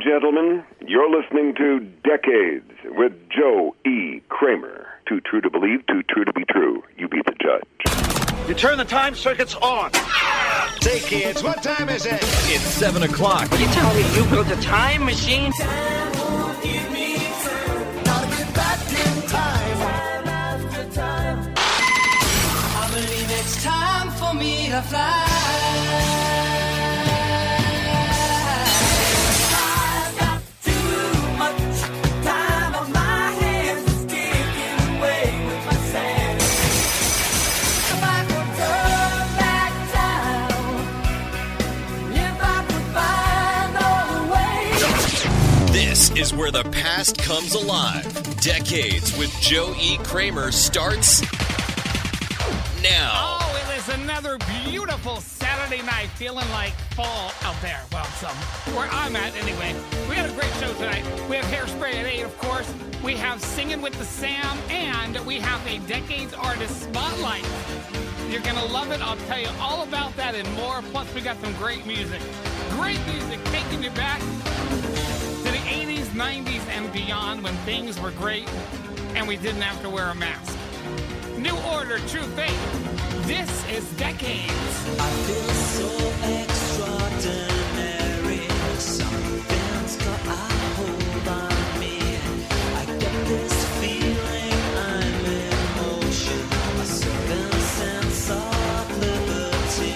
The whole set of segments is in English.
gentlemen, you're listening to Decades with Joe E. Kramer. Too true to believe, too true to be true. You be the judge. You turn the time circuits on. Say, kids, what time is it? It's 7 o'clock. Are you telling me you built a time machine? Time won't give me time. Gotta get back in time. Time after time. I believe it's time for me to fly. I've got too much time on my hands. It's getting away with my sand. If I could turn back time, if I could find a way. This is where the past comes alive. Decades with Joe E. Kramer starts now. Oh, it is another beautiful Saturday night, feeling like fall out there. Well, where I'm at anyway. We had a great show tonight. We have Hairspray at 8, of course. We have Singing with the Sam, and we have a Decades Artist Spotlight. You're going to love it. I'll tell you all about that and more. Plus, we got some great music. Great music taking you back to the 80s, 90s, and beyond when things were great and we didn't have to wear a mask. New Order, True Faith. This is Decades. I feel so extraordinary. Something's got a hold on me. I get this feeling I'm in motion. A certain sense of liberty.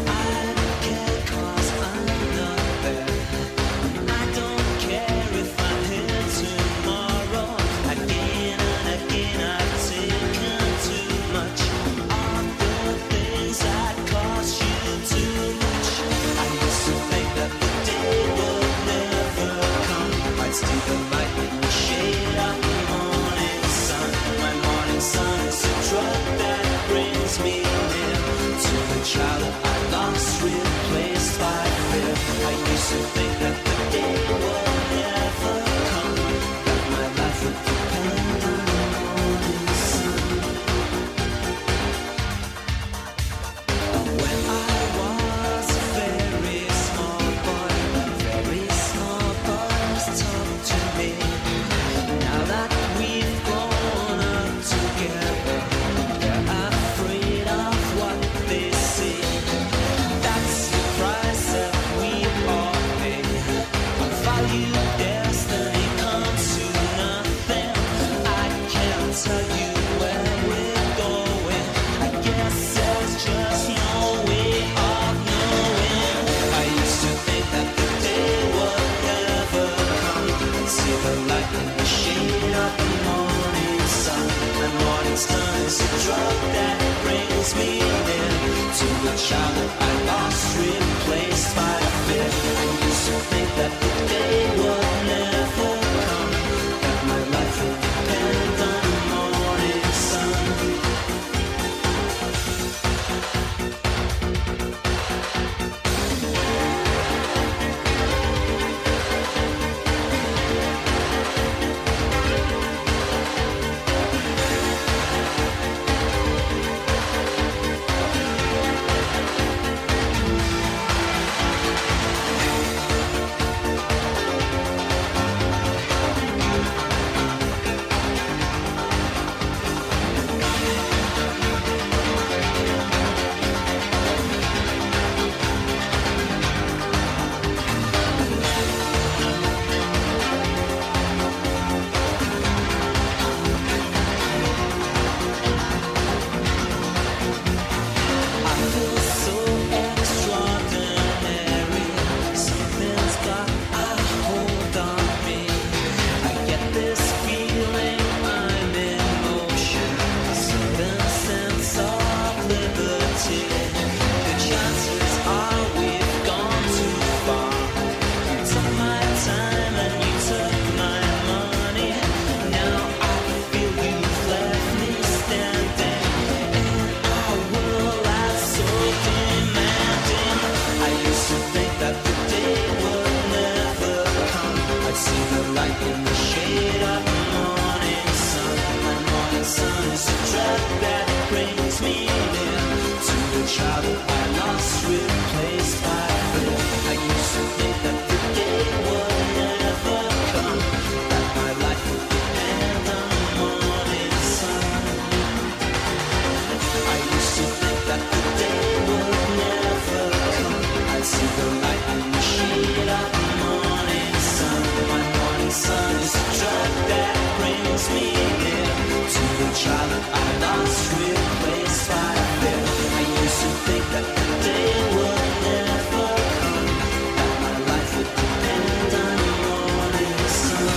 I don't care 'cause I'm not there. I don't care if I'm here tomorrow. Again and again I've taken too much of the things that cost you too much. I used to think that the day would never come. I'd see the light in the shade of the morning sun. My morning sun is a drug that brings me near to the child that I lost, replaced by fear. I used to think that the day would never come, that my life would depend on the morning sun. When I was a very small boy, very small boys talked to me. Now that we've grown up together, they're afraid of what they see. That's the price that we all pay. A value destiny comes to nothing. I can't tell you where we're going. I guess there's just no way of knowing. I used to think that the day would never come. I'd see the light in the shade of the morning sun. And morning sun is a drug that brings me near to the child that I lost, replaced by fear. I used to think that the day would never come, that my life would depend on the morning sun. I feel so extraordinary. Something's got a hold on me. I get this feeling I'm in motion. A certain sense of liberty. The chances are we've gone too far. You took my time and you took my money. Now I feel you've left me standing in a world that's so demanding. I used to think that the day would never come. I'd see the light in the shade of the morning sun. My morning sun is a drug that brings me near to the child that I lost, replaced by fear. I used to think that the day would takes me here to a trial that I lost, replaced by fear. I used to think that the day would never come, that my life would depend on the morning sun.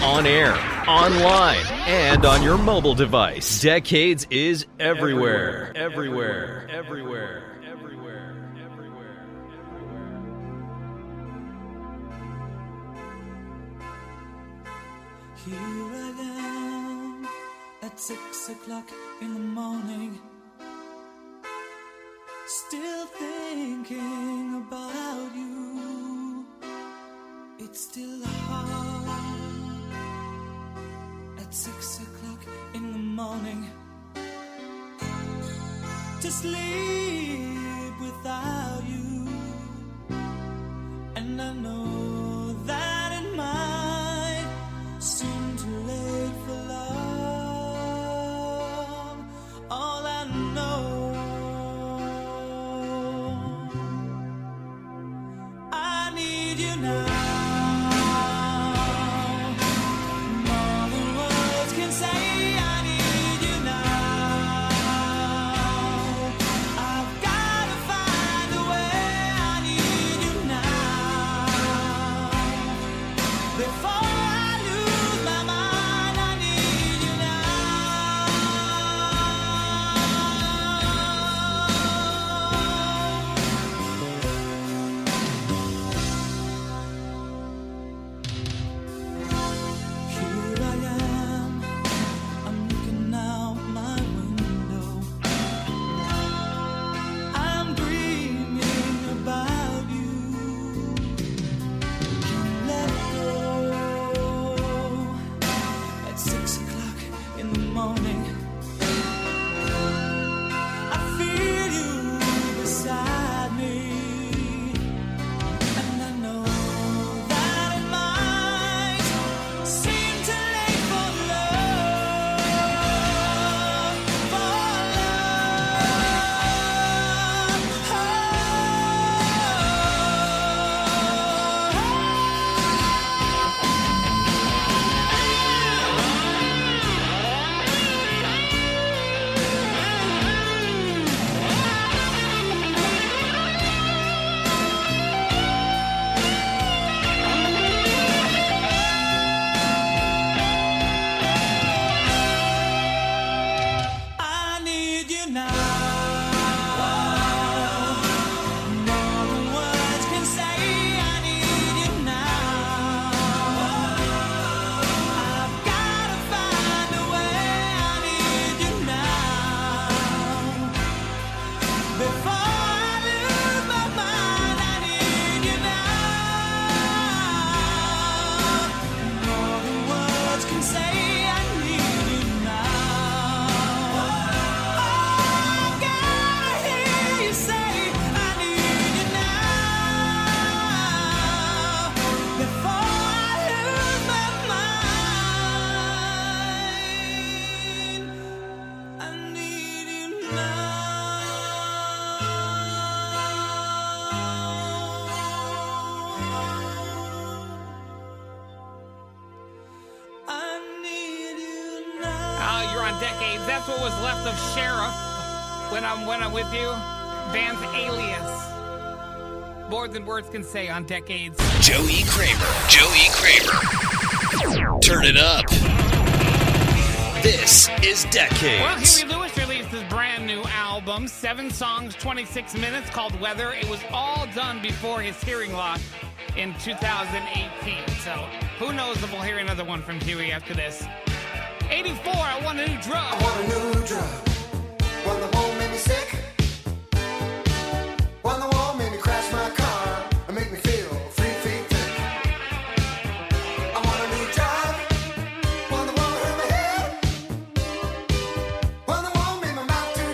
On air, online, and on your mobile device. Decades is everywhere. Everywhere. Everywhere. Everywhere. Everywhere. Here I am at 6 o'clock in the morning, still thinking about you. It's still hard at 6 o'clock in the morning to sleep without you. And I know that it might seem too late for love. All I know, I need you now. Decades. That's what was left of Sheriff when I'm with you. Band's Alias. More than words can say on Decades. Joey Kramer. Joey Kramer. Turn it up. This is Decades. Well, Huey Lewis released his brand new album, 7 songs, 26 minutes, called Weather. It was all done before his hearing loss in 2018. So who knows if we'll hear another one from Huey after this. 84, I want a new drug. I want a new drug. One that won't make me sick. One that won't make me crash my car and make me feel 3 feet thick. I want a new drug. One that won't hurt my head. One that won't make my mouth too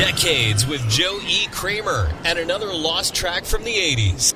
Decades with Joe E. Kramer and another lost track from the 80s.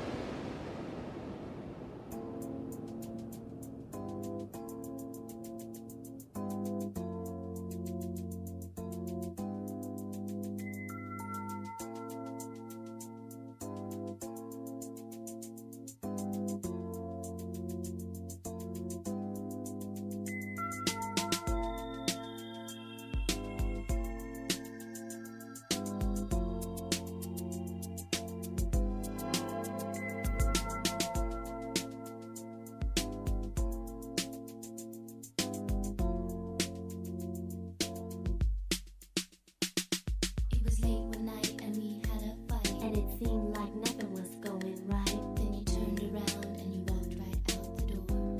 It was late one night and we had a fight, and it seemed like nothing was going right. Then you turned around and you walked right out the door.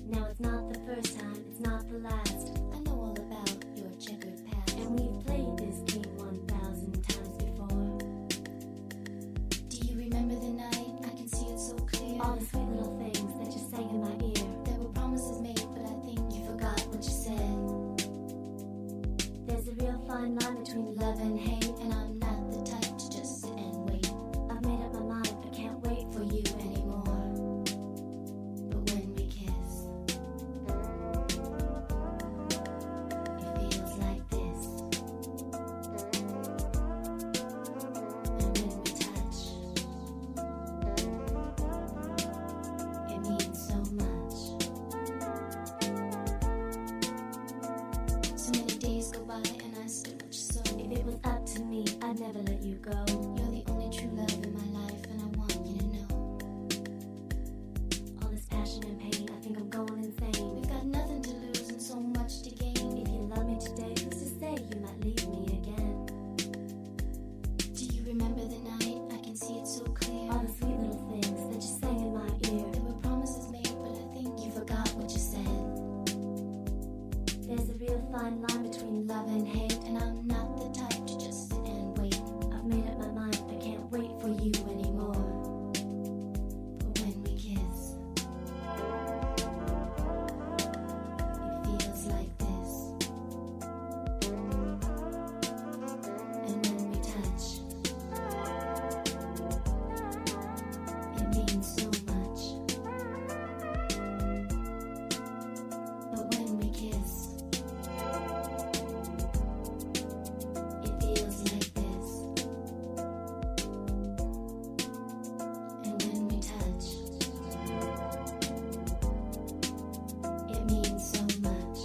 Now it's not the first time, it's not the last. I know all about your checkered past, and we've played this game 1,000 times before. Do you remember the night? I can see it so clear. All the sweet little things that you sang in my ear. There were promises made, but I think you forgot what you said. There's a real fine line between love and hate, and I'm not the type to just sit and wait. I've made up my mind, I can't wait for you anymore. But when we kiss, it feels like this. And when we touch, it means so much. So many days go by and I still watch you so. If it was up to me, I'd never let you go. You're the only true love in my life, and I want you to know. All this passion and pain, I think I'm going insane. We've got nothing to lose and so much to gain. If you love me today, who's to say you might leave me again? Do you remember the night? I can see it so clear. All the sweet little things that you sang in my ear. There were promises made, but I think you forgot what you said. There's a real fine line between love and hate, and I'm not the type to just sit and wait. I've made up my mind, I can't wait for you anymore. But when we kiss, it feels like this. And when we touch, it means so much. But when we kiss, it feels like this. And when we touch, it means so much.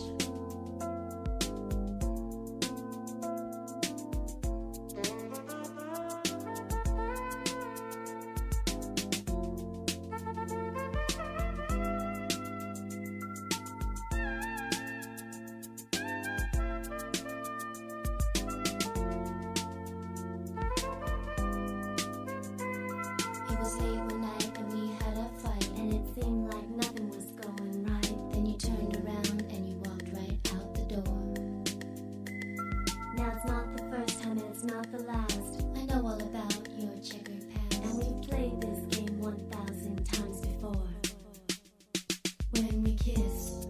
It was late one night and we had a fight, and it seemed like nothing was going right. Then you turned around and you walked right out the door. Now it's not the first time and it's not the last. I know all about your checkered past, and we've played this game 1,000 times before. When we kiss,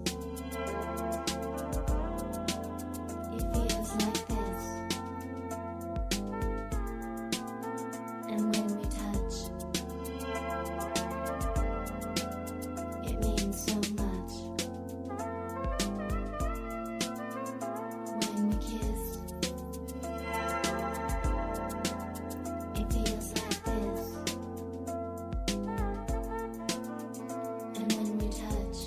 it feels like this. And when we touch, it means so much. When we kiss, it feels like this. And when we touch,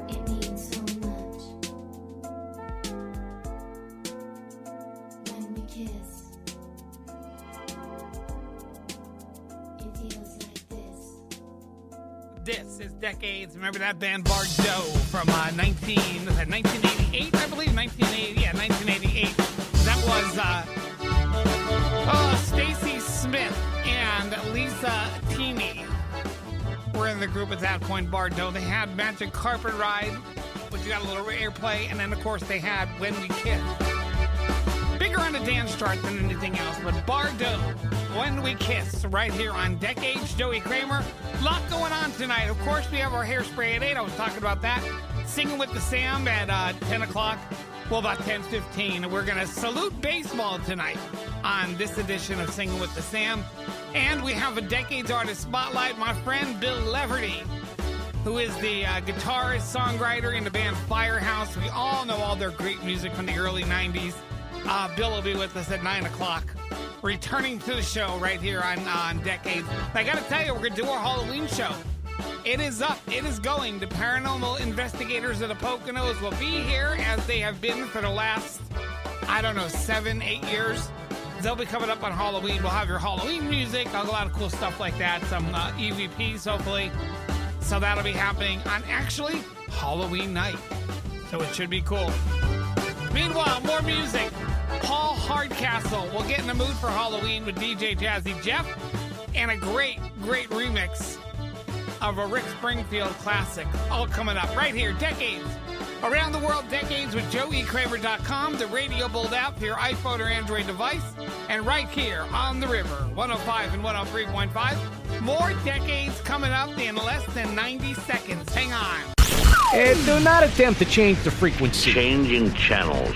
it means so much. When we kiss, it feels like this. This is Decades. Remember that band Bardo from 1988, I believe? 1980, yeah, 1988. That was Stacy Smith and Lisa Teeny were in the group at that point, Bardo. They had Magic Carpet Ride, which got a little airplay, and then, of course, they had When We Kiss. Bigger on the dance chart than anything else, but Bardo, When We Kiss, right here on Decades. Joey Kramer. Lot going on tonight. Of course, we have our Hairspray at 8. I was talking about that. Singing with the Sam at 10 o'clock. Well, about 10:15. We're going to salute baseball tonight on this edition of Singing with the Sam. And we have a Decades Artist Spotlight. My friend Bill Leverty, who is the guitarist, songwriter in the band Firehouse. We all know all their great music from the early 90s. Bill will be with us at 9 o'clock, returning to the show right here on Decades. I got to tell you, we're going to do our Halloween show. It is up. It is going. The paranormal investigators of the Poconos will be here as they have been for the last, 7, 8 years. They'll be coming up on Halloween. We'll have your Halloween music, a lot of cool stuff like that, some EVPs, hopefully. So that'll be happening on actually Halloween night. So it should be cool. Meanwhile, more music. Paul Hardcastle will get in the mood for Halloween with DJ Jazzy Jeff and a great, great remix of a Rick Springfield classic. All coming up right here. Decades. Around the World Decades with JoeEKramer.com, the Radio Bold app for your iPhone or Android device, and right here on the river, 105 and 103.5. More Decades coming up in less than 90 seconds. Hang on. Do not attempt to change the frequency. Changing channels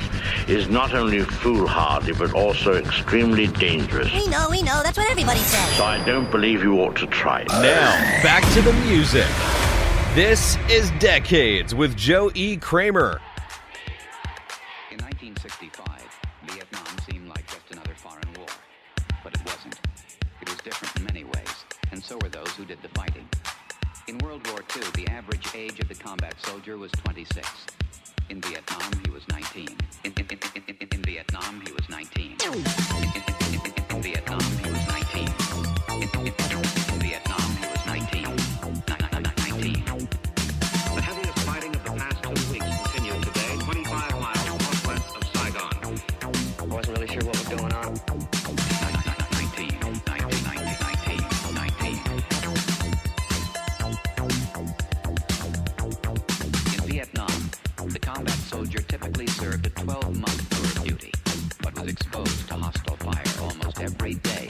is not only foolhardy, but also extremely dangerous. We know. That's what everybody says. So I don't believe you ought to try it. Now, back to the music. This is Decades with Joe E. Kramer. In 1965, Vietnam seemed like just another foreign war. But it wasn't. It was different in many ways, and so were those who did the fighting. In World War II, the average age of the combat soldier was 26. In Vietnam, he was 19. In Vietnam, he was 19. In Vietnam, he was 19. In Vietnam, he was 19. 19. The heaviest fighting of the past 2 weeks continued today, 25 miles northwest of Saigon. I wasn't really sure what was going on. 19. In Vietnam, the combat soldier typically served a 12-month tour of duty, but was exposed to hostile fire almost every day.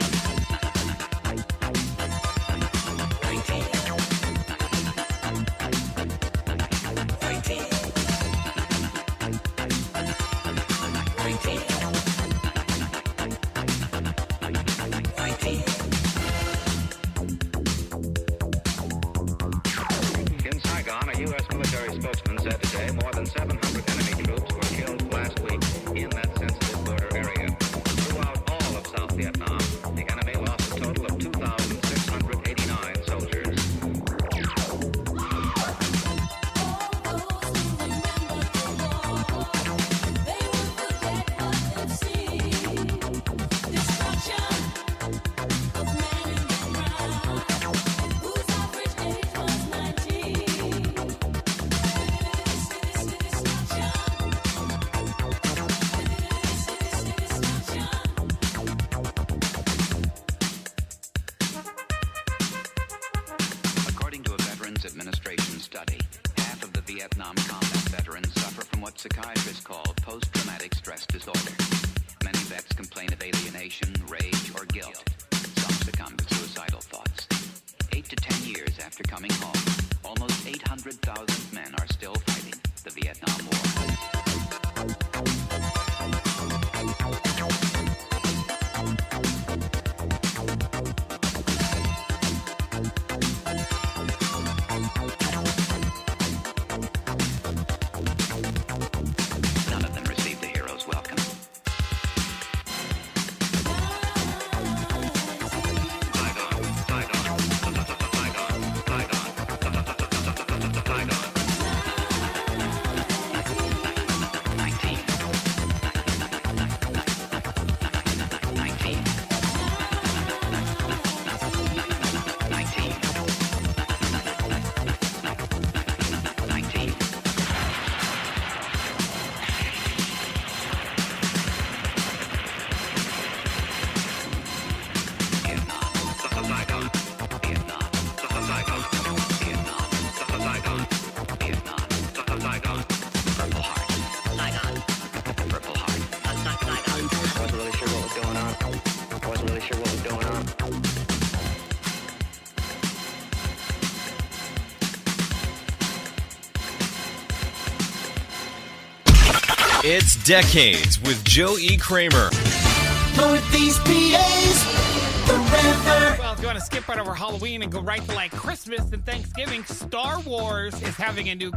19. In Saigon, a U.S. military spokesman said today more than 700 enemy troops were killed last week in that sensitive border area. Throughout all of South Vietnam, the enemy lost a total of 2,689 soldiers. According to a Veterans Administration study, half of the Vietnam combat veterans suffer from what psychiatrists call post-traumatic stress disorder. Many vets complain of alienation, rage, or guilt. Some succumb to suicidal thoughts. 8 to 10 years after coming home, almost 800,000 men are still fighting the Vietnam War. None of them received the hero's welcome. It's Decades with Joe E. Kramer. Northeast PA's the river. Well, if you want to skip right over Halloween and go right to like Christmas and Thanksgiving, Star Wars is having a new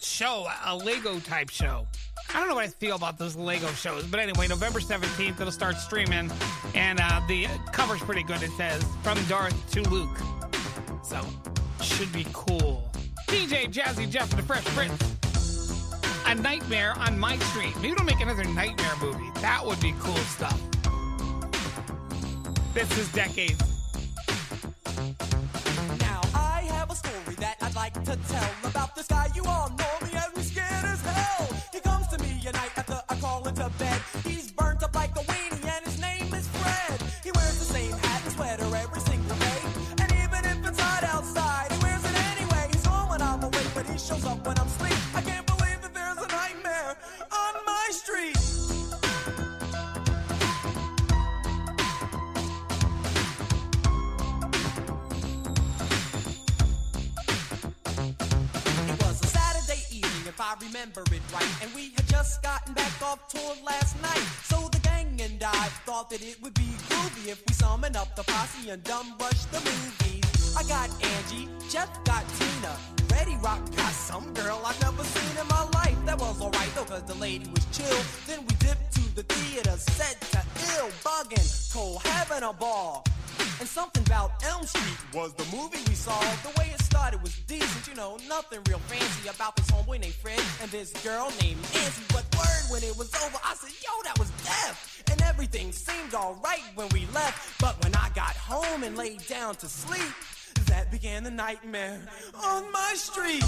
show, a Lego type show. I don't know what I feel about those Lego shows, but anyway, November 17th, it'll start streaming, and the cover's pretty good. It says, From Darth to Luke. So, should be cool. DJ, Jazzy Jeff, and the Fresh Prince. A Nightmare on My Street. Maybe we'll make another Nightmare movie. That would be cool stuff. This is Decades. Now I have a story that I'd like to tell about this guy. You all know me as me scared as hell. He comes to me at night after I crawl into bed. He's burnt up like a weenie and his name is Fred. He wears the same hat and sweater every single day. And even if it's hot outside, he wears it anyway. He's home when I'm awake, but he shows up when I'm asleep. I can't believe that there's a nightmare on my street. If I remember it right, and we had just gotten back off tour last night. So the gang and I thought that it would be groovy if we summoned up the posse and dumb rush the movies. I got Angie, Jeff got Tina, Reddy Rock got some girl I've never seen in my life. That was alright though, cause the lady was chill. Then we dipped to the theater, set to ill, bugging, cold, having a ball. And something about Elm Street was the movie we saw. The way it started was decent, you know, nothing real fancy about this homeboy named Fred and this girl named Nancy. But word, when it was over, I said, yo, that was death. And everything seemed alright when we left. But when I got home and laid down to sleep, that began the nightmare on my street.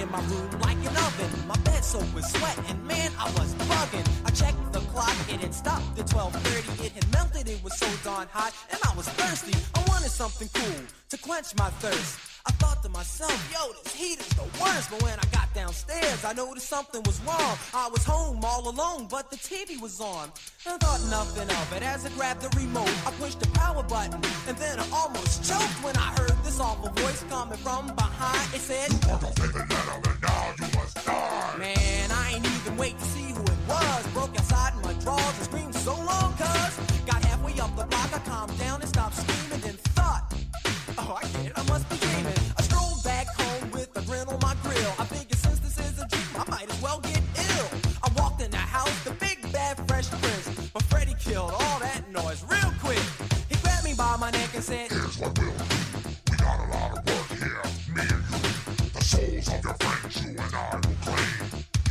My room like an oven, my bed soaked with sweat, and man, I was bugging. I checked the clock, it had stopped at 12:30. It had melted, it was so darn hot, and I was thirsty. I wanted something cool to quench my thirst. I thought to myself, yo, this heat is the worst. But when I got downstairs, I noticed something was wrong. I was home all alone, but the TV was on. I thought nothing of it as I grabbed the remote. I pushed the power button, and then I almost choked when I heard this awful voice coming from behind. It said, man, I ain't even wait to see who it was. Broke outside in my drawers and screamed so long, cuz got halfway up the block, I calmed down and stopped screaming, then thought, oh, I get it, I must be dreaming. I strolled back home with a grin on my grill. I figured since this is a dream, I might as well get ill. I walked in the house, the big bad Fresh Prince, but Freddy killed all that noise real quick. He grabbed me by my neck and said, here's what we'll do. We got a lot of work here, me and you. The souls of your friends, you and I will claim.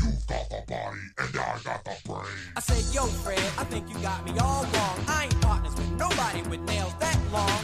You've got the body and I got the brain. I said, yo, Fred, I think you got me all wrong. I ain't partners with nobody with nails that long.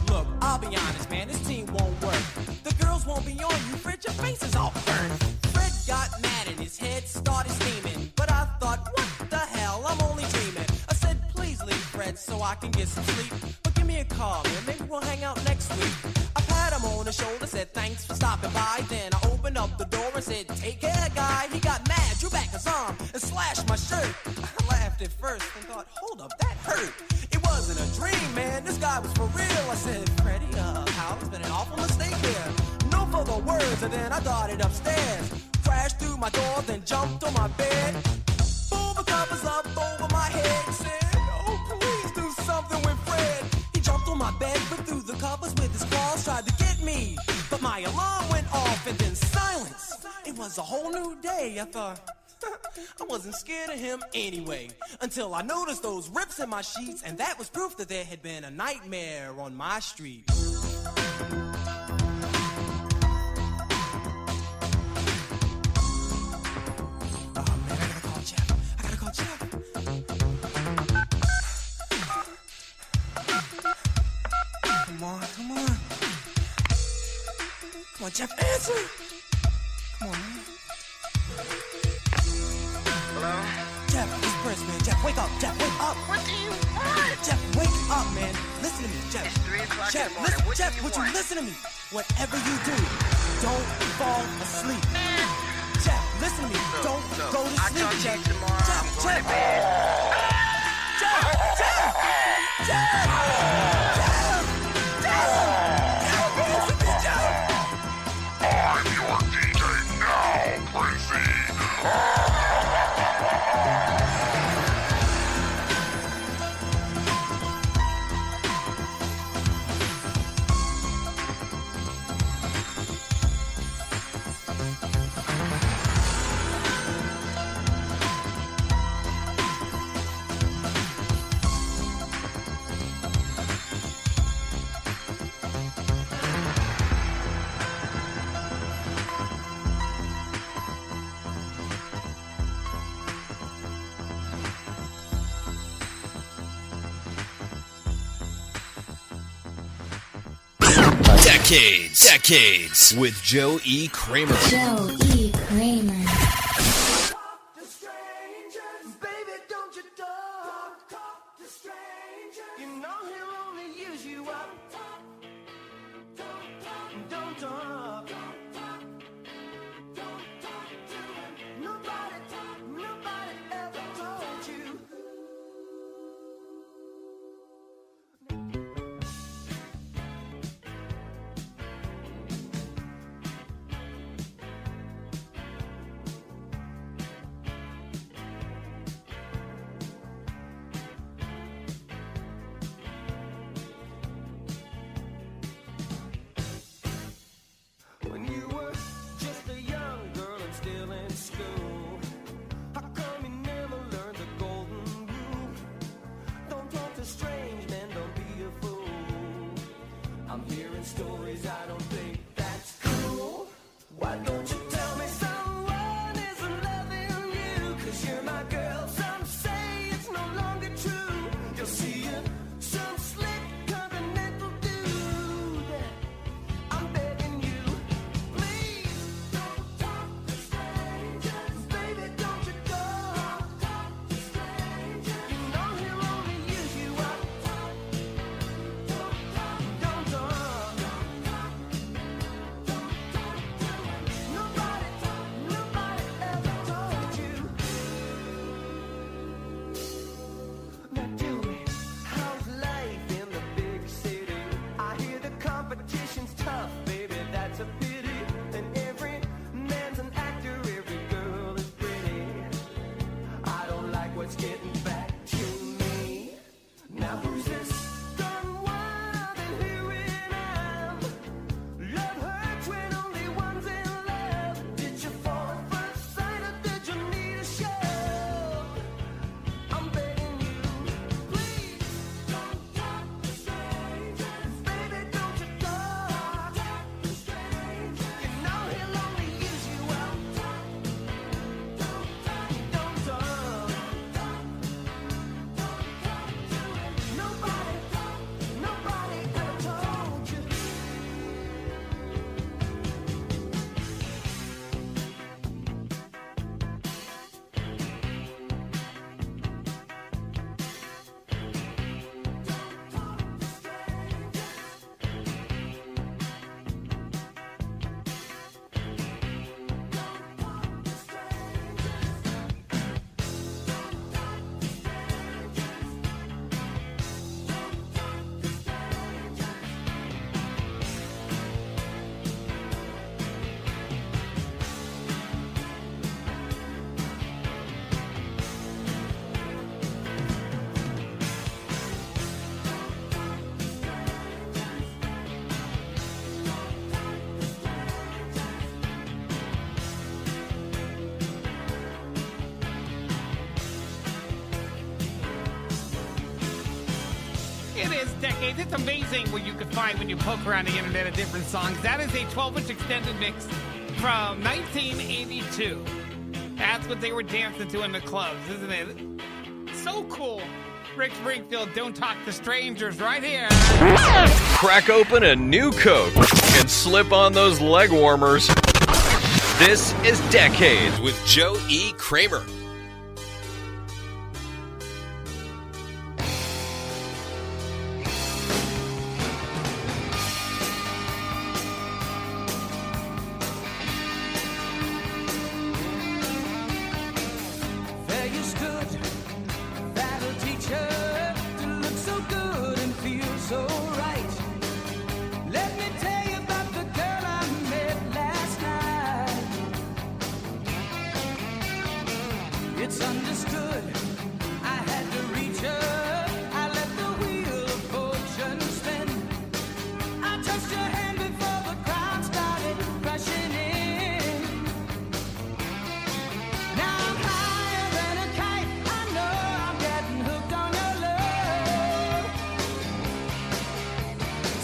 Look, I'll be honest, man, this team won't work. The girls won't be on you, Fred, your face is all burnt. Fred got mad and his head started steaming. But I thought, what the hell, I'm only dreaming. I said, please leave, Fred, so I can get some sleep. But give me a call, man, maybe we'll hang out next week. I pat him on the shoulder, said, thanks for stopping by. Then I opened up the door and said, take care, guy. He got mad, drew back his arm, and slashed my shirt. I laughed at first and thought, hold up, that hurt. It wasn't a dream, man, this guy was for real. I said, Freddy, Hal, it's been an awful mistake here. No further words, and then I darted upstairs. Crashed through my door, then jumped on my bed. Pulled the covers up over my head. Said, oh, please do something with Fred. He jumped on my bed, but through the covers with his claws, tried to get me. But my alarm went off, and then silence. It was a whole new day. I thought, I wasn't scared of him anyway, until I noticed those rips in my sheets, and that was proof that there had been a nightmare on my street. Oh man, I gotta call Jeff. Come on. Come on, Jeff, answer. Come on, man. Hello? Jeff, it's Brent. insurance, man. Jeff, wake up. Jeff, wake up. What do you want? Jeff, wake up, man. Listen to me, Jeff. It's 3 o'clock Jeff, in the morning. listen, What Jeff, do you would want? you listen to me? Whatever you do, don't fall asleep. Jeff, listen to me. Don't go to I'll sleep, talk to Jeff. you tomorrow. Jeff, I'm going Jeff. to bed. Jeff, Jeff, Jeff, Jeff, I'm your DJ now, Crazy. Decades with Joe E. Kramer. Joe E. Kramer. Baby, don't you talk to strangers. You know he'll only use you up. Don't talk. Nobody ever told you. When you were just a young girl and still in school, how come you never learned the golden rule? Don't talk to strange men, don't be a fool. I'm hearing stories, I don't think that's cool. Why don't you tell me someone isn't loving you? 'Cause you're my girl, some say it's no longer true. You'll see some slick continental dude. I'm begging you, please don't talk to strangers. Baby, don't you talk to strangers. You know he'll only use you up. Don't talk. Nobody ever told you. Now tell me, how's life in the big city? I hear the competition's tough, baby, that's a pity. And every man's an actor, every girl is pretty. I don't like what's getting back to me. Now who's this gone wild and here I am? Love hurts when only one's in love. Did you fall at first sight or did you need a show? I'm begging you, please don't talk to strangers. Baby, don't you talk to strangers. You know he'll only use you up. Don't talk. Nobody ever told you. It is decades. It's amazing what you can find when you poke around the internet of different songs. That is a 12-inch extended mix from 1982. That's what they were dancing to in the clubs, isn't it? So cool. Rick Springfield, Don't Talk to Strangers, right here. Crack open a new Coke and slip on those leg warmers. This is Decades with Joe E. Kramer. It's understood. I had to reach her. I let the wheel of fortune spin. I touched your hand before the crowd started rushing in. Now I'm higher than a kite. I know I'm getting hooked on your love.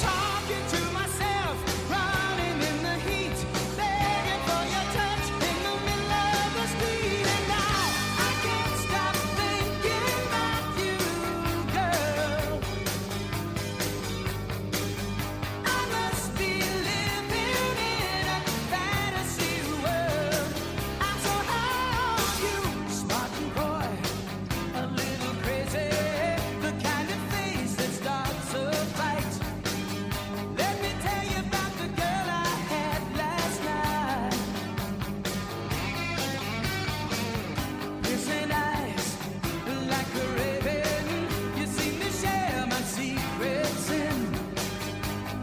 Talking to myself, running in the heat, begging for your touch in the middle of the street. And now I can't stop thinking about you, girl. I must be living in a fantasy world. I'm so high on you, smart and coy, a little crazy, the kind of face that starts a fight. Let me tell you about the girl I had last night. Piercing eyes like a raven, you seem to share my secrets in.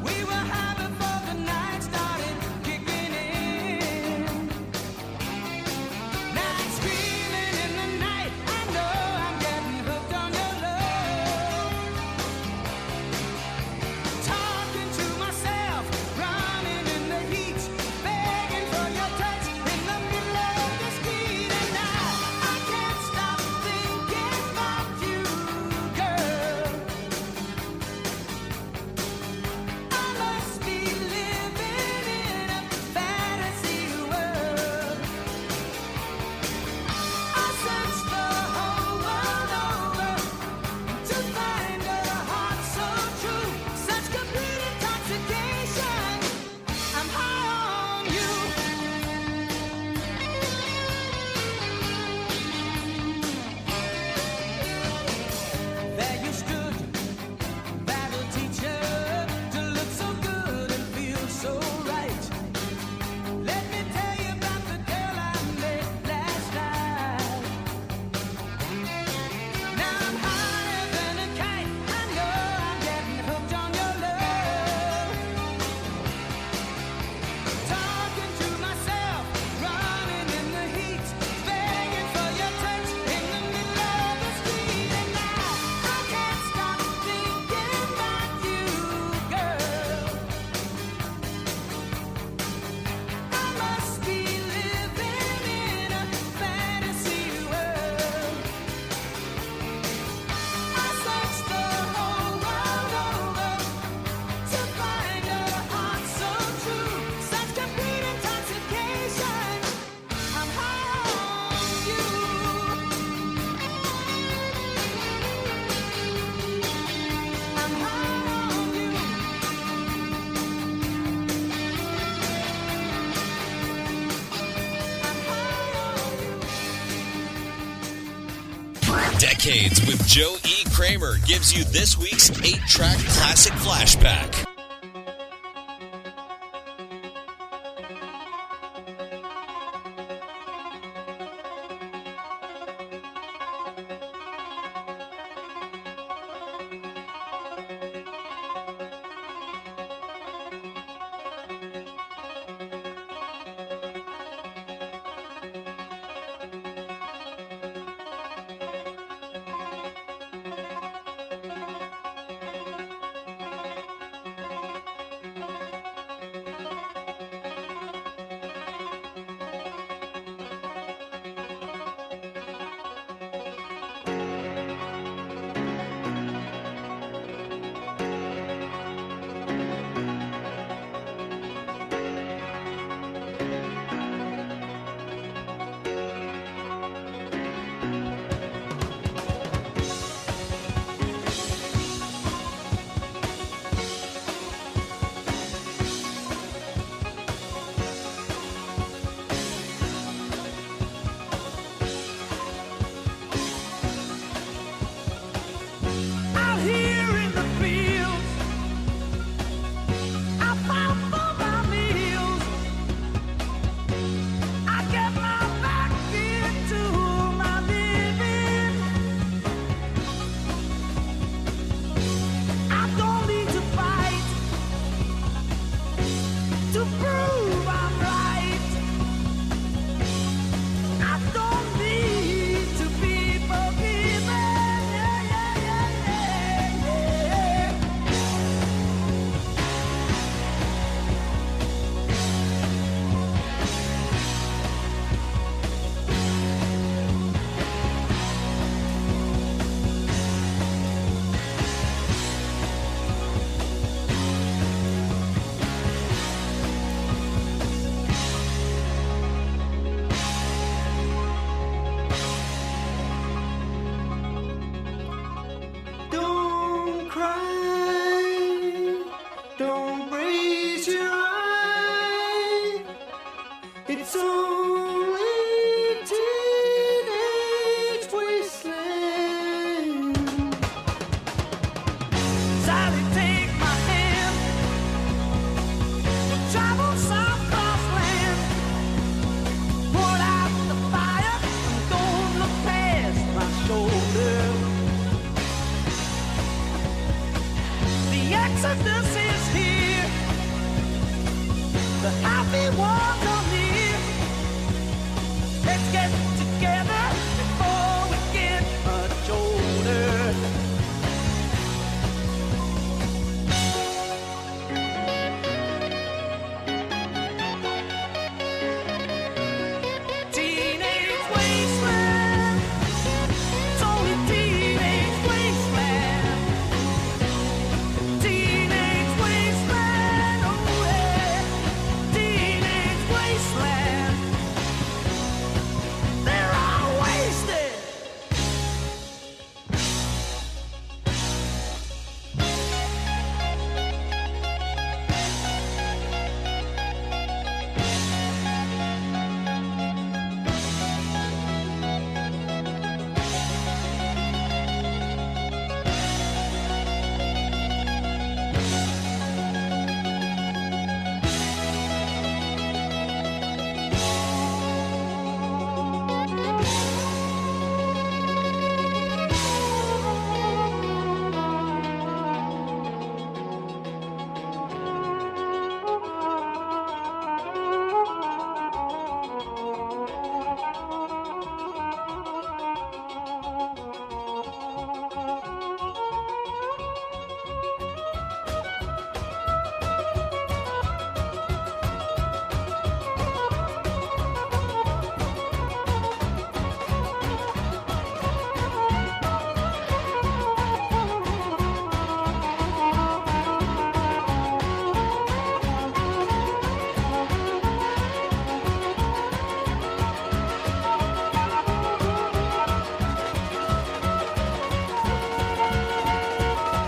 We were high before the night started kicking in. Now I'm screaming in the night. I know I'm getting hooked on your love. Talking to myself, running in the heat, begging for your touch in the middle of the street. And now I can't stop thinking about you, girl. I must be living in a fantasy world. I searched the whole world over to find a heart so true, such complete intoxication. I'm high on you. There you stood, battle teacher, to look so good and feel so right. Let me tell you about the girl I met last night. Now I'm higher than a kite. I know I'm getting hooked on your love. Talking to myself, running in the heat, begging for your touch in the middle of the street. And now I can't stop thinking about you, girl. I must be living in a fantasy world. I searched the whole world over to find a heart so true, such complete intoxication. I'm high on you. I'm high on you. Decades with Joe E. Kramer gives you this week's 8-track classic flashback. let's get together before we get much older. Teenage wasteland, it's only teenage wasteland. Teenage wasteland, oh yeah. Teenage wasteland. They're all wasted.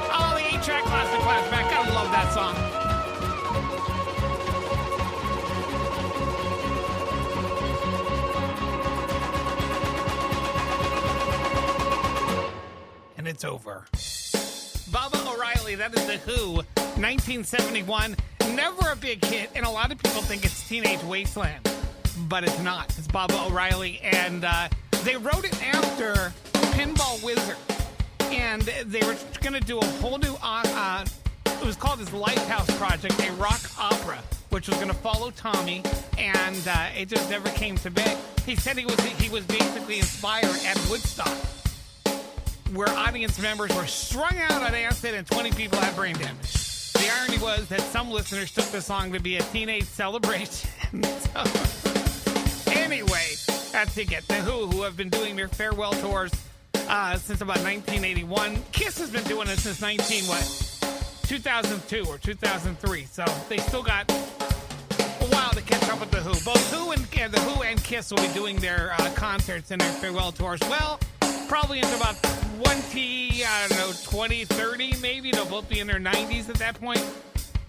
Oh, the 8-track classic flashback. Gotta love that song. And it's over. Baba O'Reilly, that is The Who, 1971. Never a big hit, and a lot of people think it's Teenage Wasteland, but it's not. It's Baba O'Reilly, and they wrote it after Pinball Wizard, and they were going to do a whole new, it was called his Lifehouse Project, a rock opera, which was going to follow Tommy, and it just never came to be. He said he was basically inspired at Woodstock, where audience members were strung out on acid and 20 people had brain damage. The irony was that some listeners took the song to be a teenage celebration. So, anyway, that's it. The Who have been doing their farewell tours since about 1981. Kiss has been doing it since 2002 or 2003. So they still got a while to catch up with The Who. Both The Who and Kiss will be doing their concerts and their farewell tours. Well, probably into about 2030 maybe. They'll both be in their 90s at that point.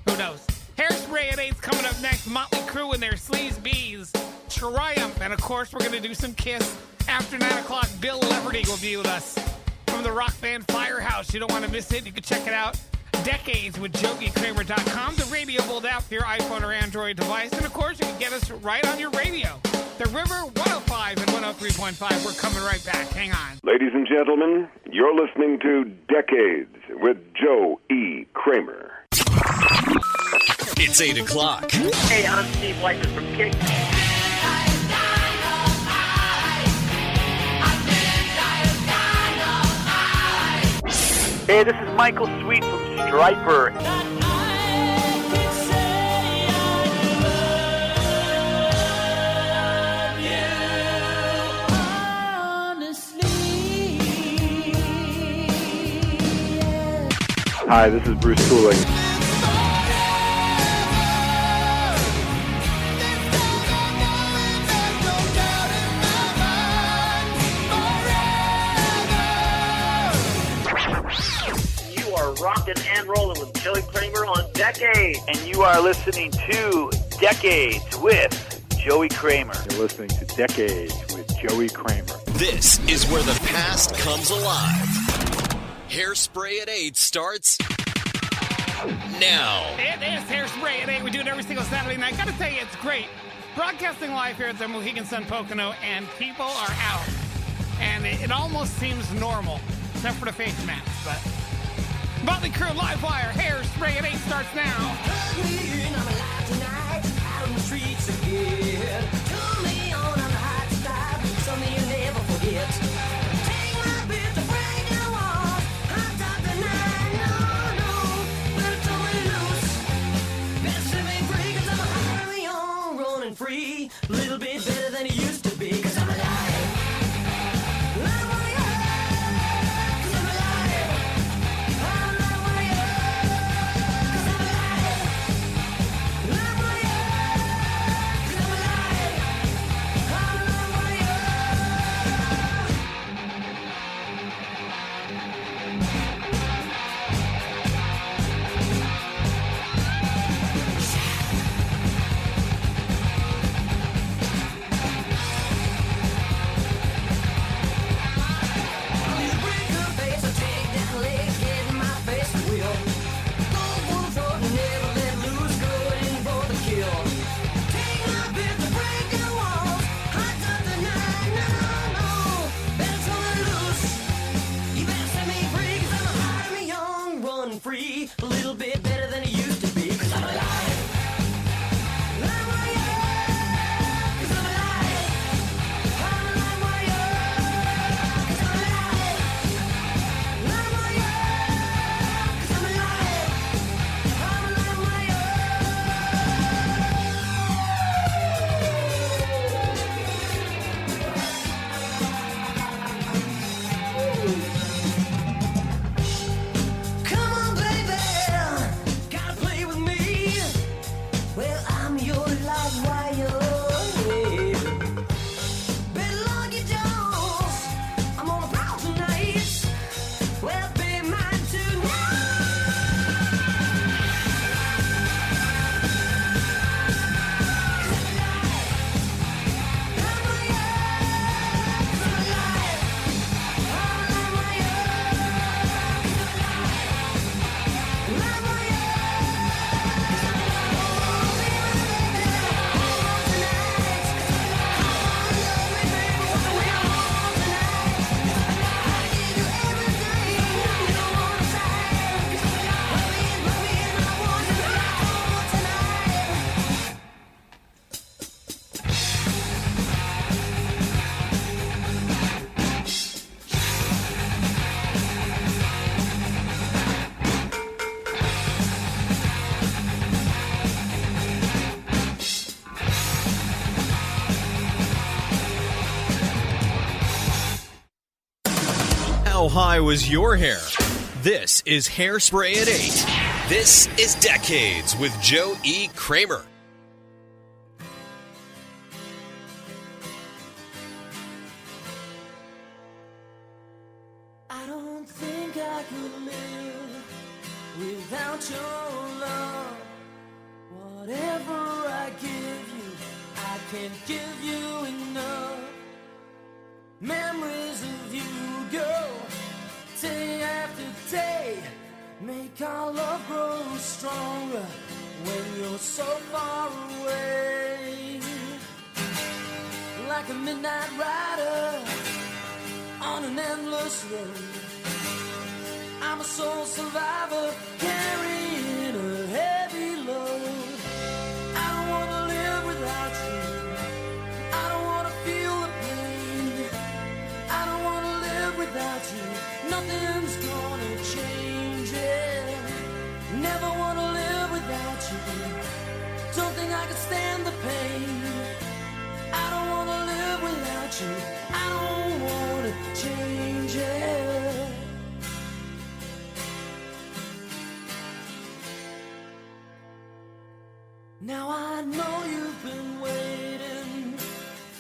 Who knows? Hairspray at 8's coming up next. Motley Crue and their Sleaze Bees. Triumph. And, of course, we're going to do some Kiss. After 9 o'clock, Bill Leverty will be with us from the rock band Firehouse. You don't want to miss it. You can check it out. Decades with JokeyKramer.com. The radio build app for your iPhone or Android device. And, of course, you can get us right on your radio. The River 105 and 103.5. We're coming right back. Hang on. Ladies and gentlemen, you're listening to Decades with Joe E. Kramer. It's 8 o'clock. Hey, I'm Steve Whiteman from Kick. Hey, this is Michael Sweet from Stryper. Hi, this is Bruce Kulick. You are rocking and rolling with Joey Kramer on Decades. And you are listening to Decades with Joey Kramer. You're listening to Decades with Joey Kramer. This is where the past comes alive. Hairspray at 8 starts now. It is Hairspray at 8. We do it every single Saturday night. Gotta tell you, it's great. Broadcasting live here at the Mohegan Sun Pocono, and people are out. And it almost seems normal, except for the face masks. But Motley Crue Live Wire, Hairspray at 8 starts now. How high was your hair? This is Hairspray at 8. This is Decades with Joe E. Kramer. I don't think I could live without your love. Whatever I give you, I can't give you enough. Memories of you go day after day, make our love grow stronger when you're so far away. Like a midnight rider on an endless road, I'm a soul survivor carrying a heavy load. I don't want to live without you, I don't want to feel the pain, I don't want to live without you, nothing's gonna change it. Never want to live without you, don't think I can stand the pain. I don't want to live without you, I don't want to change it. Now I know you've been waiting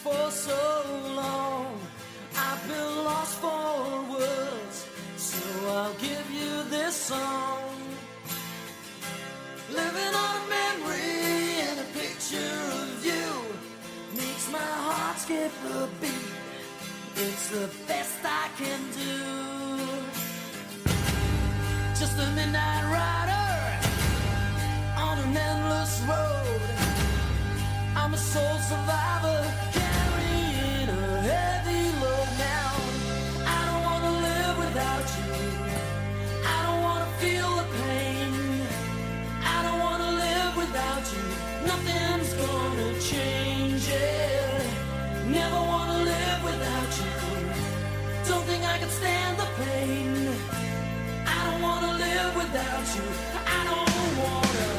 for so long. I've been lost for words, so I'll give you this song. Living on a memory and a picture of you makes my heart skip a beat. It's the best I can do. Just a midnight rider on an endless road. I'm a soul survivor carrying a heavy load now. I don't want to live without you, I don't want to feel the pain, I don't want to live without you, nothing's gonna change it. Never want to live without you, don't think I can stand the pain. I don't want to live without you, I don't want to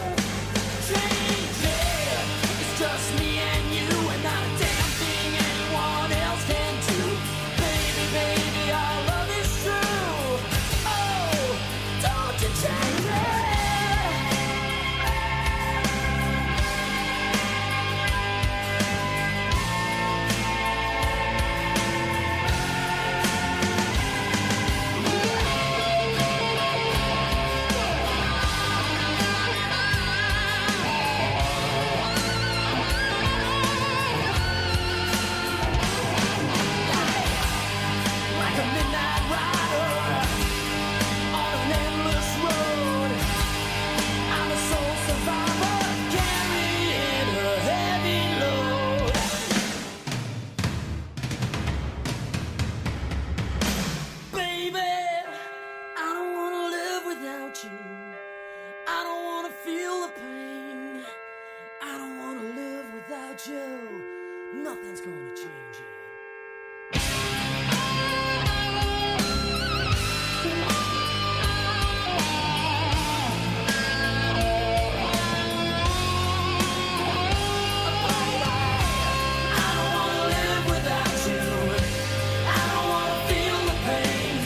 change it. It's just me and you and not a damn thing anyone else can do. Baby, baby, our love is true. Oh, don't you change it. Like a midnight rider on an endless road, I'm a soul survivor carrying a heavy load. Baby, I don't want to live without you, I don't want to feel the pain, I don't want to live without you, nothing's gonna change it. I don't want to live without you, I don't want to feel the pain,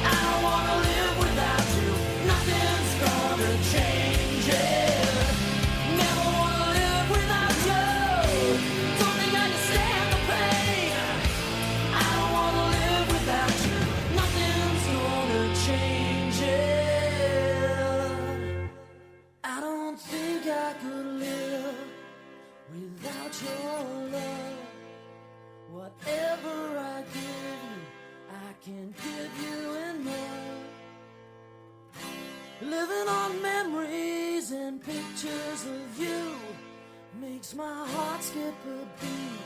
I don't want to live without you, nothing's gonna change it. Never want to live without you, don't think I can stand the pain. I don't want to live without you, nothing's gonna change it. I don't think I could live without your love. Whatever I give you, I can't give you enough. Living on memories and pictures of you makes my heart skip a beat.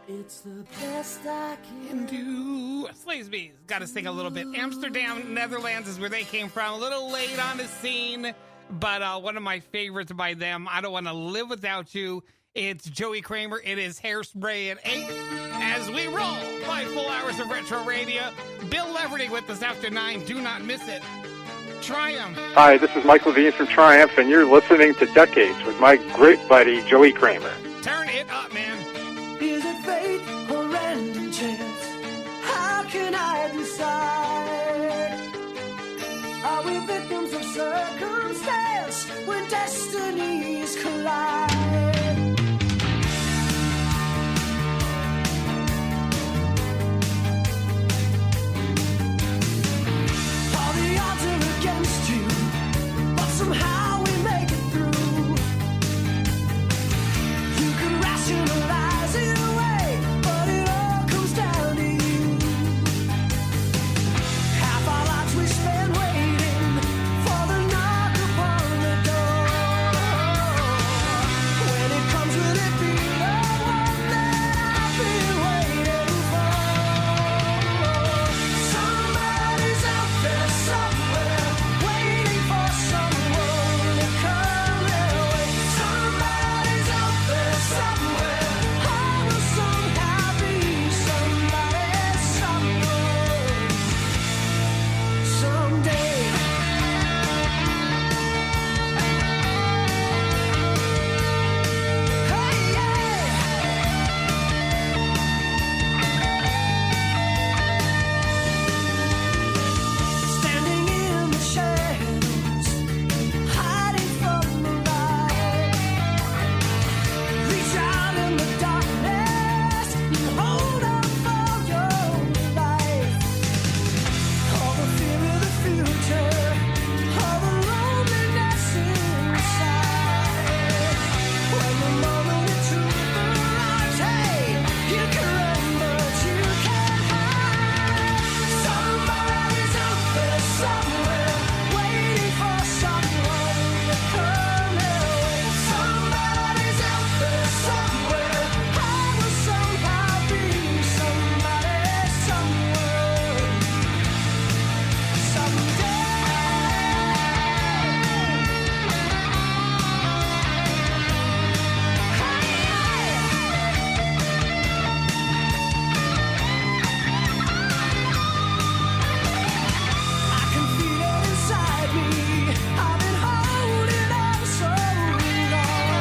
It's the best I can do. Slaysby's got to sing a little bit. Amsterdam, Netherlands is where they came from. A little late on the scene, but one of my favorites by them. I don't want to live without you. It's Joey Kramer. It is Hairspray at 8 as we roll 5 full hours of retro radio. Bill Leverty with us after 9. Do not miss it. Triumph. Hi, this is Mike Levine from Triumph, and you're listening to Decades with my great buddy, Joey Kramer. Turn it up, man. Is it fate or random chance? How can I decide? circumstance when destinies collide. All the odds are against you, but somehow we make it through. You can rationalize it away, but it all comes down to you. Half our lives we spend waiting for the knock upon the door. When it comes, will it be the one that I've been waiting for? Somebody's out there somewhere, waiting for someone to come their way. Somebody's out there somewhere, I will somehow be somebody somewhere, someday. Hey, standing in the shadows, hiding from the light. Reach out in the darkness and hold on for your life. All the fear of the future, all the loneliness inside. When the moment of truth arrives, hey, you can run but you can't hide. Somebody's out there somewhere, waiting for someone to come their way. Somebody's out there somewhere, I will somehow be somebody somewhere, someday. I can feel it inside me. I've been holding on so long.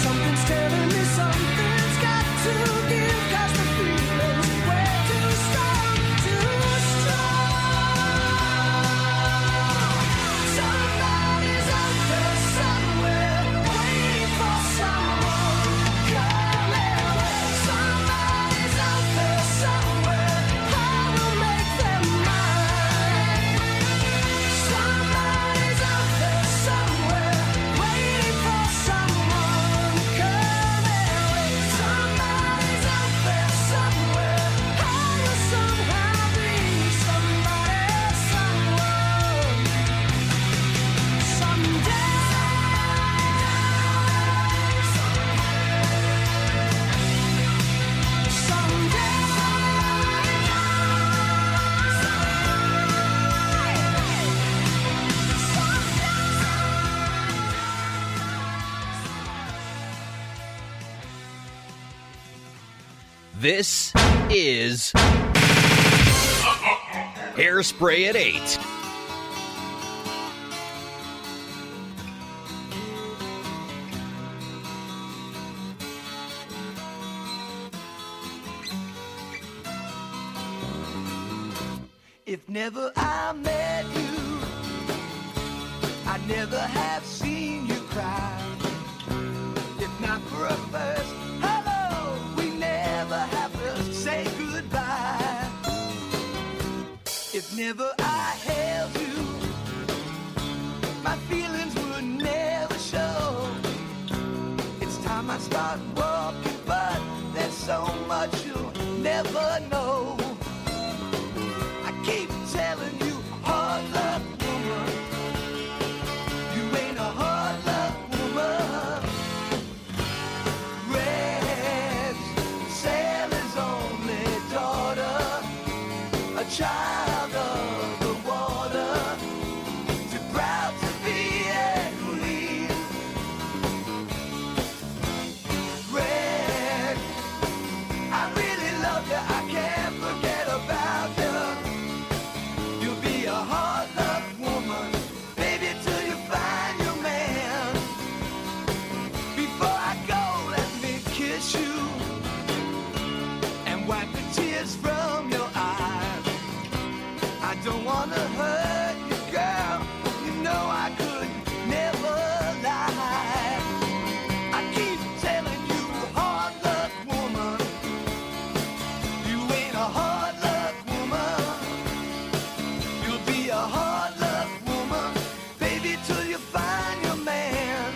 Something's telling me something's got to give, 'cause the feeling's way too strong, too strong. Somebody's out there somewhere, waiting for someone to come their way. Somebody's out there somewhere, I will make them mine. Somebody's out there somewhere, waiting for someone to come their way. Somebody's out there somewhere, I will somehow be somebody someone, someday. This is Hairspray at 8. If never I met you, I'd never have seen you cry. If not for a first hello, we never have to say goodbye. If never I held you, my feelings would never show. It's time I start walking, but there's so much you'll never know. I keep telling you, hard luck woman, you ain't a hard luck woman. Red's Sally's only daughter, a child of the water, too proud to be a queen. Red, I really love you, I can't forget about you. You'll be a hard luck woman, baby, till you find your man. Before I go, let me kiss you and wipe the tears from your eyes. I don't wanna hurt you, girl, a hard luck woman. You'll be a hard luck woman, baby, till you find your man.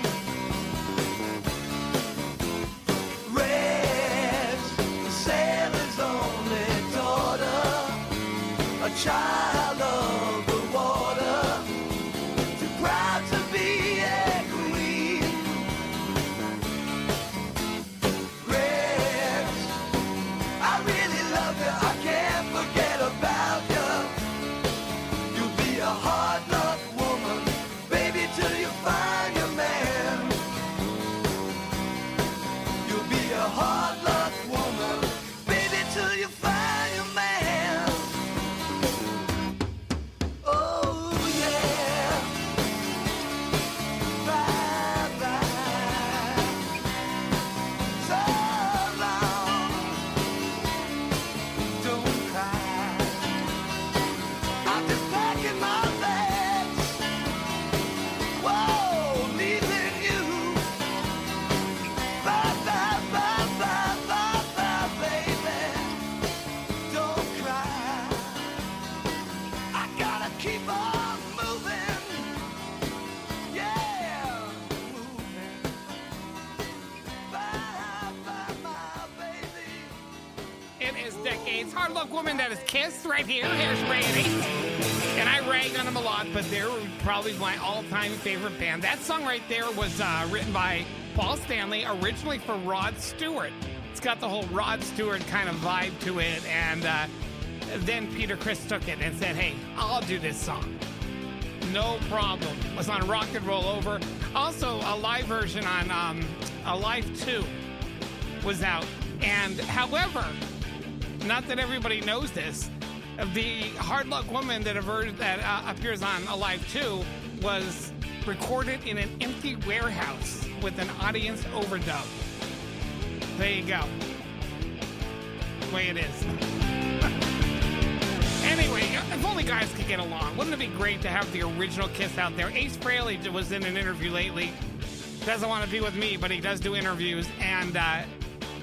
Red's the sailor's only daughter, a child of the water, too proud to be a queen. Red, I really love you, I can't forget about you. You'll be a hard luck woman, baby, till you find your man. You'll be a hard luck woman, baby, till you find your man. Oh yeah. Bye bye. So long. Don't cry. I'm just packing my bags. Whoa, leaving you. Bye bye bye bye bye bye, baby. Don't cry. I gotta keep on moving. Yeah, moving. Bye bye, my baby. It is Decades. Hard Luck Woman, that is Kiss right here. Hairspray at 8. And I rag on them a lot, but they're probably my all-time favorite band. That song right there was written by Paul Stanley, originally for Rod Stewart. It's got the whole Rod Stewart kind of vibe to it, and then Peter Criss took it and said, hey, I'll do this song. No problem. It was on Rock and Roll Over. Also, a live version on Alive 2 was out. And however, not that everybody knows this, the Hard Luck Woman that appears on Alive 2 was recorded in an empty warehouse with an audience overdub. There you go. The way it is. Anyway, if only guys could get along. Wouldn't it be great to have the original Kiss out there? Ace Frehley was in an interview lately. Doesn't want to be with me, but he does do interviews. And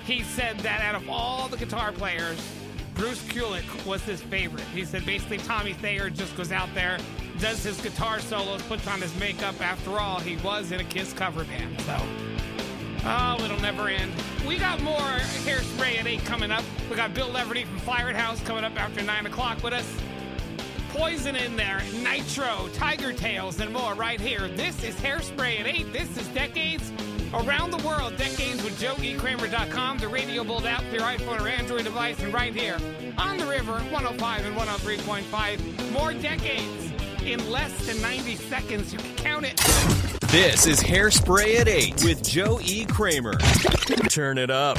he said that out of all the guitar players, Bruce Kulick was his favorite. He said basically Tommy Thayer just goes out there, does his guitar solos, puts on his makeup. After all, he was in a Kiss cover band. So, oh, it'll never end. We got more Hairspray at 8 coming up. We got Bill Leverty from Fired House coming up after 9 o'clock with us. Poison in there, Nitro, Tiger Tails, and more right here. This is Hairspray at 8. This is Decades Around the World. Decades with JoeEKramer.com, the Radio Bold app for your iPhone or Android device, and right here on the river, 105 and 103.5. More decades in less than 90 seconds. You can count it. This is Hairspray at 8 with Joe E. Kramer. Turn it up.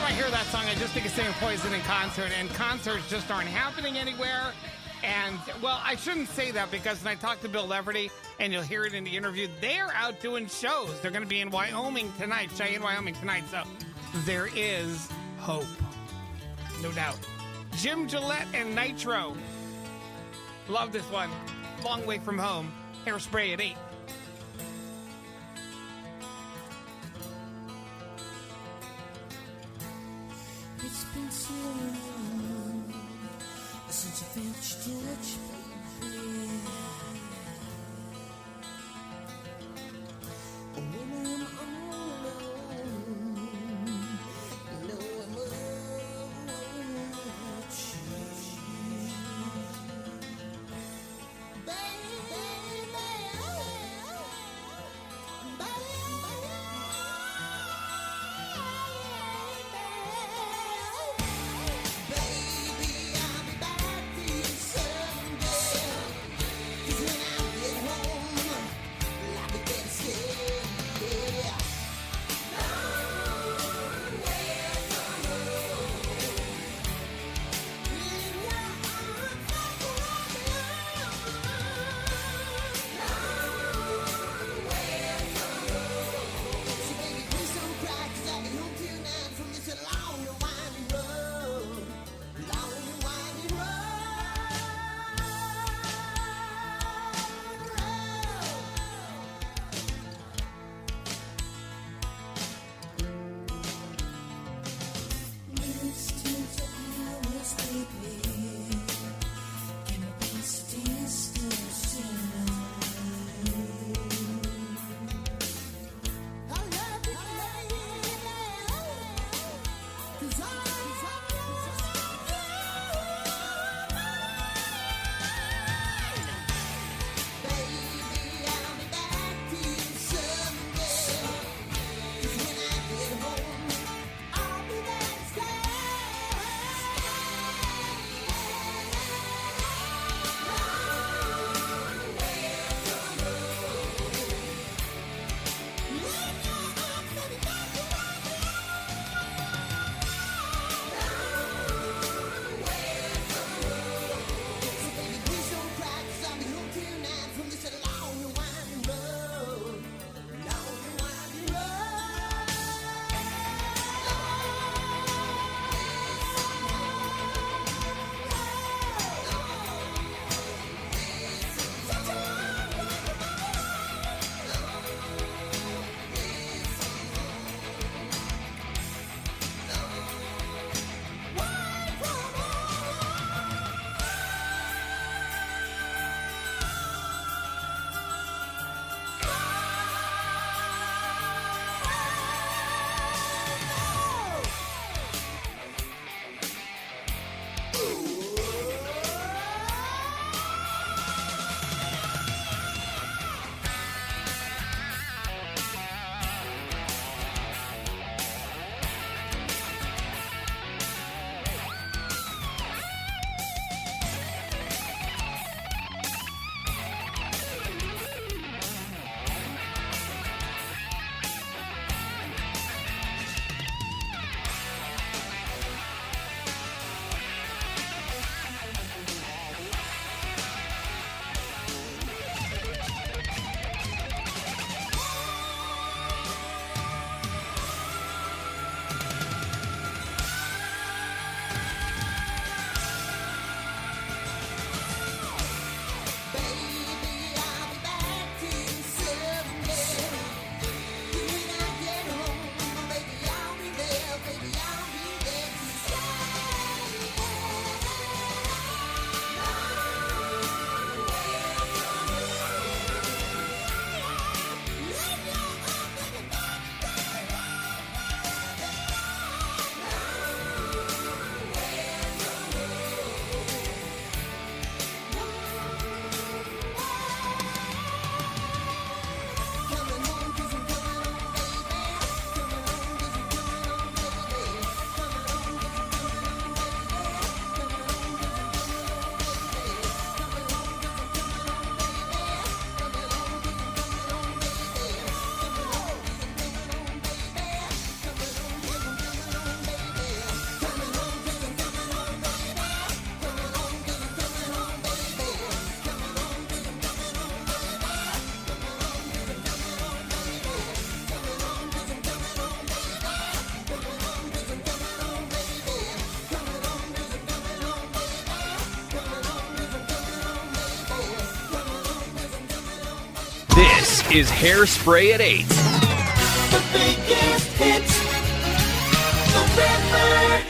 I hear that song, I just think of singing Poison in concert, and concerts just aren't happening anywhere. And, well, I shouldn't say that because when I talk to Bill Leverty, and you'll hear it in the interview, they're out doing shows. They're going to be in Wyoming tonight, Cheyenne, Wyoming tonight. So there is hope. No doubt. Jim Gillette and Nitro. Love this one. Long Way From Home. Hairspray at 8. It's been so long since I felt your touch, baby. When I'm all alone, you know I'm is Hairspray at 8. The biggest hits. The River.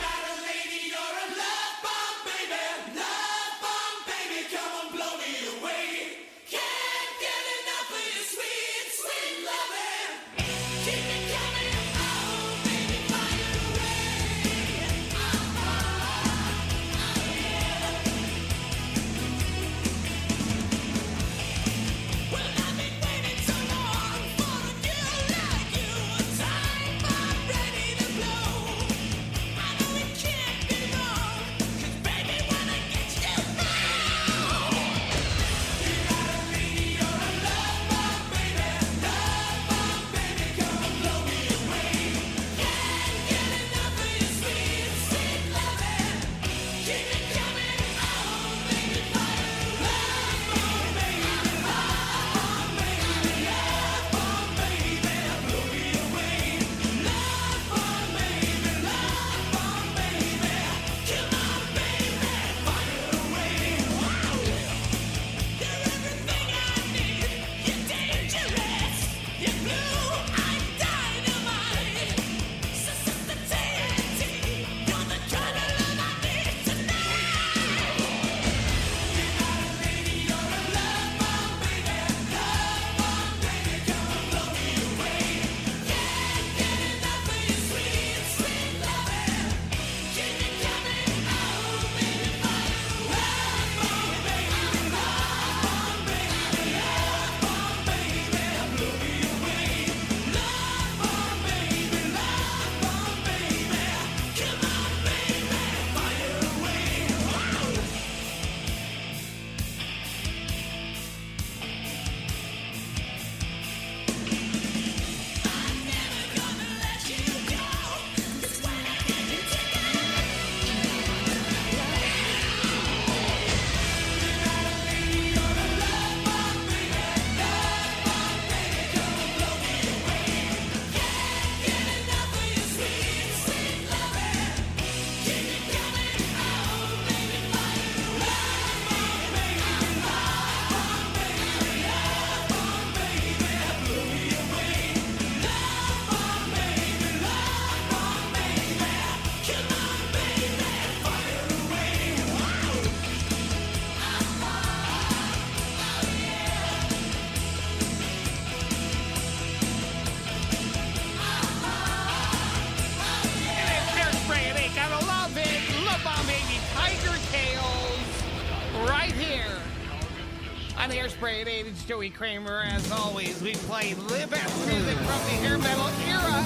On Hairspray at 8, it's Joey Kramer. As always, we play the best music from the hair metal era.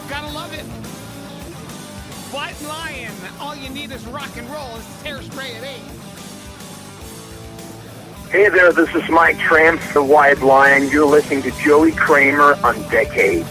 Gotta love it. White Lion, all you need is rock and roll. It's Hairspray at 8. Hey there, this is Mike Tramp, the White Lion. You're listening to Joey Kramer on Decades.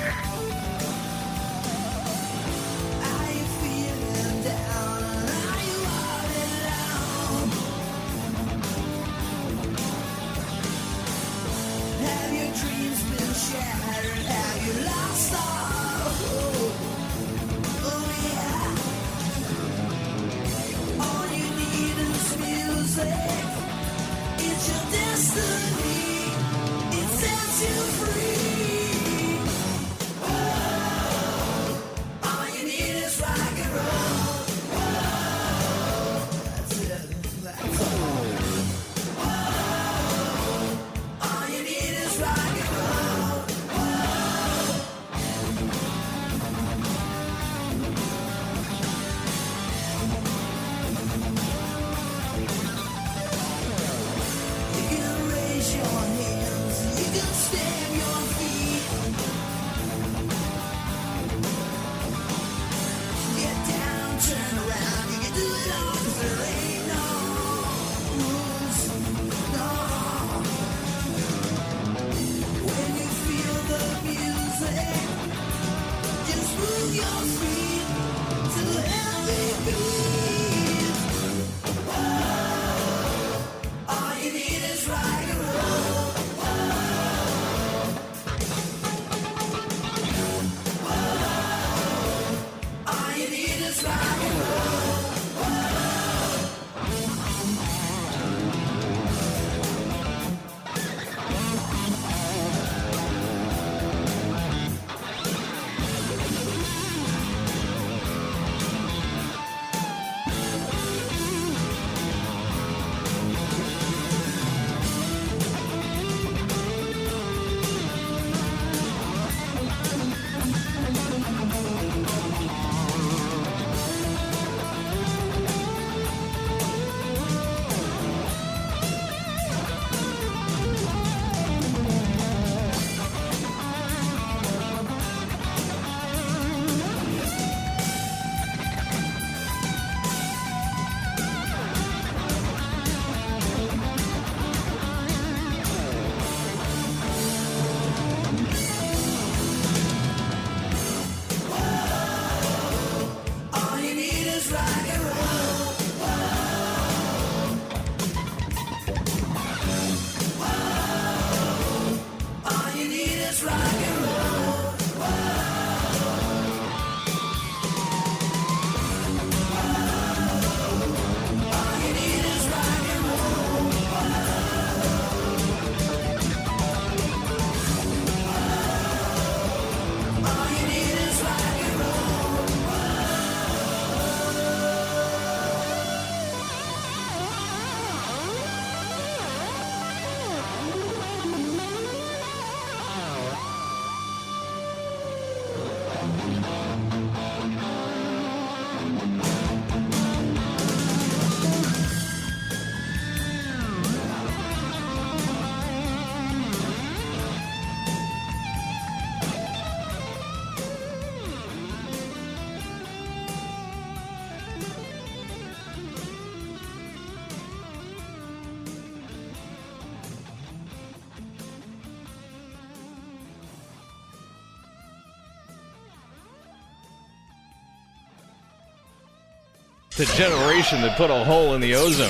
The generation that put a hole in the ozone.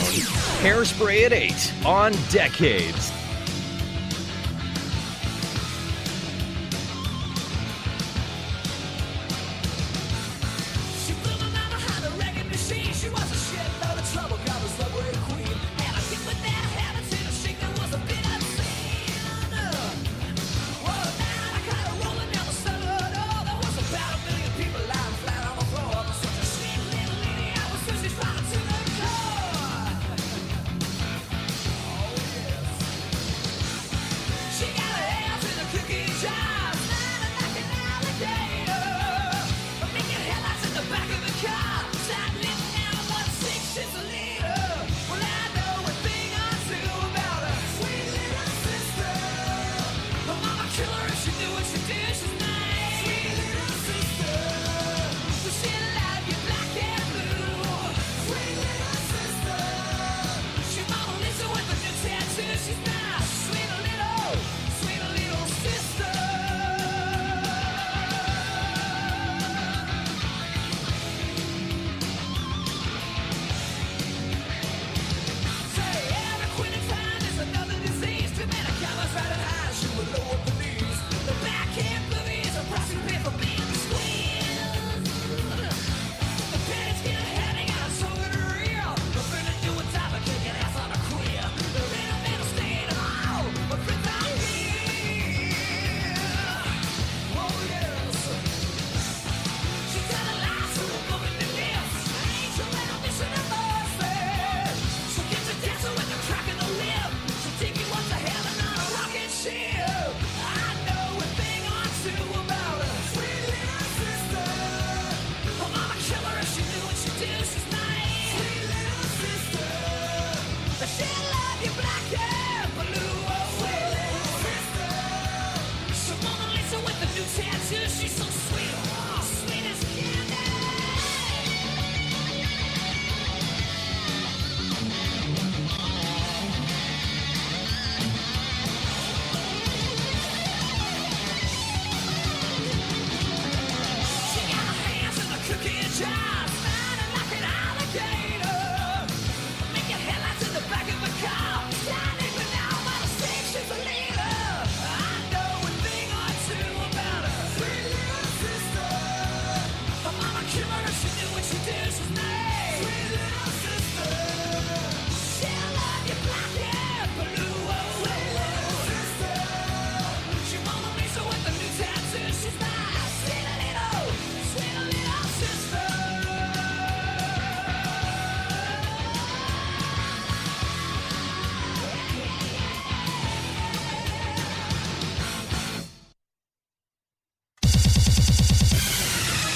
Hairspray at 8 on Decades.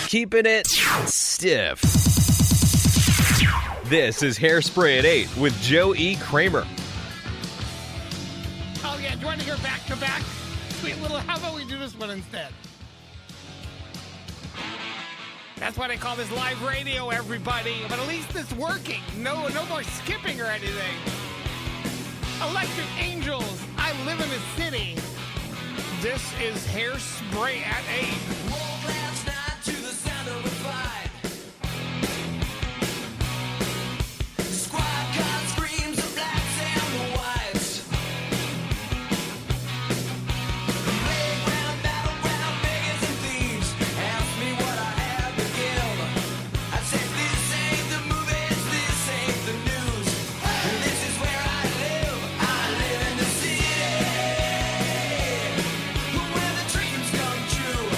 Keeping it stiff. This is Hairspray at 8 with Joe E. Kramer. Oh, yeah. Do you want to hear back to back? Sweet little, how about we do this one instead? That's why they call this live radio, everybody. But at least it's working. No more skipping or anything. Electric Angels, I live in the city. This is Hairspray at 8. Where the dreams come true.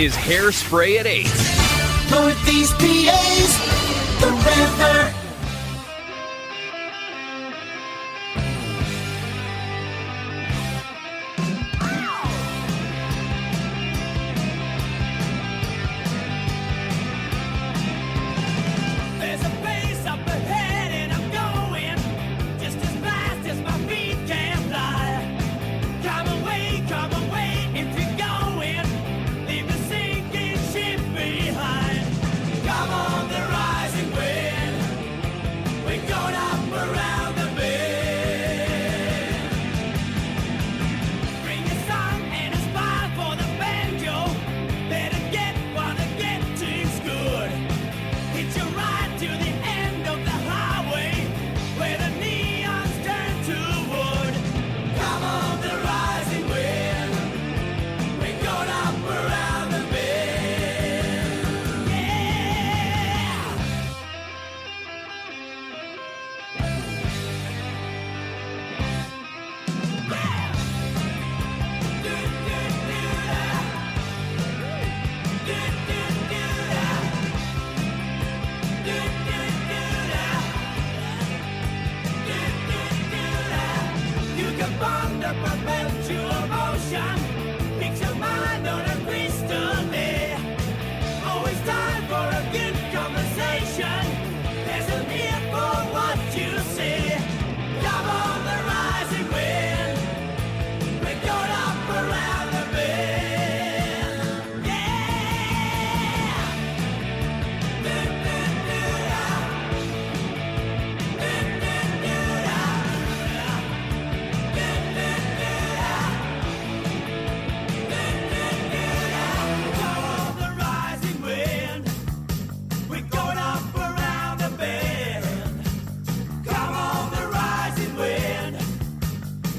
is Hairspray at 8. Northeast PA's The River. There's a place up ahead and I'm going just as fast as my feet can fly. Come away if you're going, leave the sinking ship behind. Come on the rising wind, we're going up around the bend. Bring a song and a smile for the banjo, better get while the getting's good. Hitch a ride to the end of the highway where the neons turn to wood. Come on the rising wind, we're going up around the bend. Yeah! You can bond up a perpetual motion, fix your mind on a crystal day. Always time for a good conversation. There's an ear for what you say. Come on the rising wind, we're going up around the bend. Yeah! Come on the rising wind, we're going up around the bend. Come on the rising wind,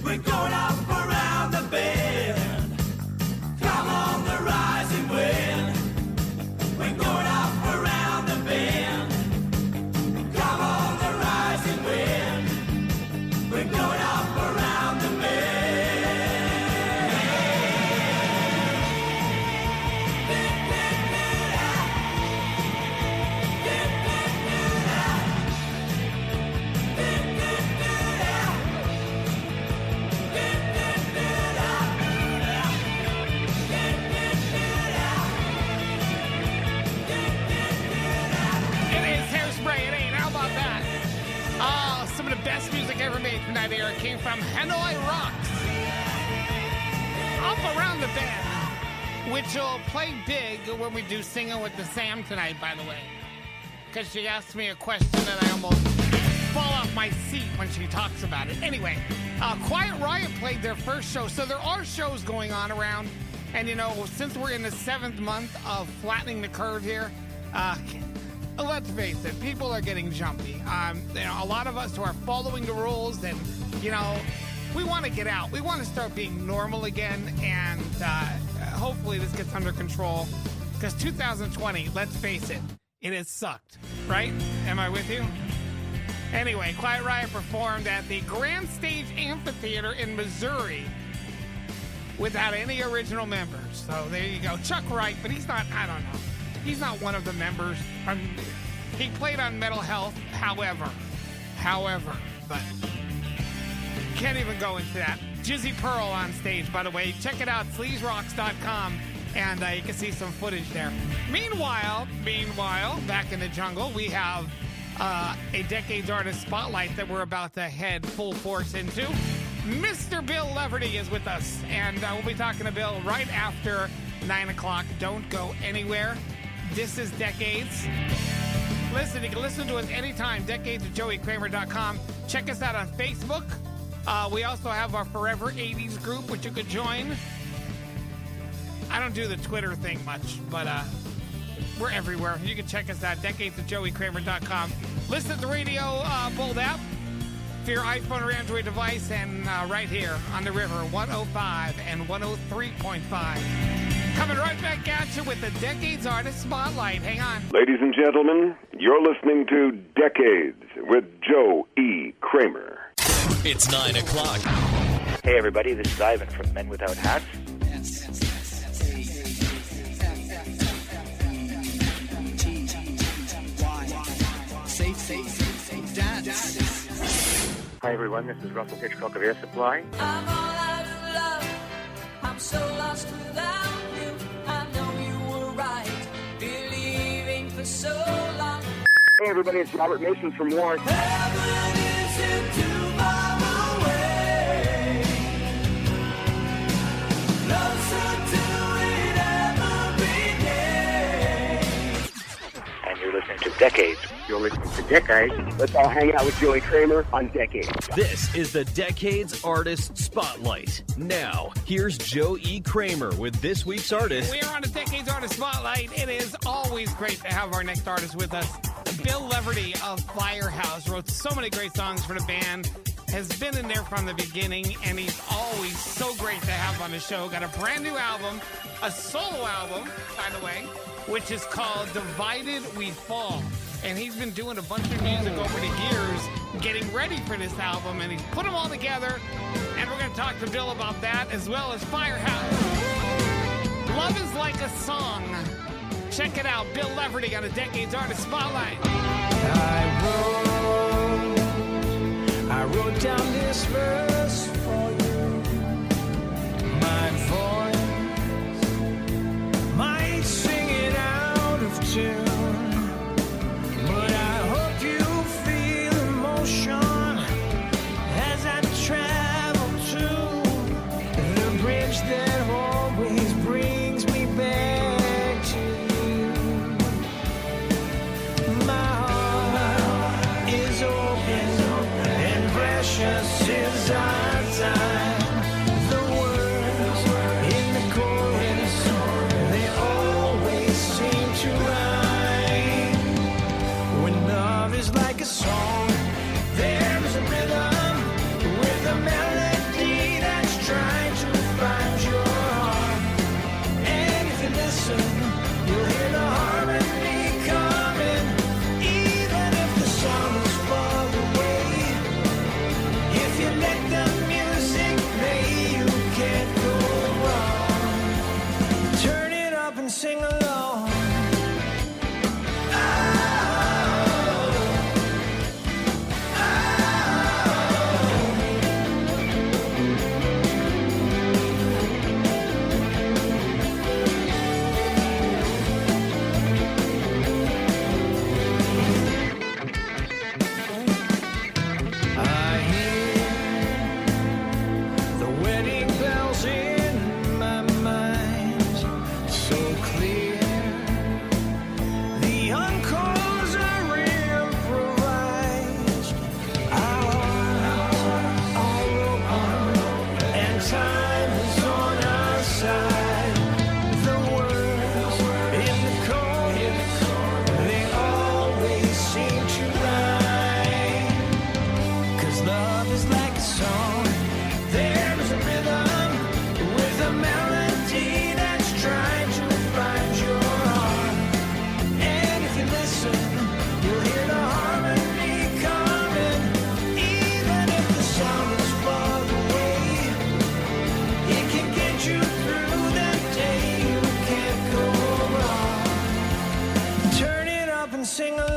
we're going up around the bend. Come on the rising wind, we're going up around the bend. Come on the rising wind, we're going up around the bend. It is Hairspray at 8. How about that? Oh, some of the best music ever made from that era came from Hanoi Rocks. Up Around the Bend, which will play big when we do Singing with the Sam tonight, by the way. Because she asked me a question that I almost fall off my seat when she talks about it. Anyway, Quiet Riot played their first show, so there are shows going on around. And, you know, since we're in the 7th month of flattening the curve here, let's face it, people are getting jumpy. You know, a lot of us who are following the rules and, you know, we want to get out. We want to start being normal again, and hopefully this gets under control. Because 2020, let's face it, it has sucked, right? Am I with you? Anyway, Quiet Riot performed at the Grand Stage Amphitheater in Missouri without any original members. So there you go. Chuck Wright, but he's not, I don't know. He's not one of the members. He played on Mental Health, however, but can't even go into that. Jizzy Pearl on stage, by the way. Check it out, sleazeRocks.com, and you can see some footage there. Meanwhile, back in the jungle, we have a Decades Artist Spotlight that we're about to head full force into. Mr. Bill Leverty is with us, and we'll be talking to Bill right after 9 o'clock. Don't go anywhere. This is Decades. Listen, you can listen to us anytime, decades at joeykramer.com. Check us out on Facebook. We also have our Forever 80s group, which you could join. I don't do the Twitter thing much, but we're everywhere. You can check us out, decades at joeykramer.com. Listen to the Radio Bold app for your iPhone or Android device, and right here on the river, 105 and 103.5. Coming right back at you with the Decades Artist Spotlight. Hang on. Ladies and gentlemen, you're listening to Decades with Joe E. Kramer. It's 9 o'clock. Hey, everybody, this is Ivan from Men Without Hats. Hi, everyone. This is Russell Hitchcock of Air Supply. I'm all out of love. I'm so lost without you. I know you were right, believing for so long. Hey, everybody, it's Robert Mason from Warren. Heaven isn't too far away. Love so do it every day. And you're listening to Decades. You're listening to Decades. Let's all hang out with Joey Kramer on Decades. This is the Decades Artist Spotlight. Now, here's Joe E. Kramer with this week's artist. We are on the Decades Artist Spotlight. It is always great to have our next artist with us. Bill Leverty of Firehouse wrote so many great songs for the band, has been in there from the beginning, and he's always so great to have on the show. Got a brand new album, a solo album, by the way, which is called Divided We Fall. And he's been doing a bunch of music over the years, getting ready for this album, and he's put them all together. And we're going to talk to Bill about that, as well as Firehouse. Love is Like a Song. Check it out, Bill Leverty on a Decades Artist Spotlight. I wrote down this verse for you. My voice might sing it out of tune, but I hope you feel emotion as I travel to the bridge that always brings me back to you. My heart is open and precious is our time. The words in the chorus, they always seem to rhyme. When love is like a song, there's a rhythm with a melody that's trying to find your heart. And if you listen, you'll hear the harmony coming, even if the song is far away. If you let the music play, you can't go wrong. Turn it up and sing along. I hear the wedding bells in my mind, so clear. The encores are improvised. Our hearts are open, and time is on our side. The words in the chorus, they always seem to rhyme. 'Cause love is like a song. There's a rhythm with a melody that's trying to find your heart. And if you listen, you'll hear the harmony coming, even if the sound is far away. It can get you through that day. You can't go wrong. Turn it up and sing along.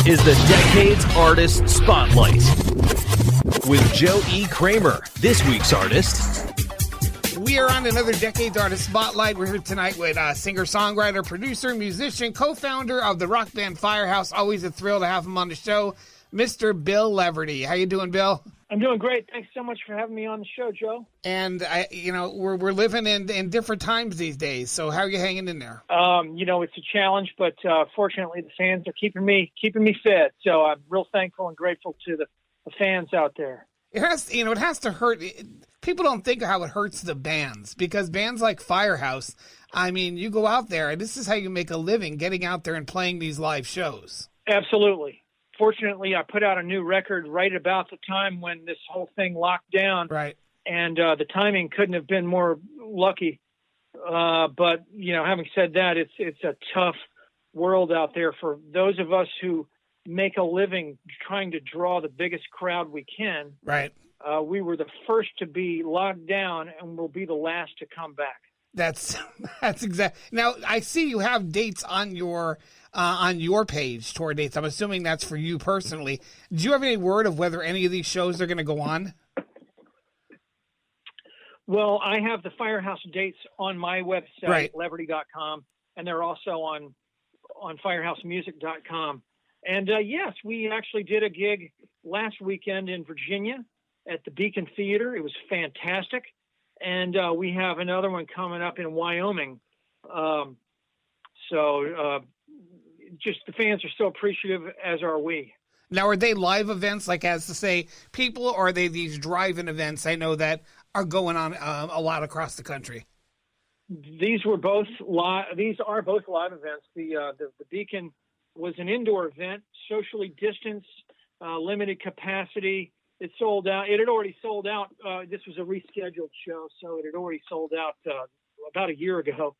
is the Decades Artist Spotlight with Joe E. Kramer. This week's artist. We are on another Decades Artist Spotlight. We're here tonight with singer-songwriter, producer, musician, co-founder of the rock band Firehouse. Always a thrill to have him on the show, Mr. Bill Leverty. How you doing, Bill? I'm doing great. Thanks so much for having me on the show, Joe. And we're living in different times these days. So how are you hanging in there? It's a challenge, but fortunately the fans are keeping me fed. So I'm real thankful and grateful to the fans out there. It has to hurt. People don't think of how it hurts the bands, because bands like Firehouse, I mean, you go out there and this is how you make a living, getting out there and playing these live shows. Absolutely. Fortunately, I put out a new record right about the time when this whole thing locked down. Right. And the timing couldn't have been more lucky. But, having said that, it's a tough world out there for those of us who make a living trying to draw the biggest crowd we can. Right. We were the first to be locked down and will be the last to come back. That's exact. Now, I see you have dates on your page, tour dates. I'm assuming that's for you personally. Do you have any word of whether any of these shows are going to go on? Well, I have the Firehouse dates on my website, right. Leverty.com, and they're also on firehousemusic.com. And yes, we actually did a gig last weekend in Virginia at the Beacon Theater. It was fantastic. And we have another one coming up in Wyoming. Just the fans are so appreciative, as are we. Now, are they live events, like as to say people, or are they these drive-in events I know that are going on a lot across the country? These are both live events. The Beacon was an indoor event, socially distanced, limited capacity. It sold out. It had already sold out. This was a rescheduled show, so it had already sold out about a year ago.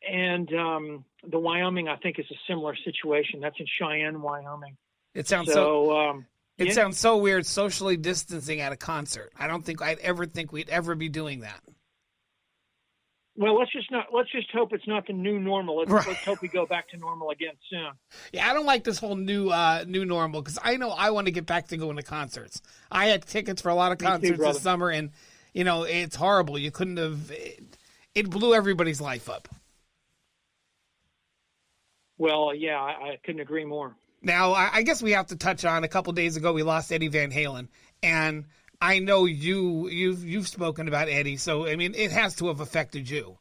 And the Wyoming, I think, is a similar situation. That's in Cheyenne, Wyoming. It sounds sounds so weird, socially distancing at a concert. I don't think I'd ever think we'd ever be doing that. Well, let's just hope it's not the new normal. Let's hope we go back to normal again soon. Yeah, I don't like this whole new normal, because I know I want to get back to going to concerts. I had tickets for a lot of concerts this summer, and it's horrible. You couldn't have. It blew everybody's life up. Well, yeah, I couldn't agree more. Now, I guess we have to touch on, a couple days ago we lost Eddie Van Halen, and I know you've spoken about Eddie, so I mean it has to have affected you.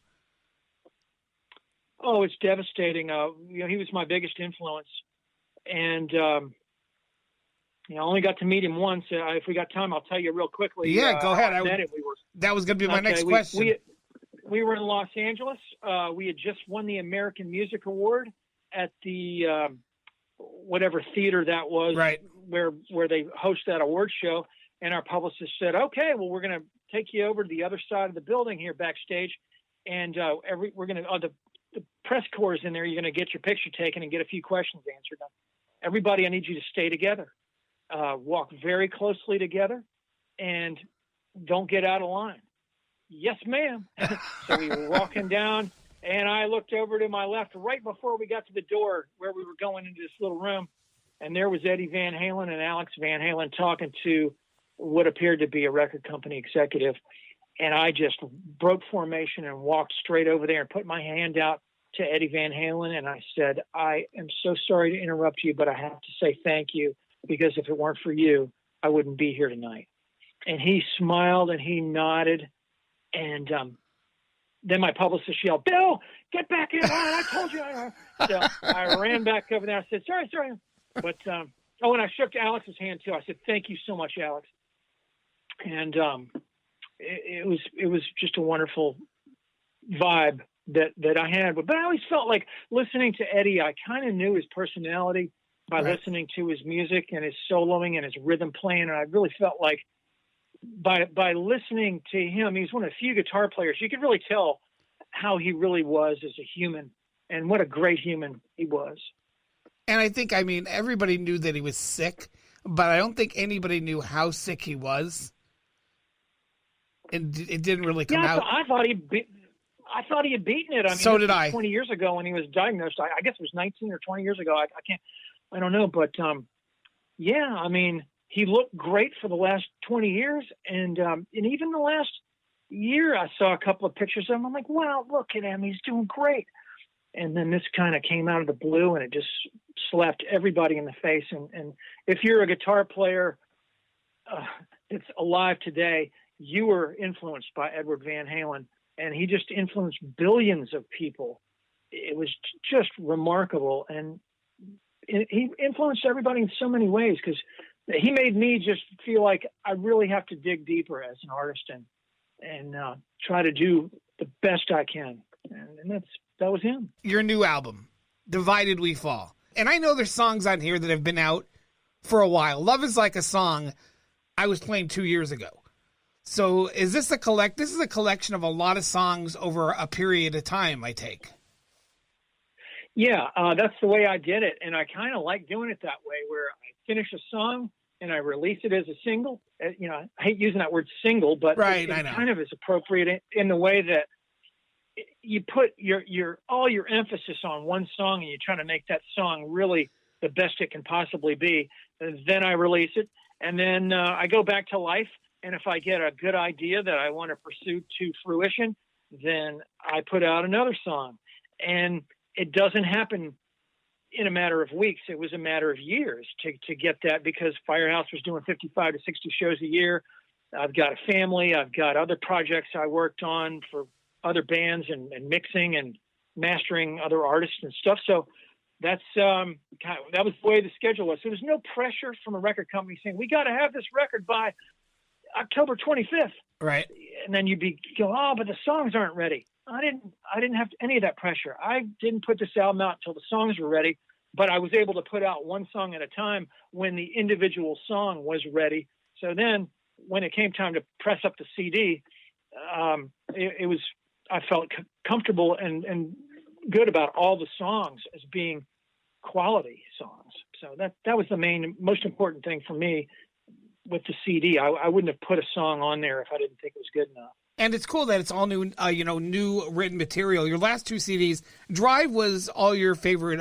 Oh, it's devastating. He was my biggest influence, and I only got to meet him once. If we got time, I'll tell you real quickly. Yeah, go ahead. That was going to be my next question. We were in Los Angeles. We had just won the American Music Award at the whatever theater that was, right, where they host that award show. And our publicist said, okay, well, we're going to take you over to the other side of the building here backstage. And the press corps is in there. You're going to get your picture taken and get a few questions answered. Everybody, I need you to stay together, walk very closely together, and don't get out of line. Yes, ma'am. So we were walking down, and I looked over to my left right before we got to the door where we were going into this little room. And there was Eddie Van Halen and Alex Van Halen talking to what appeared to be a record company executive. And I just broke formation and walked straight over there and put my hand out to Eddie Van Halen. And I said, I am so sorry to interrupt you, but I have to say thank you, because if it weren't for you, I wouldn't be here tonight. And he smiled and he nodded. And then my publicist yelled, Bill, get back in line. I told you. So I ran back over there. I said, sorry. But, and I shook Alex's hand too. I said, thank you so much, Alex. And it was just a wonderful vibe that I had. But I always felt like listening to Eddie, I kind of knew his personality by listening to his music and his soloing and his rhythm playing. And I really felt like by listening to him, he's one of the few guitar players, you could really tell how he really was as a human and what a great human he was. And I think, everybody knew that he was sick, but I don't think anybody knew how sick he was. And it didn't really come out. I thought he had beaten it. So did I. 20 years ago when he was diagnosed. I guess it was 19 or 20 years ago. I can't. I don't know, but yeah, I mean, he looked great for the last 20 years, and even the last year, I saw a couple of pictures of him. I'm like, wow, look at him, he's doing great. And then this kind of came out of the blue, and it just slapped everybody in the face. And if you're a guitar player that's alive today, you were influenced by Edward Van Halen, and he just influenced billions of people. It was just remarkable, and he influenced everybody in so many ways, because he made me just feel like I really have to dig deeper as an artist and try to do the best I can. And that was him. Your new album, Divided We Fall. And I know there's songs on here that have been out for a while. Love Is Like a Song I was playing 2 years ago. So is this this is a collection of a lot of songs over a period of time, I take? Yeah, that's the way I did it. And I kind of like doing it that way, where I finish a song and I release it as a single. You know, I hate using that word single, but right, it kind of is appropriate in the way that you put all your emphasis on one song, and you try to make that song really the best it can possibly be. And then I release it, and then I go back to life. And if I get a good idea that I want to pursue to fruition, then I put out another song. And it doesn't happen in a matter of weeks. It was a matter of years to get that, because Firehouse was doing 55 to 60 shows a year. I've got a family. I've got other projects I worked on for other bands and mixing and mastering other artists and stuff. So that was the way the schedule was. There was no pressure from a record company saying, we got to have this record by October 25th. Right. And then go, oh, but the songs aren't ready. I didn't have any of that pressure. I didn't put this album out until the songs were ready, but I was able to put out one song at a time when the individual song was ready. So then when it came time to press up the CD, I felt comfortable and good about all the songs as being quality songs. So that was the most important thing for me with the CD. I wouldn't have put a song on there if I didn't think it was good enough. And it's cool that it's all new, new written material. Your last two CDs, Drive was all your favorite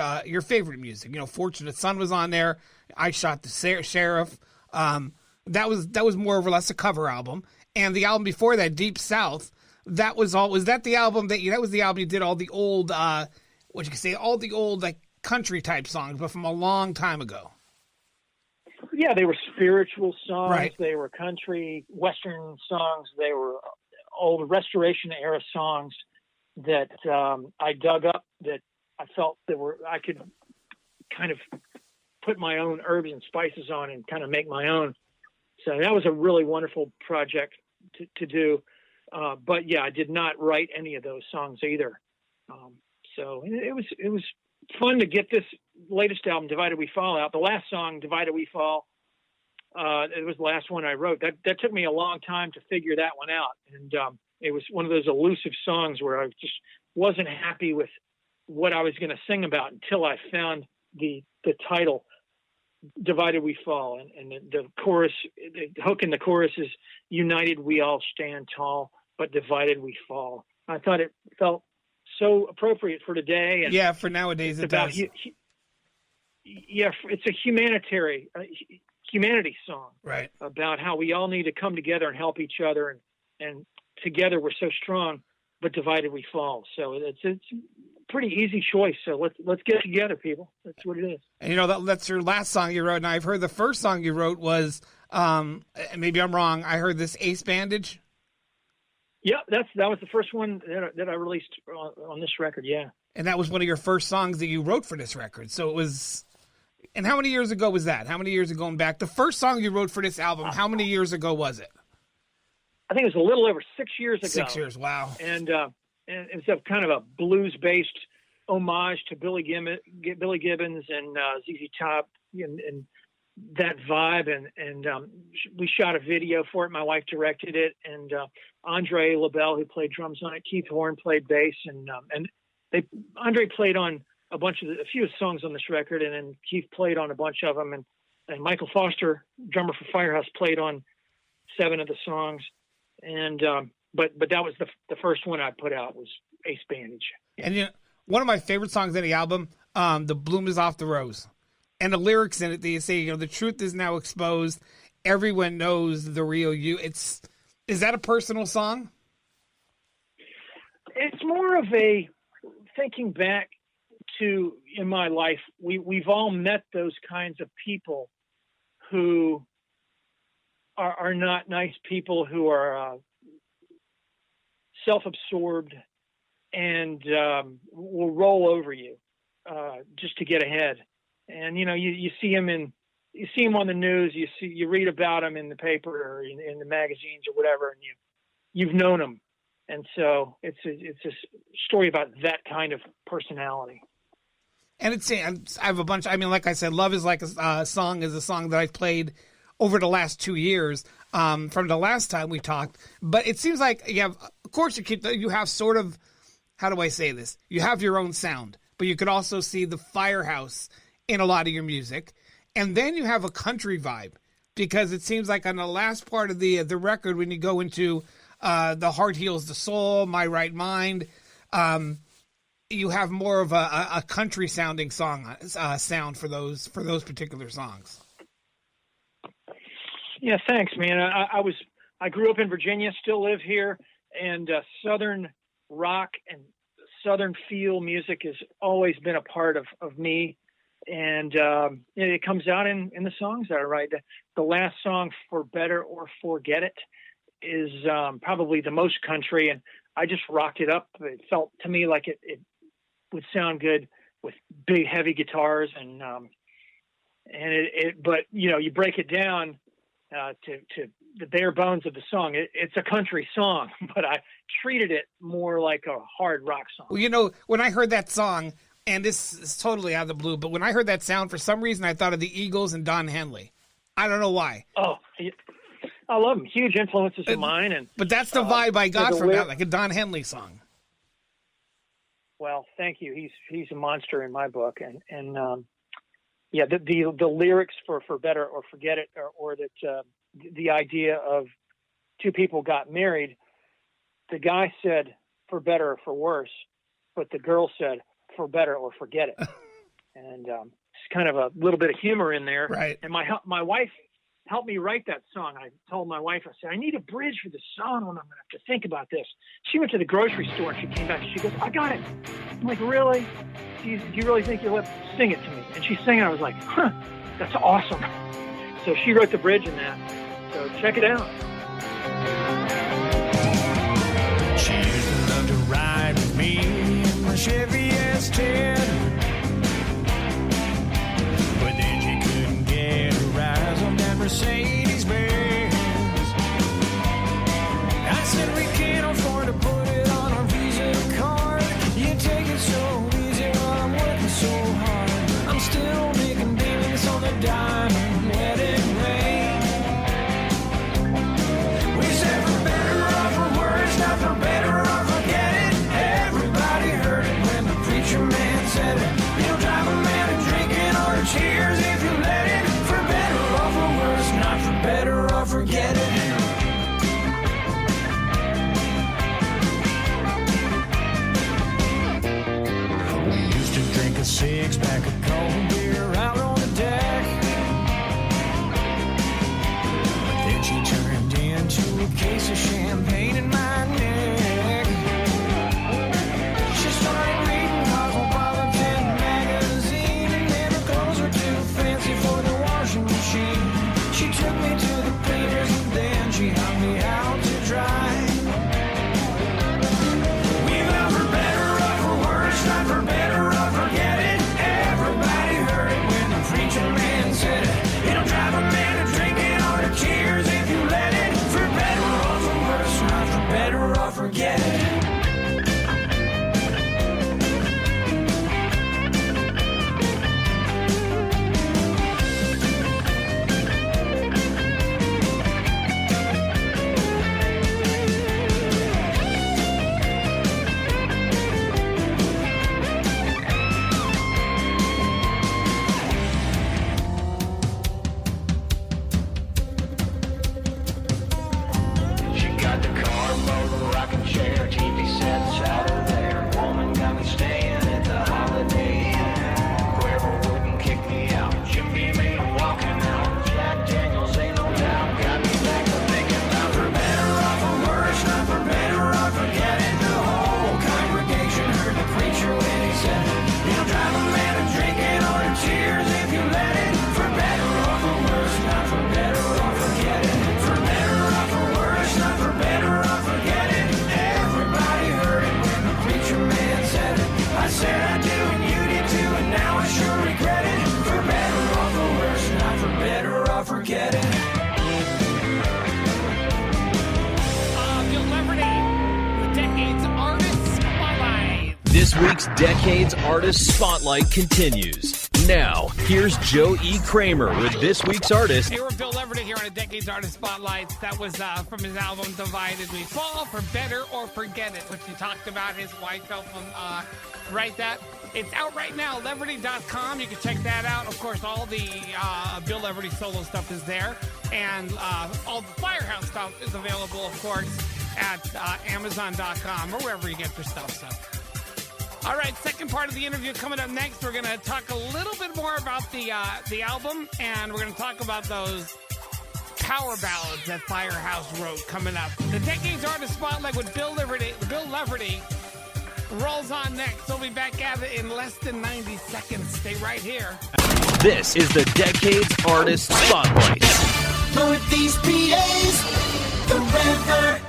music. You know, Fortunate Son was on there. I Shot the Sheriff. That was more or less a cover album. And the album before that, Deep South, that was the album you did all the old, all the old like country type songs, but from a long time ago. Yeah, they were spiritual songs. Right. They were country, Western songs. They were old Restoration era songs that I dug up, that I felt I could kind of put my own herbs and spices on and kind of make my own. So that was a really wonderful project to do. But yeah, I did not write any of those songs either. So it was fun to get this latest album, Divided We Fall, out. The last song, Divided We Fall, it was the last one I wrote. That took me a long time to figure that one out. And it was one of those elusive songs where I just wasn't happy with what I was going to sing about until I found the title, Divided We Fall. And the chorus, the hook in the chorus is, united we all stand tall, but divided we fall. I thought it felt so appropriate for today. And yeah, for nowadays it does. It's a humanity song, right? About how we all need to come together and help each other, and together we're so strong, but divided we fall. So it's a pretty easy choice. So let's get together, people. That's what it is. And that's your last song you wrote. And I've heard the first song you wrote was, maybe I'm wrong, I heard this Ace Bandage. Yeah, that was the first one that I released on this record. Yeah, and that was one of your first songs that you wrote for this record. So it was. And how many years ago was that? How many years ago going back? The first song you wrote for this album, how many years ago was it? I think it was a little over 6 years ago. 6 years, wow. And it was a kind of a blues-based homage to Billy Gibbons and ZZ Top and that vibe. And we shot a video for it. My wife directed it, and Andre LaBelle, who played drums on it, Keith Horn played bass, and Andre played on a few songs on this record, and then Keith played on a bunch of them, and Michael Foster, drummer for Firehouse, played on 7 of the songs, and but that was the first one I put out was Ace Bandage. And one of my favorite songs on the album, "The Bloom Is Off the Rose," And the lyrics in it, they say, the truth is now exposed. Everyone knows the real you. Is that a personal song? It's more of a thinking back to in my life. We've all met those kinds of people who are not nice people, who are self-absorbed and will roll over you just to get ahead. And you see them on the news. You read about them in the paper or in the magazines or whatever, and you've known them. And so it's a story about that kind of personality. And I have a bunch. I mean, like I said, "Love Is Like a Song" is a song that I've played over the last 2 years from the last time we talked. But it seems like of course, you have sort of, how do I say this? You have your own sound, but you could also see the firehouse in a lot of your music. And then you have a country vibe, because it seems like on the last part of the record, when you go into The Heart Heals the Soul, My Right Mind, you have more of a country sounding sound for those particular songs. Yeah, thanks, man. I grew up in Virginia, still live here, and Southern rock and Southern feel music has always been a part of me. And it comes out in the songs that I write. The last song, For Better or Forget It, is probably the most country, and I just rocked it up. It felt to me like it would sound good with big, heavy guitars, but you break it down to the bare bones of the song. It's a country song, but I treated it more like a hard rock song. Well, when I heard that song, and this is totally out of the blue, but when I heard that sound, for some reason, I thought of the Eagles and Don Henley. I don't know why. Oh, I love them. Huge influences of mine. But that's the vibe I got from that, like a Don Henley song. Well, thank you. He's a monster in my book. And the lyrics for Better or Forget It, or that the idea of two people got married, the guy said, for better or for worse, but the girl said, for better or forget it. And it's kind of a little bit of humor in there. Right. And my wife helped me write that song. I told my wife, I said, I need a bridge for this song, and I'm going to have to think about this. She went to the grocery store, and she came back, and she goes, I got it. I'm like, really? Do you really think you'll sing it to me? And she sang it. I was like, that's awesome. So she wrote the bridge in that. So check it out. She used to love to ride with me in my Chevy S10, but then she couldn't get her rise on that Mercedes-Benz. I said we can't afford to put it on our Visa card. You take it so easy while I'm working so hard. I'm still making payments on the diamond wedding ring. We said for better or for worse, not for better or forget it. Everybody heard it when the preacher man said it. You'll drive a man to drinking or tears if you let it. For better or for worse, not for better or forget it. We used to drink a 6-pack of cold beer out on the deck, but then she turned into a case of champagne in my neck. She started reading Cosmopolitan magazine, and then her clothes were too fancy for the washing machine. She took me to the cleaners, and then she hung me out to dry. We vowed for better or for worse, not for better or forget it. Everybody heard it when the preacher man said it. It'll drive a man to drinking or to tears if you let it. For better or for worse, not for better or forget it. She got the car, motor, rocking chair, TV set inside of there. Woman got me staying at the Holiday Inn. Cuervo wouldn't kick me out. Jim This week's Decades Artist Spotlight continues. Now, here's Joe E. Kramer with this week's artist. Hey, we're Bill Leverty here on a Decades Artist Spotlight. That was from his album Divided We Fall, For Better or Forget It, which he talked about. His wife helped him write that. It's out right now, Leverty.com. You can check that out. Of course, all the Bill Leverty solo stuff is there. And all the Firehouse stuff is available, of course, at Amazon.com or wherever you get your stuff. So, all right, second part of the interview coming up next. We're going to talk a little bit more about the album, and we're going to talk about those power ballads that Firehouse wrote coming up. The Decades Artist Spotlight with Bill Leverty rolls on next. We'll be back at it in less than 90 seconds. Stay right here. This is the Decades Artist Spotlight. Northeast PA's The River.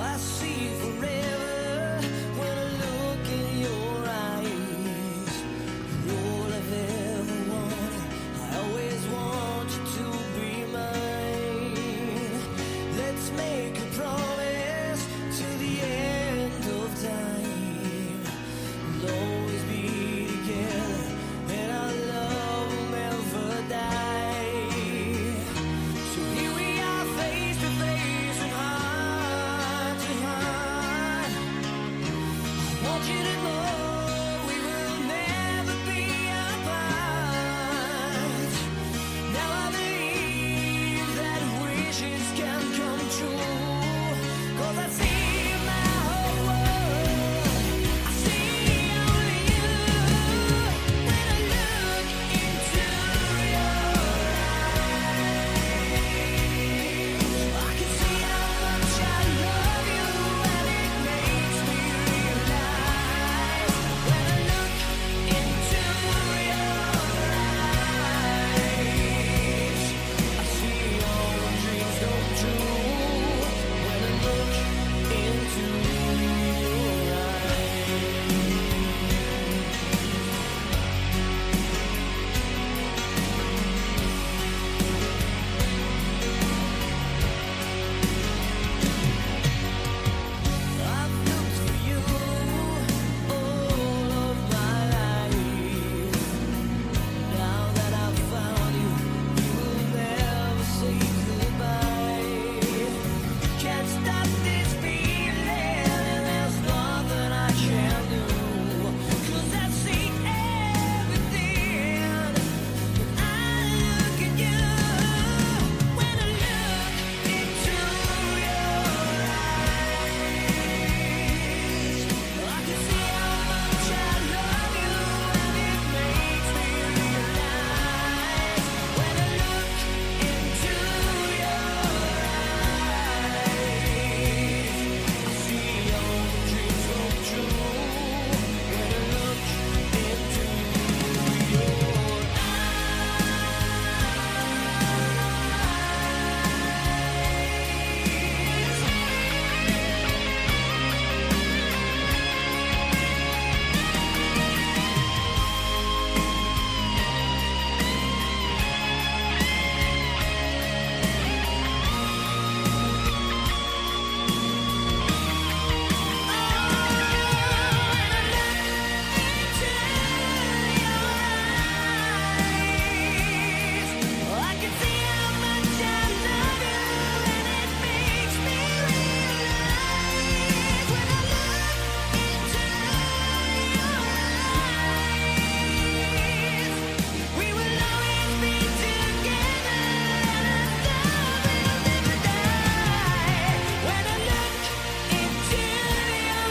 I see forever when I look in your eyes. You're all I've ever wanted. I always want you to be mine. Let's make a promise to the end of time. We'll always be together, and our love will never die. So here we are, face to face and heart to heart. I want you to know we will never be apart. Now I believe that wishes can come true. 'Cause I see my whole world. I see only you. When I look into your eyes, I can see how much I love you, and it makes me realize. When I look into your eyes, I see all the dreams come true. When I look into your I've looked for you all of my life. Now that I've found you, you will never say goodbye. Can't stop this feeling, and there's nothing I can do. 'Cause I've seen everything when I look at you. When I look into your eyes, I can see how much I love you, and it makes me realize. When I look into your eyes, I see all the dreams come true. When I look into your I can see how much I love you, and it makes me realize. When I look into your eyes, we will always be together, and love will never die. When I look into your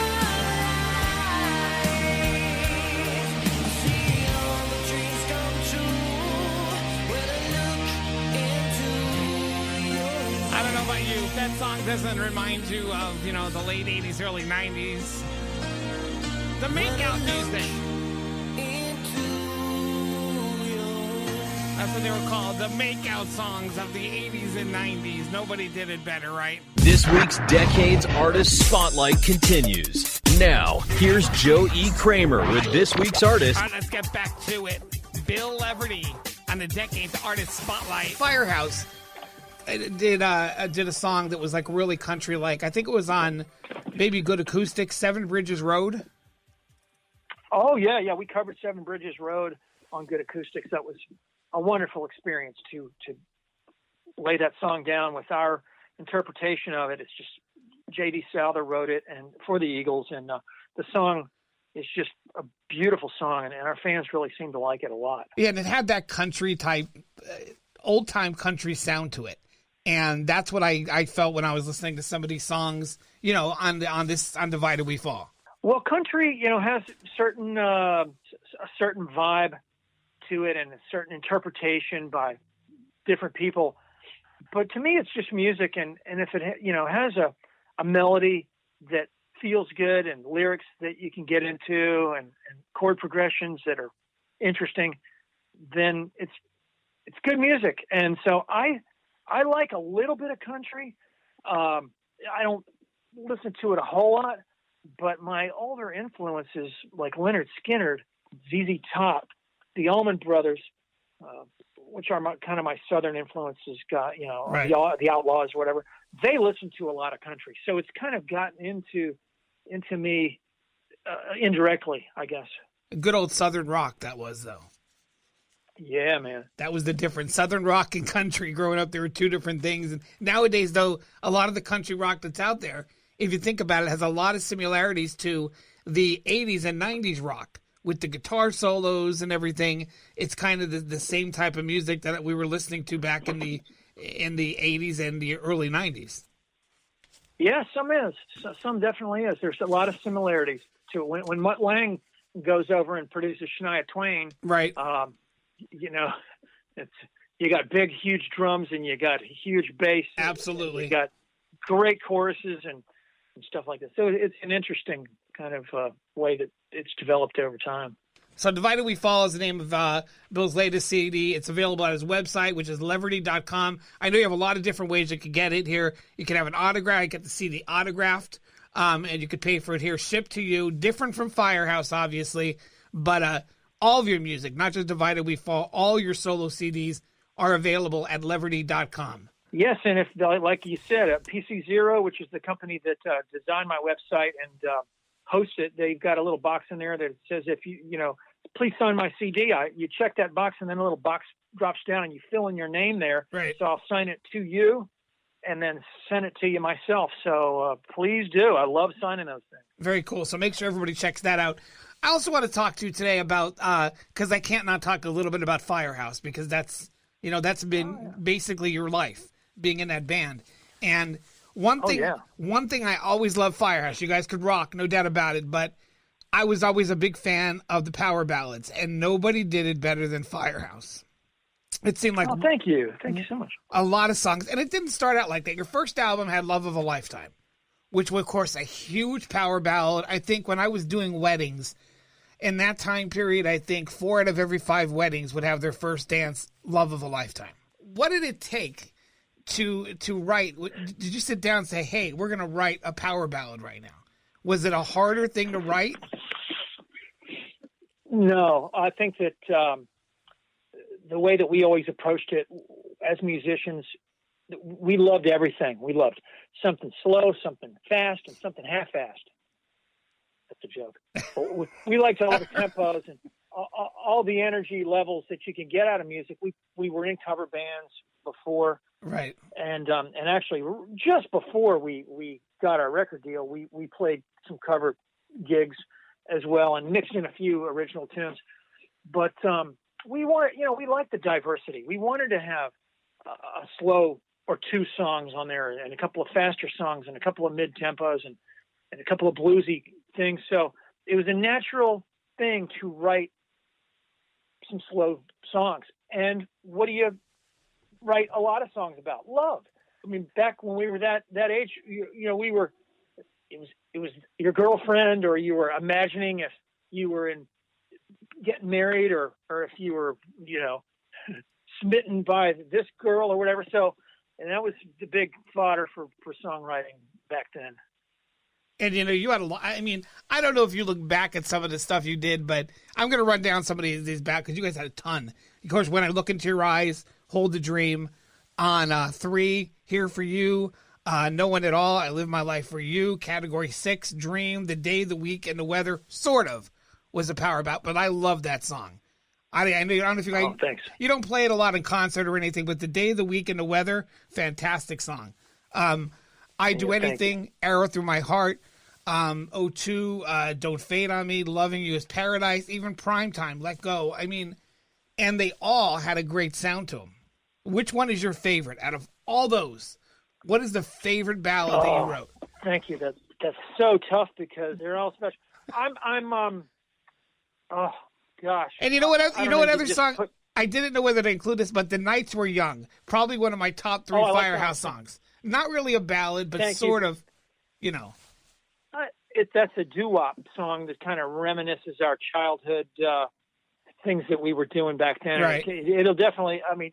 eyes, I see all the dreams come true. When I look into your I don't know about you, if that song doesn't remind you of, the late 80s, early 90s. The makeout music. That's what they were called, the makeout songs of the 80s and 90s. Nobody did it better, right? This week's Decades Artist Spotlight continues. And now, here's Joe E. Kramer with this week's artist. All right, let's get back to it. Bill Leverty on the Decades Artist Spotlight. Firehouse did a song that was like really country-like. I think it was on Baby Good Acoustic, Seven Bridges Road. Oh, yeah. We covered Seven Bridges Road on Good Acoustics. That was a wonderful experience to lay that song down with our interpretation of it. It's just J.D. Souther wrote it and for the Eagles, and the song is just a beautiful song, and our fans really seem to like it a lot. Yeah, and it had that country type, old-time country sound to it. And that's what I felt when I was listening to some of these songs, on Divided We Fall. Well, country, has a certain vibe to it and a certain interpretation by different people. But to me, it's just music, and if it has a melody that feels good and lyrics that you can get into and chord progressions that are interesting, then it's good music. And so I like a little bit of country. I don't listen to it a whole lot, but my older influences like Leonard Skinner, ZZ Top, the Allman Brothers, which are kind of my Southern influences, Right. the Outlaws or whatever, they listen to a lot of country. So it's kind of gotten into me indirectly, I guess. Good old Southern rock that was, though. Yeah, man. That was the difference. Southern rock and country growing up, there were two different things. And nowadays, though, a lot of the country rock that's out there, if you think about it, has a lot of similarities to the 80s and 90s rock with the guitar solos and everything. It's kind of the same type of music that we were listening to back in the 80s and the early 90s. Yeah, some is. Some definitely is. There's a lot of similarities to it. When Mutt Lange goes over and produces Shania Twain, right? You got big, huge drums and you got huge bass. Absolutely. You got great choruses and stuff like that. So it's an interesting kind of way that it's developed over time. So Divided We Fall is the name of Bill's latest CD. It's available at his website, which is leverty.com. I know you have a lot of different ways you could get it here. You can have an autograph. You get the CD autographed, and you could pay for it here, shipped to you. Different from Firehouse, obviously, but all of your music, not just Divided We Fall, all your solo CDs are available at leverty.com. Yes, and if, like you said, PC Zero, which is the company that designed my website and hosts it, they've got a little box in there that says, if please sign my CD. You check that box, and then a little box drops down, and you fill in your name there. Right. So I'll sign it to you, and then send it to you myself. So please do. I love signing those things. Very cool. So make sure everybody checks that out. I also want to talk to you today about, because I can't not talk a little bit about Firehouse, because that's been basically your life, being in that band. And one thing I always loved Firehouse. You guys could rock, no doubt about it, but I was always a big fan of the power ballads, and nobody did it better than Firehouse. It seemed like... Oh, thank you. Thank you so much. A lot of songs, and it didn't start out like that. Your first album had Love of a Lifetime, which was, of course, a huge power ballad. I think when I was doing weddings, in that time period, I think 4 out of every 5 weddings would have their first dance, Love of a Lifetime. What did it take to write? Did you sit down and say, hey, we're going to write a power ballad right now? Was it a harder thing to write? No, I think that the way that we always approached it as musicians, we loved everything. We loved something slow, something fast, and something half-fast. That's a joke. We liked all the tempos and all the energy levels that you can get out of music. We were in cover bands before, right? And actually, just before we got our record deal, we played some cover gigs as well and mixed in a few original tunes. But we liked the diversity. We wanted to have a slow or 2 songs on there, and a couple of faster songs, and a couple of mid tempos, and a couple of bluesy things. So it was a natural thing to write some slow songs. And what do you write a lot of songs about? Love. I mean, back when we were that age, we were, it was your girlfriend, or you were imagining if you were getting married, or if you were, smitten by this girl or whatever. So, and that was the big fodder for songwriting back then. And, you had a lot. I mean, I don't know if you look back at some of the stuff you did, but I'm going to run down some of these back because you guys had a ton. Of course, When I Look Into Your Eyes, Hold the Dream. On 3, Here for You. No One at All, I Live My Life for You. Category 6, Dream, The Day, the Week, and the Weather, sort of, was a power ballad, but I love that song. I don't know if you like. Thanks. You don't play it a lot in concert or anything, but The Day, the Week, and the Weather, fantastic song. I Do Anything, Arrow Through My Heart, O2, Don't Fade on Me, Loving You Is Paradise, even Primetime, Let Go. I mean, and they all had a great sound to them. Which one is your favorite out of all those? What is the favorite ballad that you wrote? Thank you. That's so tough because they're all special. Oh gosh. And you know what? Other song? I didn't know whether to include this, but "The Nights Were Young," probably one of my top 3 Firehouse songs. Not really a ballad, but sort of, That's a doo-wop song that kind of reminisces our childhood things that we were doing back then. Right. It'll definitely. I mean,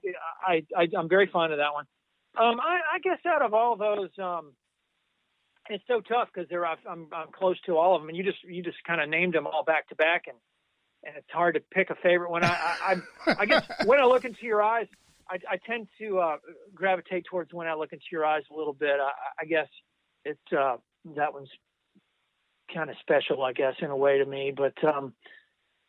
I'm very fond of that one. I guess out of all those, it's so tough because I'm close to all of them, and you just kind of named them all back to back, and it's hard to pick a favorite one. I guess When I Look Into Your Eyes, I tend to gravitate towards When I Look Into Your Eyes a little bit. I guess it's that one's kind of special, I guess, in a way to me. But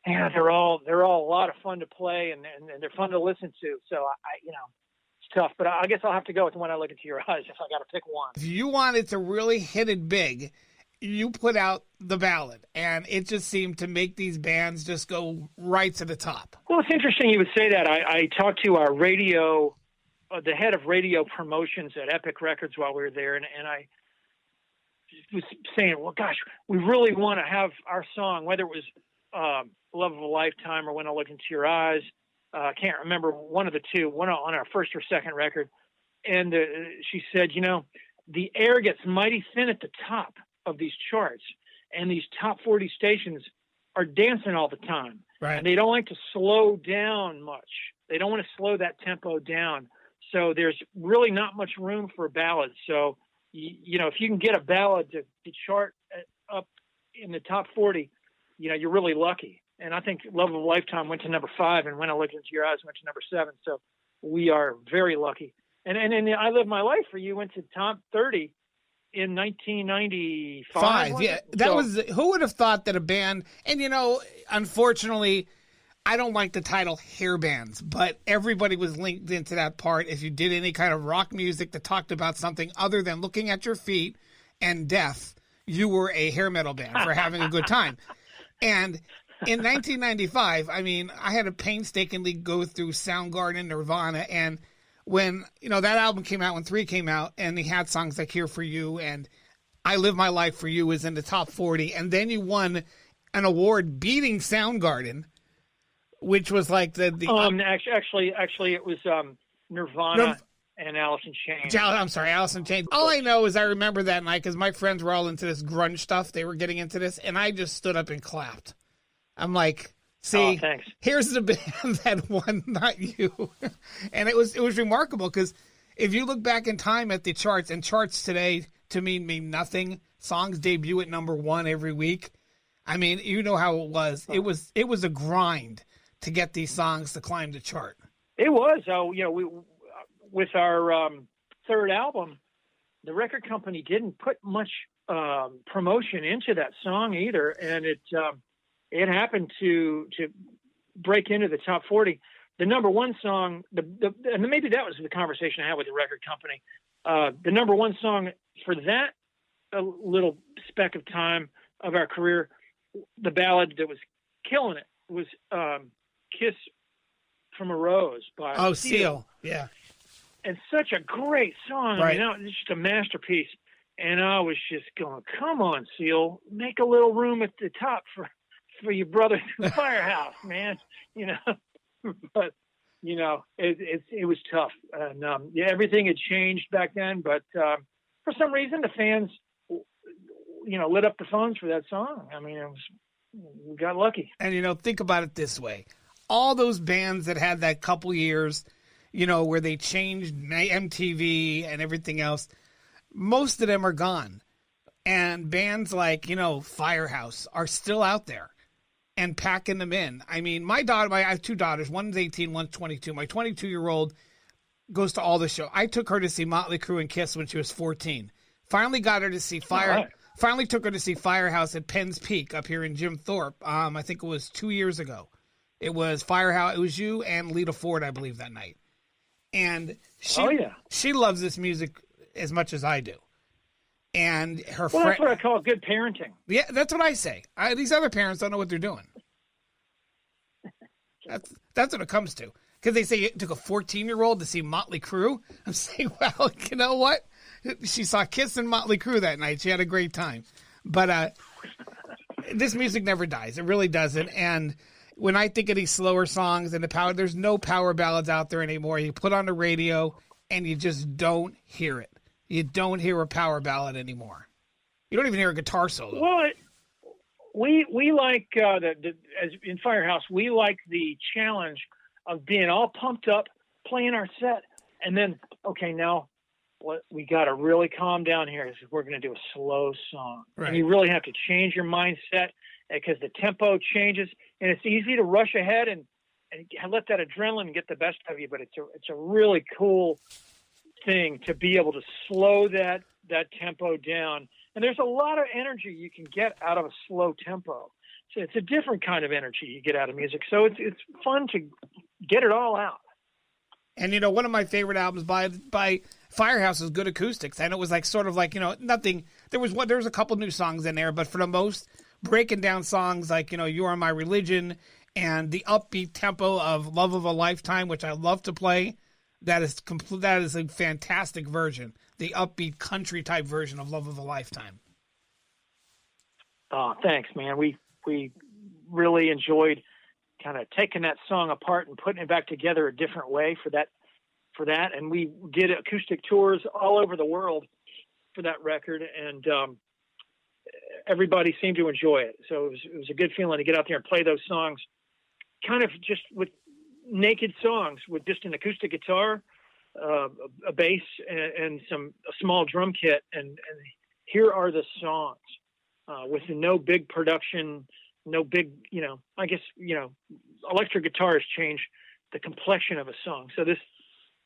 yeah, they're all a lot of fun to play, and they're fun to listen to. So it's tough. But I guess I'll have to go with When I Look Into Your Eyes if I got to pick one. If you wanted to really hit it big, you put out the ballad, and it just seemed to make these bands just go right to the top. Well, it's interesting you would say that. I talked to our radio, the head of radio promotions at Epic Records while we were there, and I was saying, well, gosh, we really want to have our song, whether it was Love of a Lifetime or When I Look Into Your Eyes. I can't remember one of the two, one on our first or second record. And she said, the air gets mighty thin at the top of these charts, and these top 40 stations are dancing all the time. Right. And they don't like to slow down much. They don't want to slow that tempo down. So there's really not much room for a ballad. So, if you can get a ballad to chart up in the top 40, you're really lucky. And I think Love of a Lifetime went to number 5, and When I Look Into Your Eyes went to number 7. So we are very lucky. And I Live My Life for You went to top 30 in 1995. Yeah, that was. Who would have thought that a band? And unfortunately, I don't like the title hair bands, but everybody was linked into that part. If you did any kind of rock music that talked about something other than looking at your feet and death, you were a hair metal band for having a good time. And in 1995, I mean, I had to painstakingly go through Soundgarden, Nirvana, and when, that album came out, when 3 came out, and they had songs like Here For You and I Live My Life For You was in the top 40, and then you won an award beating Soundgarden, which was like the actually it was Nirvana and Alice in Chains. I'm sorry, Alice in Chains. All I know is I remember that night because my friends were all into this grunge stuff. They were getting into this, and I just stood up and clapped. I'm like, see, here's the band that won, not you. And it was remarkable because if you look back in time at the charts, and charts today to me mean nothing. Songs debut at number 1 every week. I mean, you know how it was. It was a grind to get these songs to climb the chart. It was. We with our third album, the record company didn't put much promotion into that song either, and it happened to break into the top 40. The number 1 song, and maybe that was the conversation I had with the record company. The number 1 song for that little speck of time of our career, the ballad that was killing it was "Kiss from a Rose" by Seal. Yeah. And such a great song. Right. I mean, it's just a masterpiece. And I was just going, come on, Seal, make a little room at the top for your brother to the Firehouse, man. But it was tough. And everything had changed back then. But for some reason, the fans, lit up the phones for that song. I mean, we got lucky. And think about it this way: all those bands that had that couple years, where they changed MTV and everything else, most of them are gone. And bands like, Firehouse are still out there and packing them in. I mean, I have two daughters. One's 18, one's 22. My 22-year-old goes to all the show. I took her to see Motley Crue and Kiss when she was 14. Finally got her to see Finally took her to see Firehouse at Penn's Peak up here in Jim Thorpe. I think it was 2 years ago. It was Firehouse. It was you and Lita Ford, I believe, that night. And she loves this music as much as I do. And her friend. Well, that's what I call good parenting. Yeah, that's what I say. These other parents don't know what they're doing. That's what it comes to. Because they say it took a 14-year-old to see Motley Crue. I'm saying, well, you know what? She saw Kiss and Motley Crue that night. She had a great time. But this music never dies. It really doesn't. And when I think of these slower songs and there's no power ballads out there anymore. You put on the radio and you just don't hear it. You don't hear a power ballad anymore. You don't even hear a guitar solo. Well, we like as in Firehouse, we like the challenge of being all pumped up, playing our set, and then now we got to really calm down here. We're going to do a slow song, right. And you really have to change your mindset because the tempo changes, and it's easy to rush ahead and let that adrenaline get the best of you. But it's a really cool thing to be able to slow that tempo down, and there's a lot of energy you can get out of a slow tempo. So it's a different kind of energy you get out of music. So it's fun to get it all out. And one of my favorite albums by Firehouse is Good Acoustics, and it was nothing. There was a couple new songs in there, but for the most, breaking down songs like You Are My Religion and the upbeat tempo of Love of a Lifetime, which I love to play. That is a fantastic version, the upbeat country type version of Love of a Lifetime. Oh, thanks, man. We really enjoyed kind of taking that song apart and putting it back together a different way for that. And we did acoustic tours all over the world for that record, and everybody seemed to enjoy it. So it was a good feeling to get out there and play those songs, kind of just with naked songs with just an acoustic guitar, a bass, and a small drum kit, and here are the songs with no big production, no big, electric guitars change the complexion of a song. So this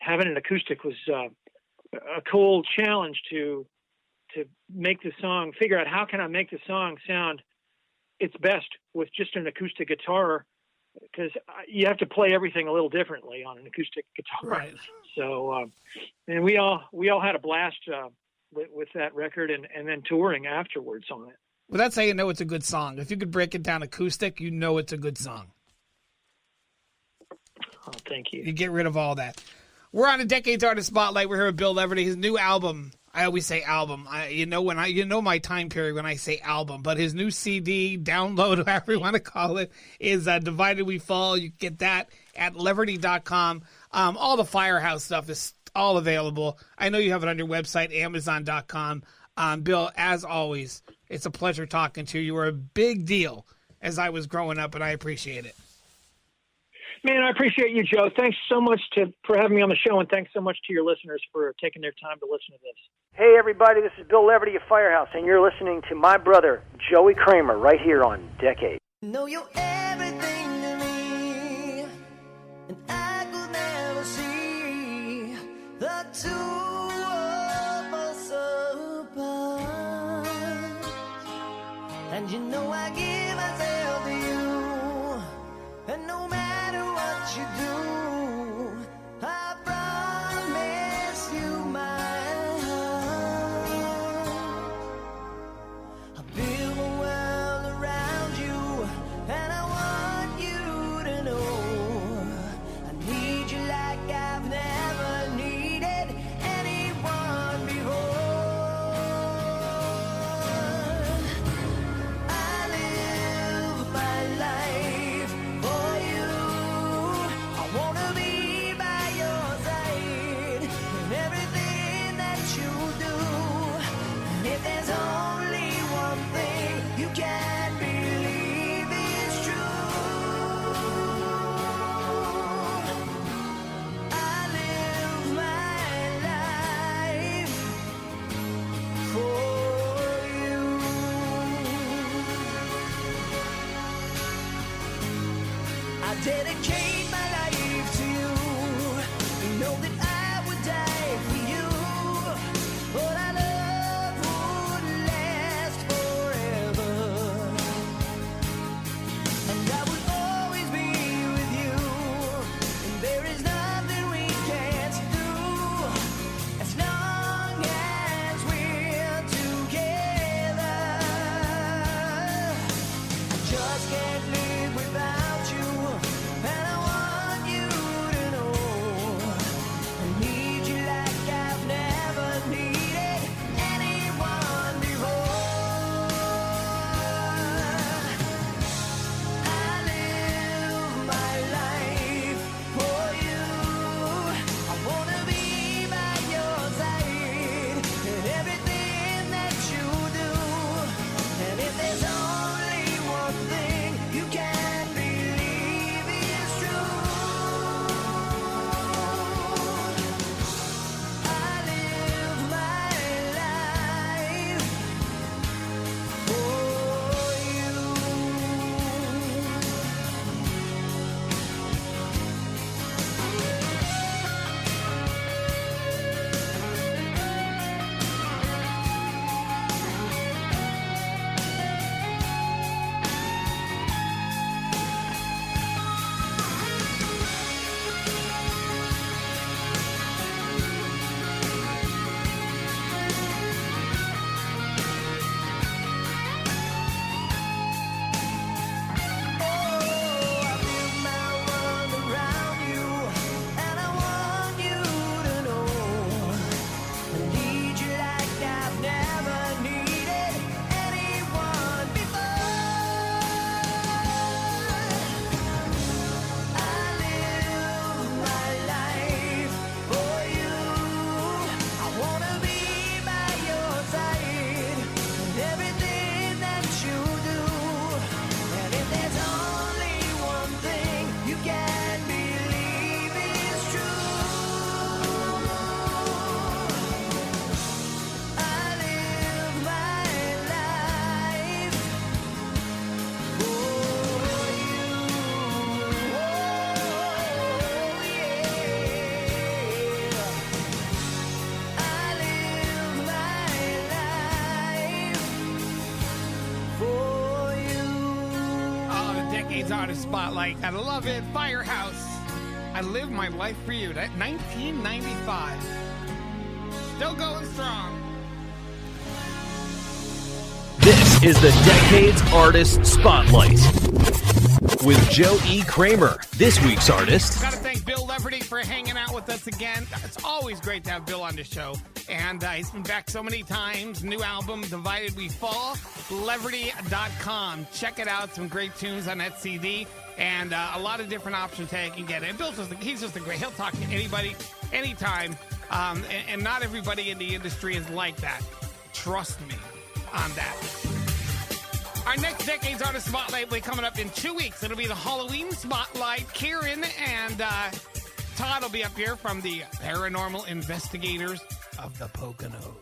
having an acoustic was a cool challenge to make the song, figure out how can I make the song sound its best with just an acoustic guitar, because you have to play everything a little differently on an acoustic guitar. Right. So, and we all had a blast with that record and then touring afterwards on it. Well, that's how you know it's a good song. If you could break it down acoustic, you know it's a good song. Oh, thank you. You get rid of all that. We're on a Decades Artist Spotlight. We're here with Bill Leverty. His new album. I always say album. My time period when I say album, but his new CD, download, however you want to call it, is Divided We Fall. You get that at Leverty.com. All the Firehouse stuff is all available. I know you have it on your website, Amazon.com. Bill, as always, it's a pleasure talking to you. You were a big deal as I was growing up, and I appreciate it. Man, I appreciate you, Joe. Thanks so much for having me on the show, and thanks so much to your listeners for taking their time to listen to this. Hey, everybody, this is Bill Leverty of Firehouse, and you're listening to my brother, Joey Kramer, right here on Decades. Know you're everything to me, and I could never see the two of us apart. And you know I give myself to you, and no matter what you do, I promise you my heart. I build a world around you, and I want you to know I need you like I've never needed anyone before. I live dedicate my life to you. Know that I would die for you. But our love would last forever. And I will always be with you. And there is nothing we can't do as long as we're together. I just can't live without you, and I want you to know I need you like I've never needed anyone before. I live my life for you. I wanna be by your side in everything that you do. And if there's only one thing you can believe is true, I live my life for you. Oh, the Decades Artist Spotlight. Gotta love it. Firehouse. I live my life for you. That 1995. Still going strong. This is the Decades Artist Spotlight with Joe E. Kramer. This week's artist. Got to thank Bill Leverty for hanging out with us again. It's always great to have Bill on the show. And he's been back so many times. New album, Divided We Fall. Leverty.com. Check it out. Some great tunes on that CD. And a lot of different options how you can get it. And Bill's he's just a great. He'll talk to anybody, anytime. And not everybody in the industry is like that. Trust me on that. Our next Decades Artist Spotlight will be coming up in 2 weeks. It'll be the Halloween Spotlight. Kieran and Todd will be up here from the Paranormal Investigators of the Poconos.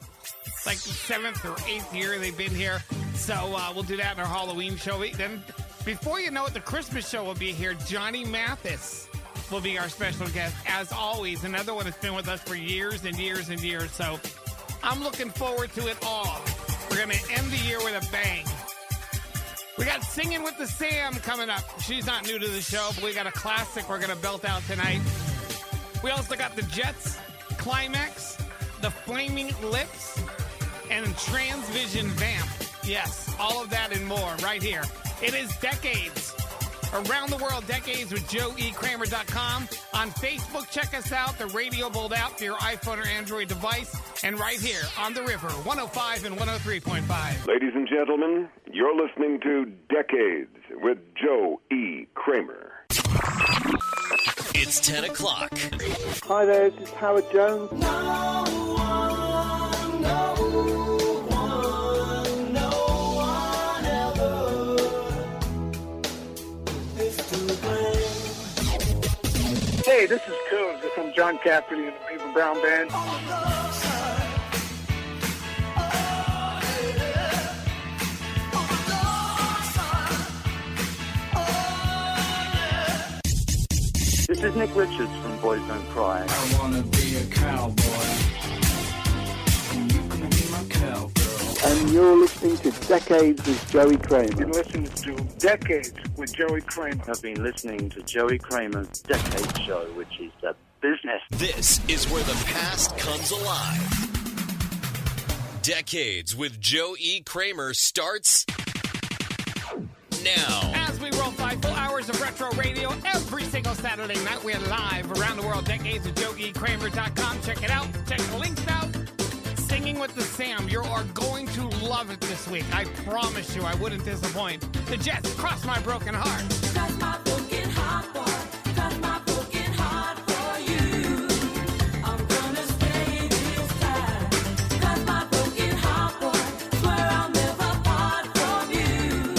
It's like the 7th or 8th year they've been here. So we'll do that in our Halloween show. Then, before you know it, the Christmas show will be here. Johnny Mathis will be our special guest, as always. Another one that's been with us for years and years and years. So I'm looking forward to it all. We're going to end the year with a bang. We got Singing with the Sam coming up. She's not new to the show, but we got a classic we're going to belt out tonight. We also got the Jets, Climax, the Flaming Lips, and Transvision Vamp. Yes, all of that and more right here. It is Decades. Around the World Decades with JoeEKramer.com. On Facebook, check us out, the Radio Bold app for your iPhone or Android device. And right here on the river, 105 and 103.5. Ladies and gentlemen, you're listening to Decades with Joe E. Kramer. It's 10 o'clock. Hi there, this is Howard Jones. Hey, this is Coons from John Cafferty and the Beaver Brown Band. This is Nick Richards from Boys Don't Cry. I wanna be a cowboy, and you can be my cowgirl. And you're listening to Decades with Joey Kramer. You're listening to Decades with Joey Kramer. I've been listening to Joey Kramer's Decade Show, which is the business. This is where the past comes alive. Decades with Joe E. Kramer starts now. As we roll 5 full hours of retro radio every single Saturday night, we're live around the world. Decades at JoeEKramer.com. Check it out. Check the links out. Singing with the Sam. You are going to love it this week. I promise you, I wouldn't disappoint. The Jets, Cross My Broken Heart. Cross my broken heart, boy. Cross my broken heart for you. I'm gonna stay this time. Cross my broken heart, boy. Swear I'll never part from you.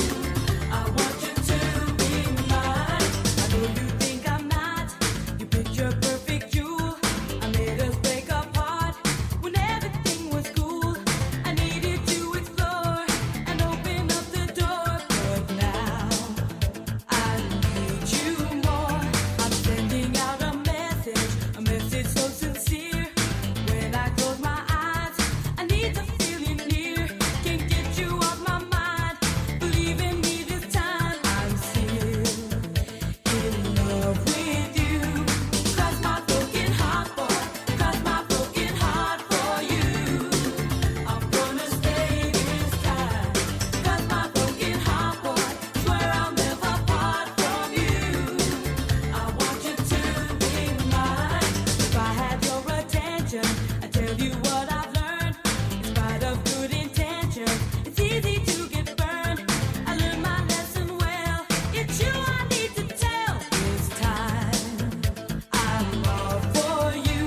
I want you to be mine. I know you think I'm not. You picture perfect jewel. I made us break apart when everything was cool. I needed to explore and open up the door, but now I need you more. I'm sending out a message so sincere. When I close my eyes, I need to feel you near. Can't get you off my mind. Believe in me this time. I'm still in love with you. Cross my broken heart, boy. Cross my broken heart for you. I'm gonna stay this time. Cross my broken heart, boy. Swear I'll never part from you. I want you to be mine. If I had your attention, I'd tell you what I've learned. In spite of good intentions, it's easy to get burned. I learned my lesson well. It's you I need to tell. This time, I'm all for you.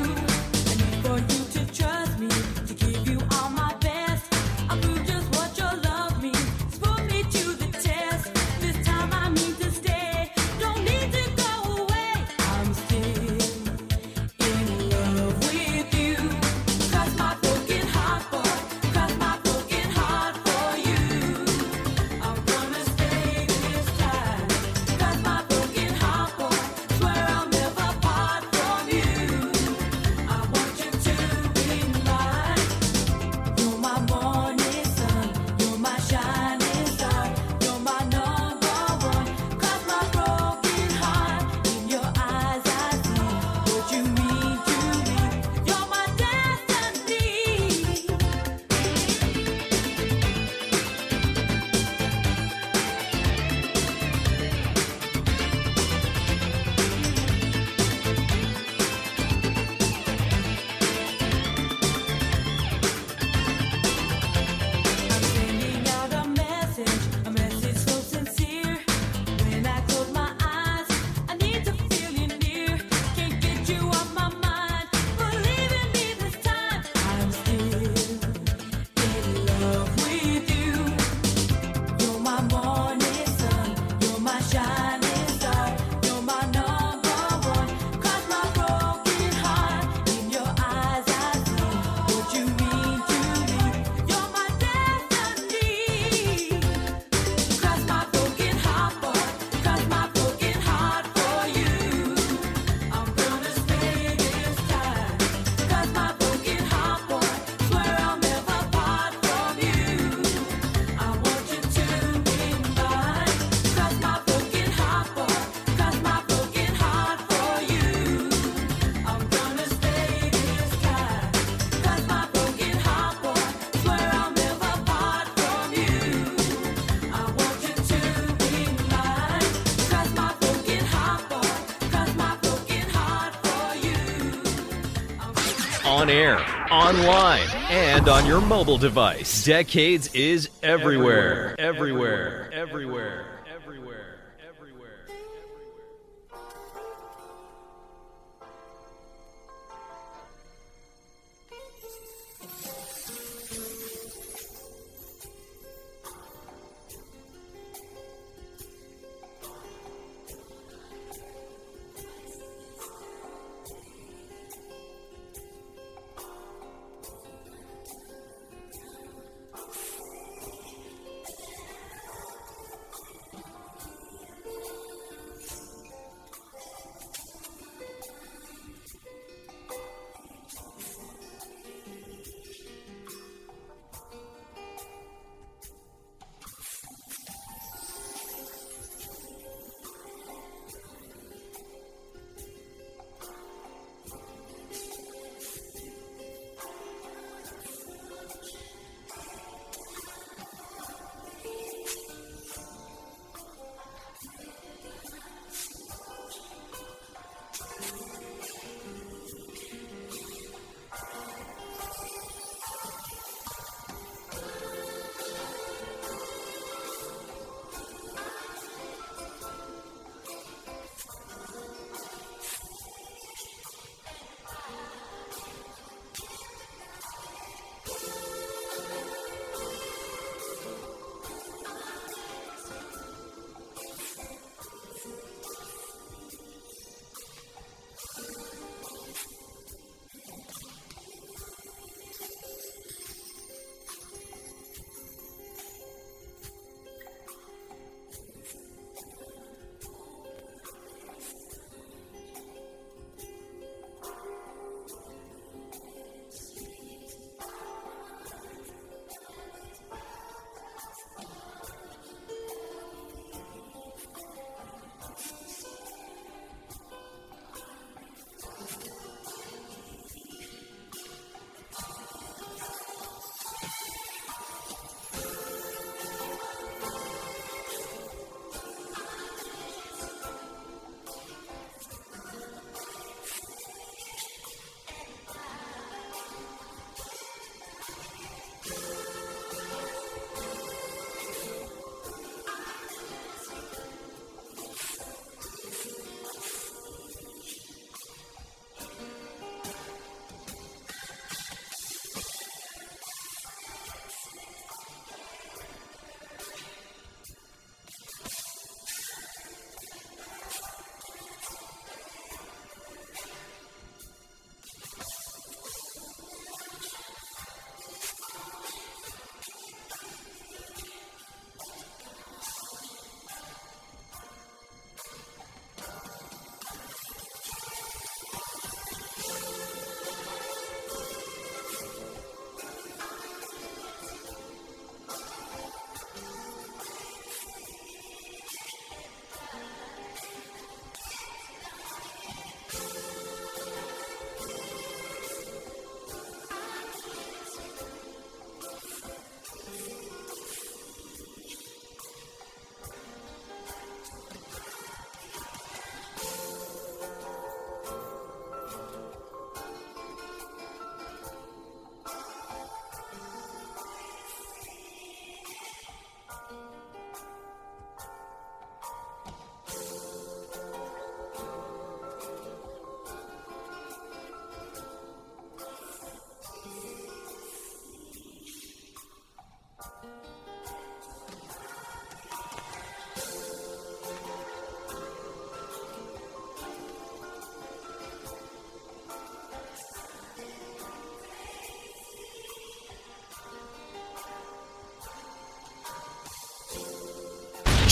I need for you to trust me, to give you all my best. I'll prove just what your love means. Put me to the test. This time I mean to stay. Don't need to go away. I'm still in love with you. Cross my broken heart, boy. Cross my broken heart for you. I'm gonna stay this time. Cross my broken heart, boy. Swear I'll never part from you. I want you to be mine. You're my morning sun. You're my shining star. You're my number one. Cross my broken heart. In your eyes I see what you mean to me. You're my destiny. I'm sending out a message so sincere. When I close my eyes, I need to feel you near. Can't get you off my mind. Believe in me this time. I'm still in love with you. You're my morning sun. You're my shining star. You're my number one. Cross my broken heart. In your eyes I see what you mean to me. You're my destiny. Cross my broken heart, boy. Cross my broken heart for you. I'm gonna stay this time. Cross my broken heart, boy. Swear I'll never part from you. I want you to be mine. Cross my broken heart, boy. Cross my broken heart for you. I'm gonna stay this time. Cross my broken heart, boy. Swear I'll never part from you. I want you to be mine. Cross my broken heart, boy. Cross my broken heart for you. On air, online, and on your mobile device. Decades is everywhere. Everywhere. Everywhere. Everywhere. Everywhere.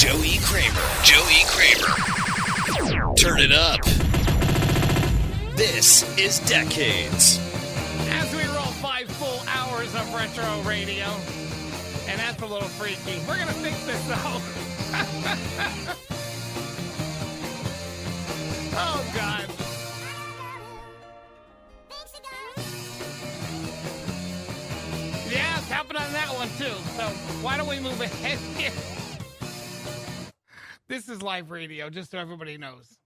Joey Kramer. Joey Kramer. Turn it up. This is Decades. As we roll 5 full hours of retro radio, and that's a little freaky. We're going to fix this, though. Oh, God. Yeah, it's happening on that one, too. So why don't we move ahead here? This is live radio, just so everybody knows.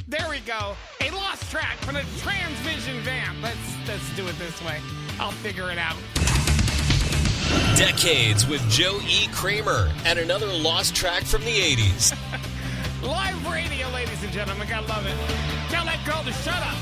There we go. A lost track from the Transvision van. Let's do it this way. I'll figure it out. Decades with Joe E. Kramer and another lost track from the 80s. Live radio, ladies and gentlemen. Gotta love it. Tell that girl to shut up.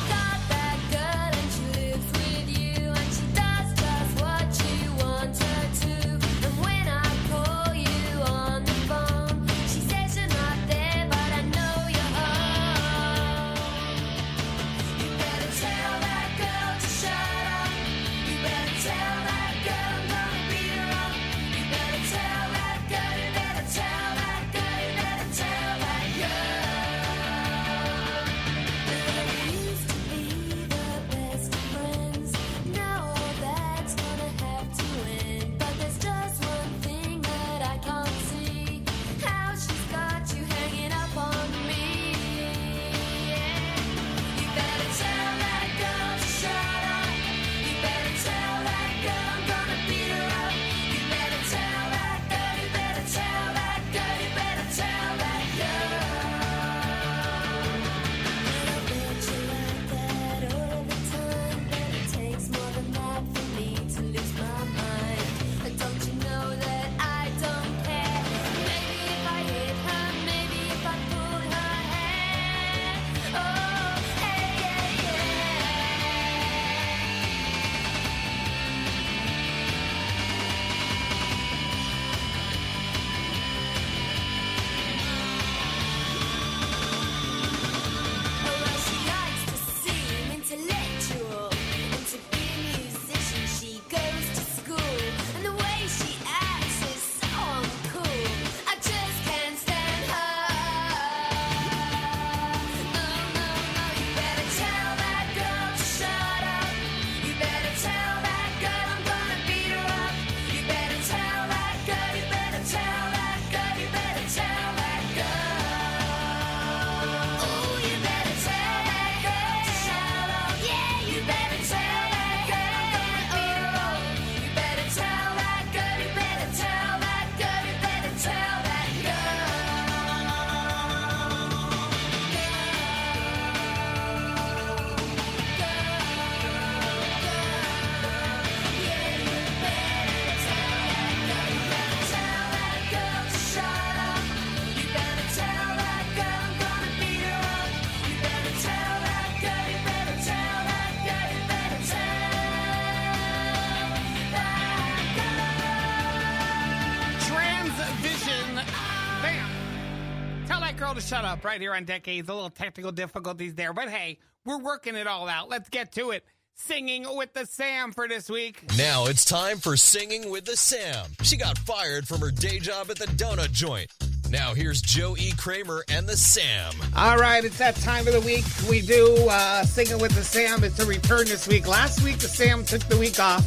To shut up right here on Decades. A little technical difficulties there, but hey, we're working it all out. Let's get to it. Singing with the Sam for this week. Now it's time for Singing with the Sam. She got fired from her day job at the donut joint. Now here's Joe E. Kramer and the Sam. All right, it's that time of the week. We do Singing with the Sam. It's a return this week. Last week, the Sam took the week off.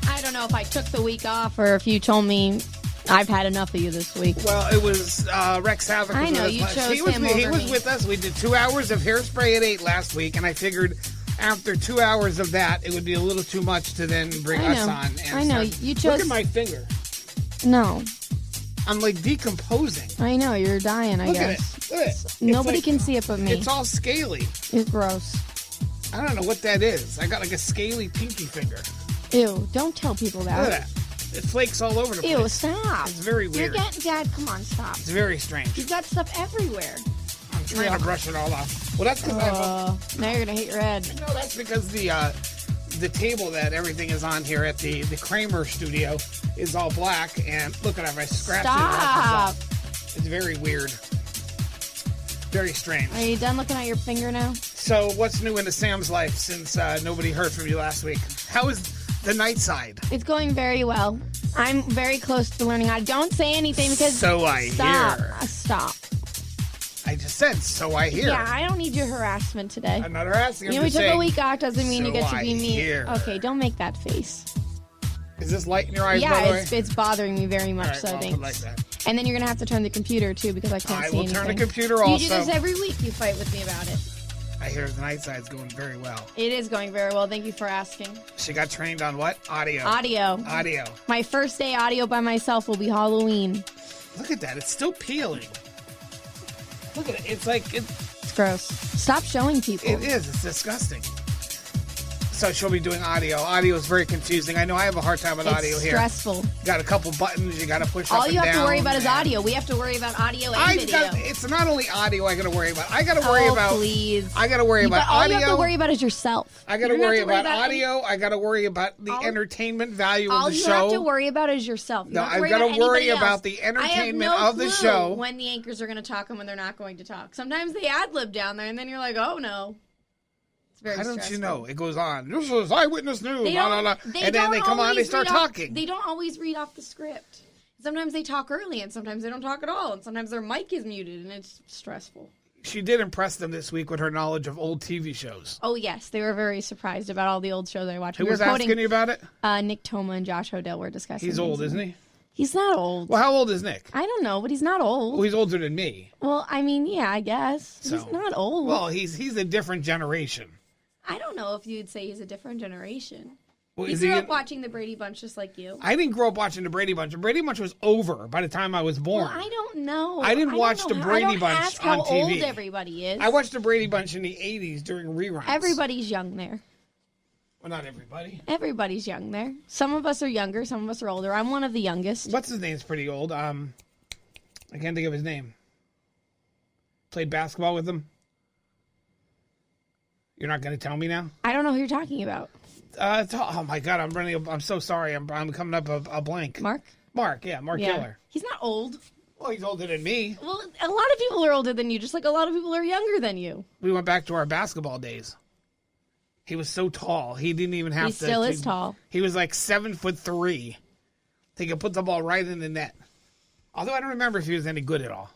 I don't know if I took the week off or if you told me I've had enough of you this week. Well, it was Rex Havoc. I know, you chose him over me. He was with us. We did 2 hours of Hairspray at 8 last week, and I figured after 2 hours of that, it would be a little too much to then bring us on. And I know. You chose... Look at my finger. No. I'm like decomposing. I know. You're dying, I guess. Look at it. Nobody can see it but me. It's all scaly. It's gross. I don't know what that is. I got like a scaly pinky finger. Ew. Don't tell people that. Look at that. It flakes all over the place. Ew, stop. It's very weird. Dad, come on, stop. It's very strange. You've got stuff everywhere. I'm trying to brush it all off. Well, that's because now you're going to hate your head. No, that's because the table that everything is on here at the Kramer studio is all black, and look at it, I scratched Stop. it. It's very weird. Very strange. Are you done looking at your finger now? So, what's new into Sam's life since nobody heard from you last week? How is the night side? It's going very well. I'm very close to learning how to. Don't say anything because. So I hear. Stop. I just said, so I hear. Yeah, I don't need your harassment today. I'm not harassing. You know, we took a week off doesn't mean you get to be me. Hear. Okay, don't make that face. Is this light in your eyes, by the way? Yeah, it's bothering me very much, All right, so well, thanks. like that. And then you're going to have to turn the computer, too, because I can't see anything. I will turn the computer also. You do this every week. You fight with me about it. I hear the night side's going very well. It is going very well. Thank you for asking. She got trained on what? Audio. Audio. My first day audio by myself will be Halloween. Look at that. It's still peeling. Look at it. It's like... It's gross. Stop showing people. It is. It's disgusting. So she'll be doing audio. Audio is very confusing. I know I have a hard time with audio here. It's stressful. Got a couple buttons you got to push up All and you have down, to worry about is audio. We have to worry about audio and video. It's not only audio I got to worry about. I got to worry about... please. I got to worry about all audio. you have to worry about is yourself. I got to worry about audio. I got to worry about the entertainment value of the show. All you have to worry about is yourself. No, I've got to worry about the entertainment of the show. When the anchors are going to talk and when they're not going to talk. Sometimes they ad-lib down there and then you're like, oh no. How don't you know? It goes on. This is Eyewitness News. And then they come on, they start talking. They don't always read off the script. Sometimes they talk early, and sometimes they don't talk at all, and sometimes their mic is muted, and it's stressful. She did impress them this week with her knowledge of old TV shows. Oh, yes. They were very surprised about all the old shows I watched. Who was asking you about it? Nick Toma and Josh Hodell were discussing. He's old, isn't he? He's not old. Well, how old is Nick? I don't know, but he's not old. Well, he's older than me. Well, I mean, yeah, I guess. So, he's not old. Well, he's a different generation. I don't know if you'd say he's a different generation. Well, he grew up watching the Brady Bunch just like you. I didn't grow up watching the Brady Bunch. The Brady Bunch was over by the time I was born. Well, I don't know. I didn't watch the Brady Bunch on TV. How old everybody is. I watched the Brady Bunch in the 80s during reruns. Everybody's young there. Well, not everybody. Everybody's young there. Some of us are younger. Some of us are older. I'm one of the youngest. What's his name's pretty old. I can't think of his name. Played basketball with him. You're not going to tell me now? I don't know who you're talking about. Oh my God, I'm so sorry. I'm coming up a blank. Mark? Mark Giller. He's not old. Well, he's older than me. Well, a lot of people are older than you, just like a lot of people are younger than you. We went back to our basketball days. He was so tall. He didn't even have to. He still is tall. He was like 7'3". He could put the ball right in the net. Although I don't remember if he was any good at all.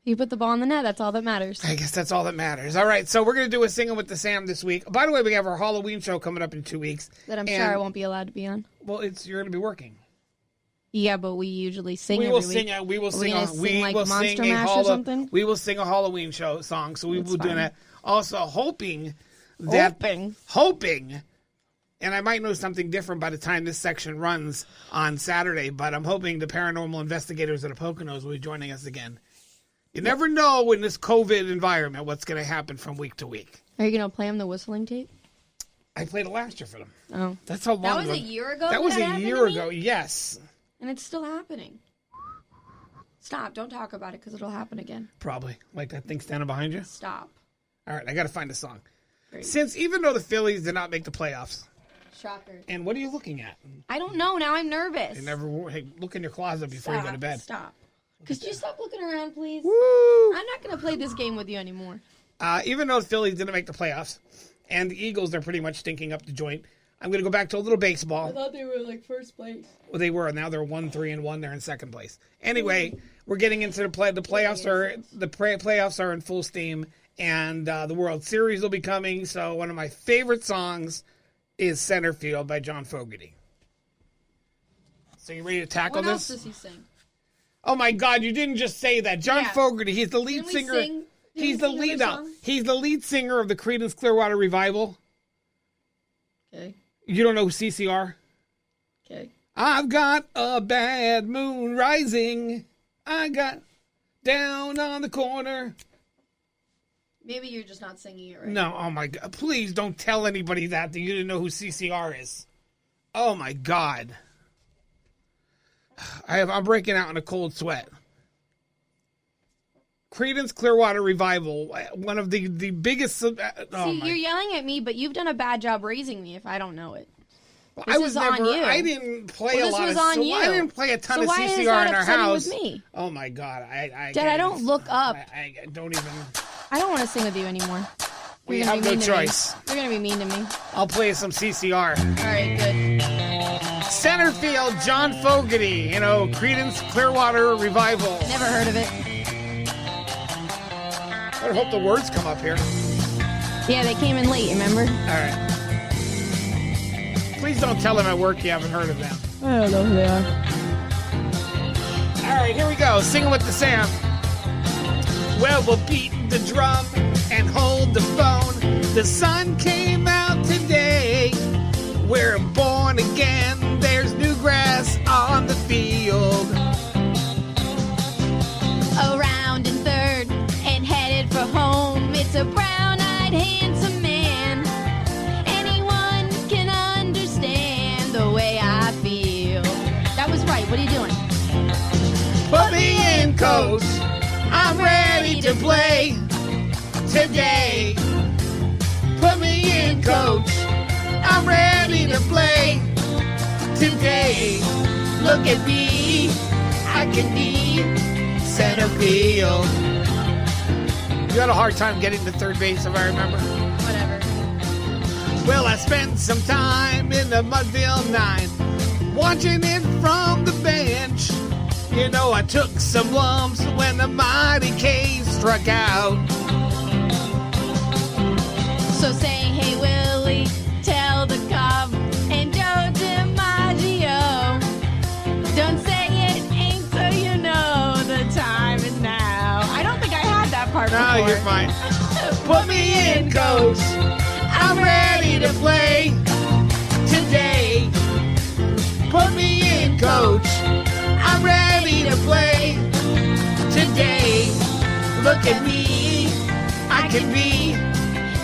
You put the ball in the net. That's all that matters. I guess that's all that matters. All right, so we're going to do a Singing with the Sam this week. By the way, we have our Halloween show coming up in 2 weeks. That I'm sure I won't be allowed to be on. Well, you're going to be working. Yeah, but we usually sing We will every sing. week. We will sing. We will sing Monster Mash or something. We will sing a Halloween show song. So we will do that. Also, hoping, and I might know something different by the time this section runs on Saturday. But I'm hoping the paranormal investigators at the Poconos will be joining us again. You never know in this COVID environment what's going to happen from week to week. Are you going to play them the whistling tape? I played it last year for them. Oh. That's how long That was a year ago? That was a year ago, yes. And it's still happening. Stop. Don't talk about it because it'll happen again. Probably. Like that thing standing behind you? Stop. All right, I got to find a song. Great. Since even though the Phillies did not make the playoffs. Shocker. And what are you looking at? I don't know. Now I'm nervous. Hey, look in your closet before you go to bed. Stop. Could you stop looking around, please? Woo! I'm not going to play this game with you anymore. Even though the Phillies didn't make the playoffs, and the Eagles are pretty much stinking up the joint, I'm going to go back to a little baseball. I thought they were like first place. Well, they were. Now they're 1-3-1. They're in second place. Anyway, we're getting into the playoffs. Playoffs are in full steam, and the World Series will be coming. So one of my favorite songs is "Center Field" by John Fogerty. So you ready to tackle this? What else does he sing? Oh my God! You didn't just say that. John Fogerty. He's the lead singer. He's the lead. He's the lead singer of the Creedence Clearwater Revival. Okay. You don't know who CCR? Okay. I've got a bad moon rising. I got down on the corner. Maybe you're just not singing it right. No, oh my God. Please don't tell anybody that you didn't know who CCR is. Oh my God. I'm breaking out in a cold sweat. Creedence Clearwater Revival, one of the biggest... you're yelling at me, but you've done a bad job raising me if I don't know it. Well, this is on you. I didn't play a lot of... I didn't play a ton of CCR in our house. With me? Oh my God. Dad, I don't look up. I don't even... I don't want to sing with you anymore. We have no choice. You're going to be mean to me. I'll play some CCR. All right, good. Centerfield, John Fogerty, Creedence Clearwater Revival. Never heard of it. I hope the words come up here. Yeah, they came in late, remember? All right. Please don't tell them at work you haven't heard of them. I don't know who they are. All right, here we go. Singing with the Sam. Well, we'll beat the drum and hold the phone. The sun came out today. We're born again. There's new grass on the field. Around in third and headed for home. It's a brown-eyed, handsome man. Anyone can understand the way I feel. That was right. What are you doing? Put me in, coach. I'm ready to play today. Put me in, coach. I'm ready to play today. Look at me. I can be center field. You had a hard time getting to third base, if I remember. Whatever. Well, I spent some time in the Mudville 9, watching it from the bench. I took some lumps when the mighty K struck out. So say, hey, Willie, tell the Cub and Joe DiMaggio. Don't say it ain't so you know the time is now. I don't think I had that part before. No, you're fine. Put me in, coach. I'm ready to play today. Put me in, coach. I'm ready to play today. Look at me. I can be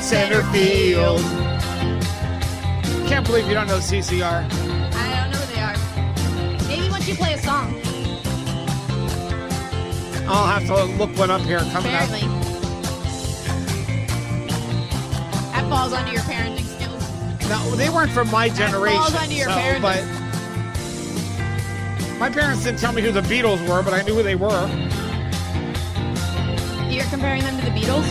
center field. Can't believe you don't know CCR. I don't know who they are. Maybe once you play a song. I'll have to look one up here coming Apparently. That falls under your parenting skills. up. No, they weren't from my generation. That falls under your parenting. But my parents didn't tell me who the Beatles were, but I knew who they were. You're comparing them to the Beatles?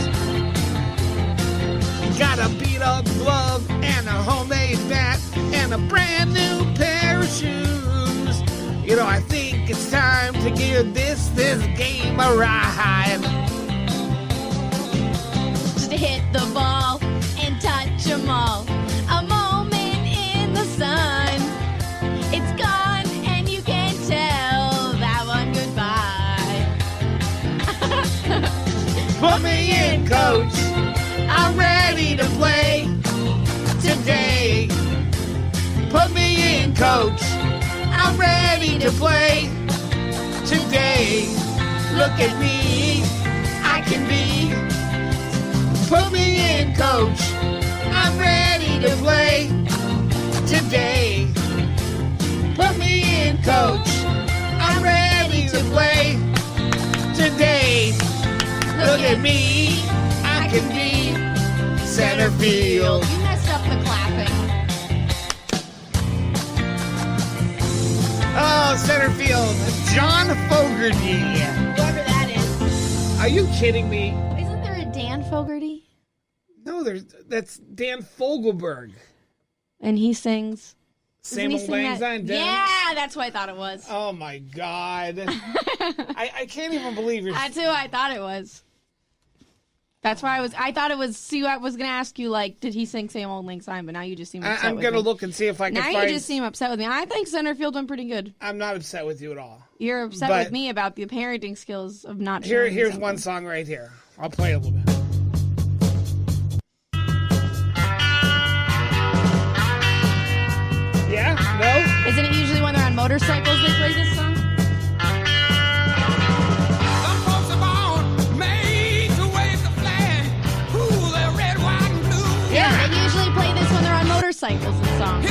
Got a beat-up glove and a homemade bat and a brand new pair of shoes. I think it's time to give this game a ride. Just to hit the ball and touch them all. A moment in the sun. It's gone and you can tell that one goodbye. Put me in, coach. I'm ready to play today. Put me in, coach. I'm ready to play today. Look at me. I can be. Put me in, coach. I'm ready to play today. Put me in, coach. I'm ready to play today. Look at me. I can be center field. You messed up the clapping. Oh, center field. John Fogerty. Whoever that is. Are you kidding me? Isn't there a Dan Fogerty? No, that's Dan Fogelberg. And he sings. Same old Lang Syne. Yeah, that's what I thought it was. Oh my God. I can't even believe you're. That's who I thought it was. That's why I thought it was. See, I was going to ask you, did he sing Same Old Lang Syne? But now you just seem upset I'm with going to me. look and see if I can now find. Now you just seem upset with me. I think Centerfield went pretty good. I'm not upset with you at all. You're upset with me about the parenting skills of not sharing Here's something. one song right here. I'll play it a little bit. Yeah? No? Isn't it usually when they're on motorcycles they play this song? Yeah, they usually play this when they're on motorcycles and songs.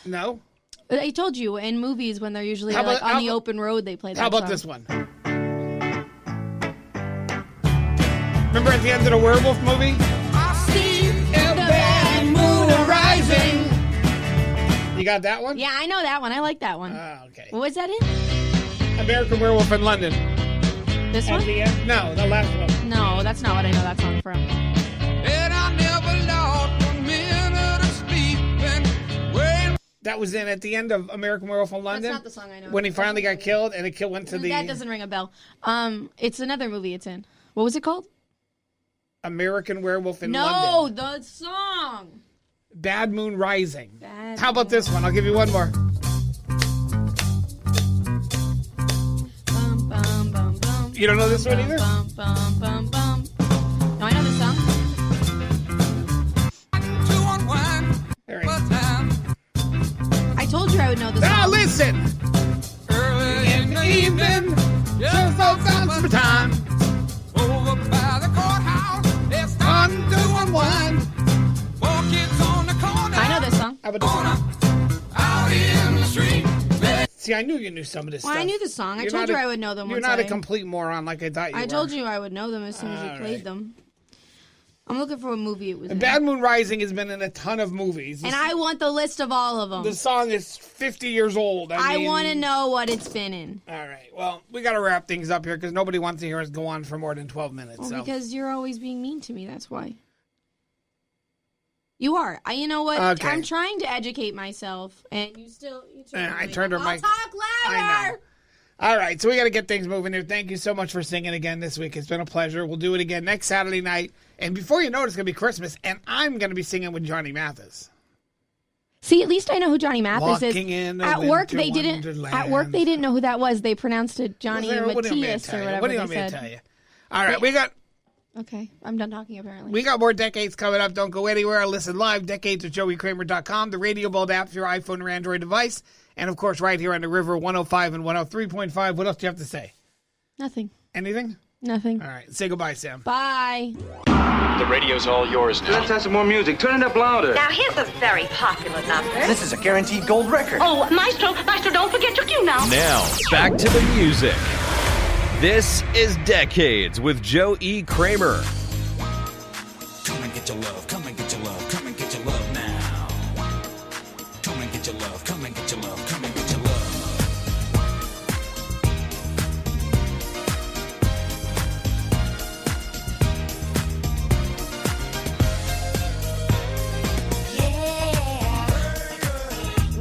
No? I told you, in movies when they're usually How about- on how the about- open road, they play that How about song. this one? Remember at the end of the werewolf movie? See the bad moon arising. You got that one? Yeah, I know that one. I like that one. Oh, okay. What was that in? American Werewolf in London. This At one? the end? No, the last one. No, that's not what I know that song from. And I never lost 1 minute of sleep when That was in at the end of American Werewolf in London. That's not the song I know. When he finally got killed, and it went to the That doesn't ring a bell. It's another movie it's in. What was it called? American Werewolf in No, London. the song. Bad Moon Rising. Bad How about this one? I'll give you one more. Bum, bum, bum, bum. You don't know this one either? Bum, bum, bum, bum. No, I know this song. There he I told you I would know this Now song. listen. early in the evening, just for time. over by the courthouse, there's time to unwind. 4 kids on the corner, I know this song. How about this one? out in the street. See, I knew you knew some of this Well, stuff. I knew the song. I You're told not you a- I would know them You're once not a I- complete moron like I thought you were. I told you I would know them as soon as you All played right. them. I'm looking for a movie it was in. Bad Moon Rising has been in a ton of movies. And I want the list of all of them. The song is 50 years old. I mean- want to know what it's been in. All right. Well, we got to wrap things up here because nobody wants to hear us go on for more than 12 minutes. Well, so. because you're always being mean to me. That's why. You are. You know what? Okay. I'm trying to educate myself, and you I turned her I'll mic. talk louder. I know. All right, so we got to get things moving here. Thank you so much for singing again this week. It's been a pleasure. We'll do it again next Saturday night. And before you know it, it's going to be Christmas, and I'm going to be singing with Johnny Mathis. See, at least I know who Johnny Mathis Walking is. in a At work, winter they didn't. wonderland. At work, they didn't know who that was. They pronounced it Johnny What do you want me to Matthias tell or you? whatever What do you they want me to said. tell you? All right, we got Okay, I'm done talking. Apparently, we got more decades coming up. Don't go anywhere. Listen live, decades at joeykramer.com, the Radio Bold app for your iPhone or Android device, and of course, right here on the River 105 and 103.5. What else do you have to say? Nothing. Anything? Nothing. All right, say goodbye, Sam. Bye. The radio's all yours now. Let's have some more music. Turn it up louder. Now, here's a very popular number. This is a guaranteed gold record. Oh, Maestro, don't forget your cue now. Now, back to the music. This is Decades with Joe E. Kramer. Come and get your love, come and get your love, come and get your love now. Come and get your love, come and get your love, come and get your love.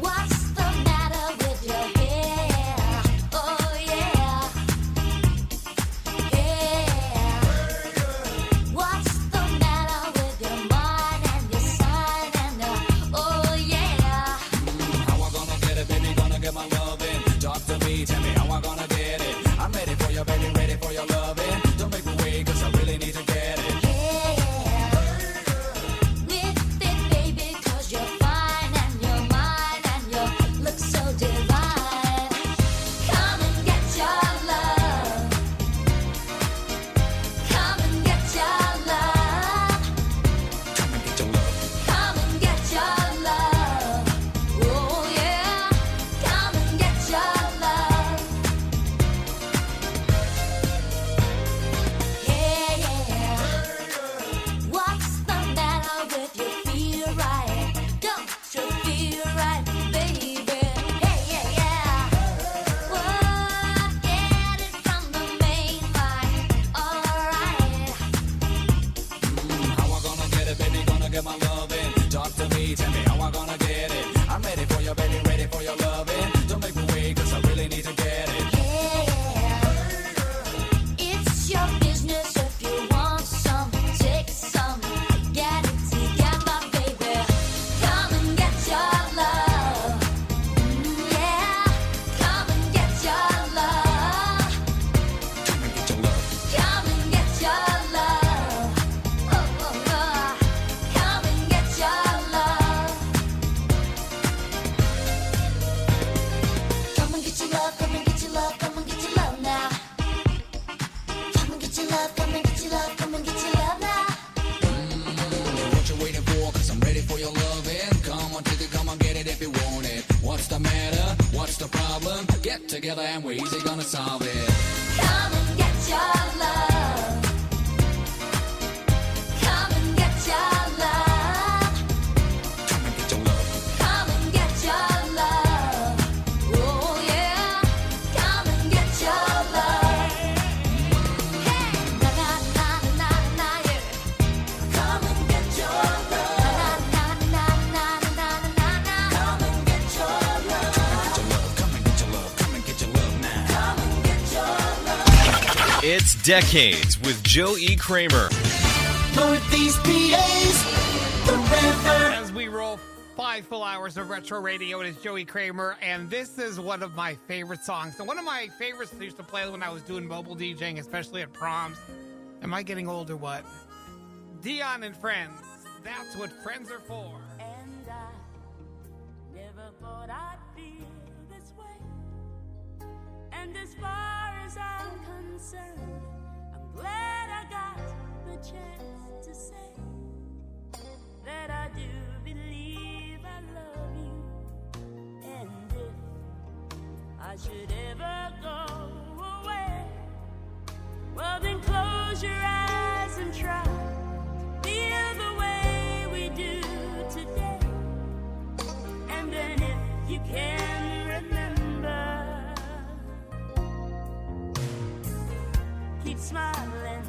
What's the matter with your hair? Oh yeah, yeah. What's the matter with your mind and your sign and oh yeah. How I gonna get it, baby? Gonna get my love in. Talk to me, tell me how I gonna get it. I'm ready for you, baby, ready for your loving. Don't make me wait, 'cause I really need to get it. With it, baby, 'cause you're fine and you're mine and you look so divine. Come and get your love. Come and get your love. Come and get your love. Come and get your love. Oh yeah. Come and get your love. Yeah, yeah. What's the matter with you? Feel right? Don't you feel right, baby? Hey, yeah, yeah. What? Get it from the main line. All right. How I gonna get it, baby? Gonna get my love in. Talk to me, tell me how I gonna get it. I'm ready for you, baby, ready for your loving. Don't make me wait, 'cause I really need to get it. It's your business if you want some, take some, get it together, baby. Come and get your love. Yeah, come and get your love. Come and get your love. Come and get your love. Oh, oh, oh. Come and get your love. Come and get your love, come and get your love, come and get your love now. Come and get your love, come and get your love, come and get your love now. What you waiting for? 'Cause I'm ready for your loving. Come on, take it, come on, get it if you want it. What's the matter? What's the problem? Get together and we're easy gonna solve it. Come and get your love. Come and get your love. Come and get your love. Come and get your love. Oh yeah. Come and get It's Decades with Joe E. Kramer. Northeast PA's the river. As we roll 5 full hours of retro radio, it is Joey Kramer, and this is one of my favorite songs. And one of my favorites I used to play when I was doing mobile DJing, especially at proms. Am I getting old or what? Dion and Friends. That's what friends are for. And I never thought I'd feel this way. And as far as I'm concerned, I'm glad I got the chance to say that I do believe I love you. And if I should ever go away, well then close your eyes and try to feel the way we do today. And then if you can remember, keep smiling,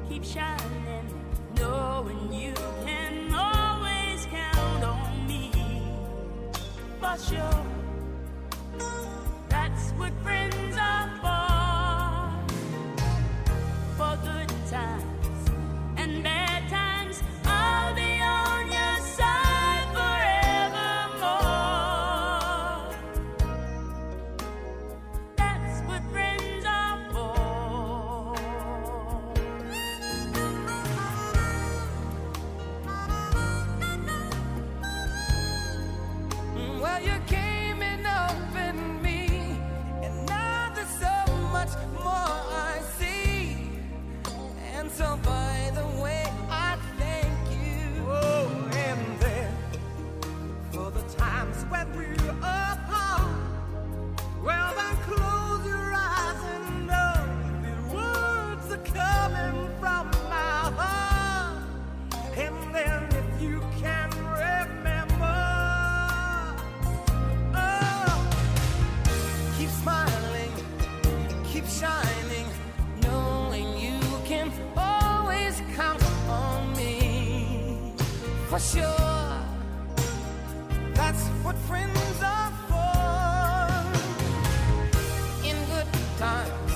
keep shining, knowing you can always count on me. For sure, that's what friends are for good times and bad times. I'll be on your side forevermore. That's what friends are for. Well, you came in up in me, and now there's so much more I see. And so by the way, I thank you. Oh, and then for the times when we're apart, well then close your eyes and know the words are coming from my heart. And then if you can remember, oh, keep smiling, keep shining, knowing you can always count on me. For sure, that's what friends are for. In good times,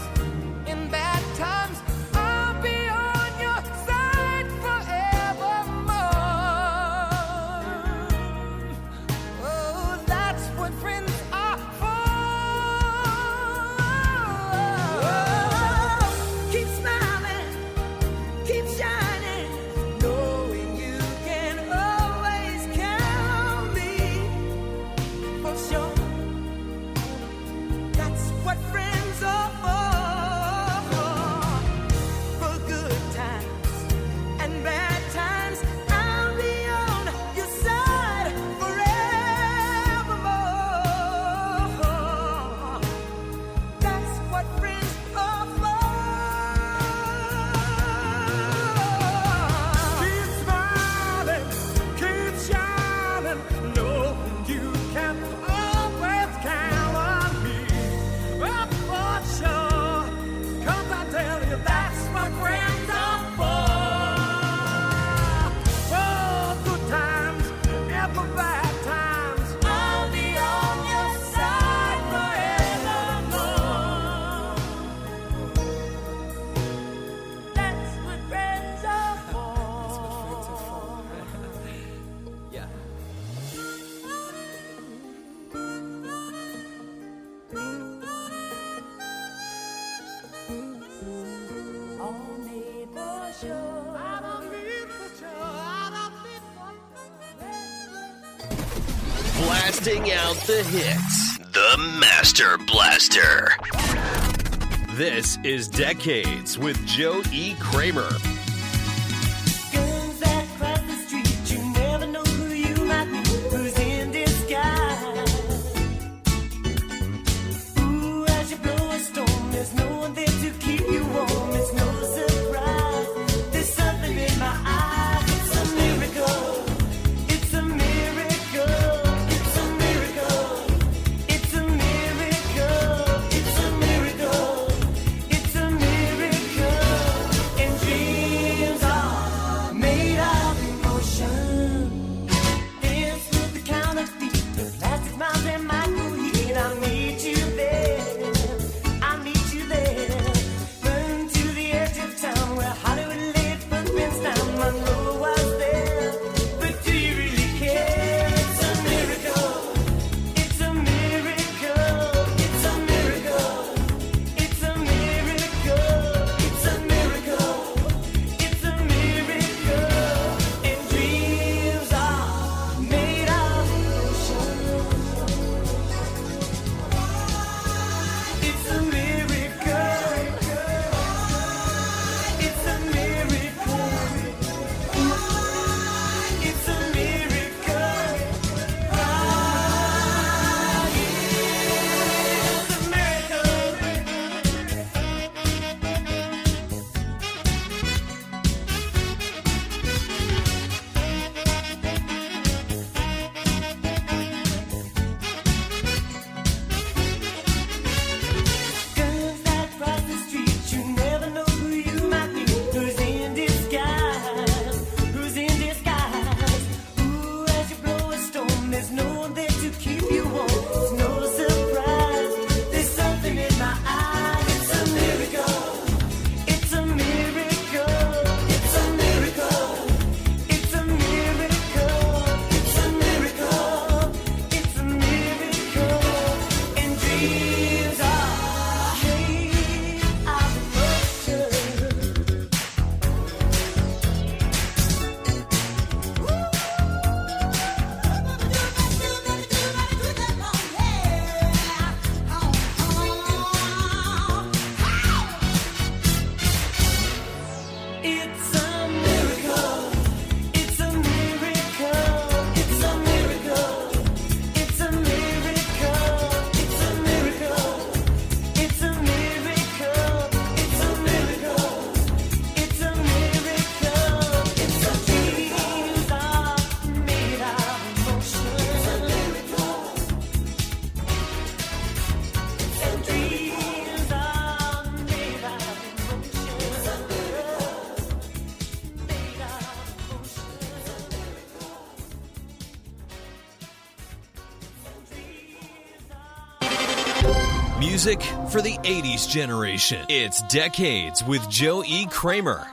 in bad times, I'll be on your side forevermore. Oh, that's what friends are for. Keep smiling, keep shining, knowing you can always count on me. For sure, that's what friends are for good times and bad times. I'll be on your side forevermore. That's what friends are for. Keep smiling, keep shining, knowing you can always count on me. Well, for sure, 'cause I tell you that's what friends are for good times and for bad times. I'll be on your side forevermore. That's what friends are for. Yeah. Only for sure. I don't need for sure. I don't need for sure. Blasting out the hits. The Master Blaster. This is Decades with Joe E. Kramer. Guns that cross the street, you never know who you might be, who's in disguise. Ooh, as you blow a storm, there's no one there to keep you warm. It's no surprise. There's something in my eyes. It's a miracle. It's a miracle. It's a miracle. It's a miracle. It's a miracle. It's a miracle. And dreams Music for the 80s generation. It's Decades with Joe E. Kramer.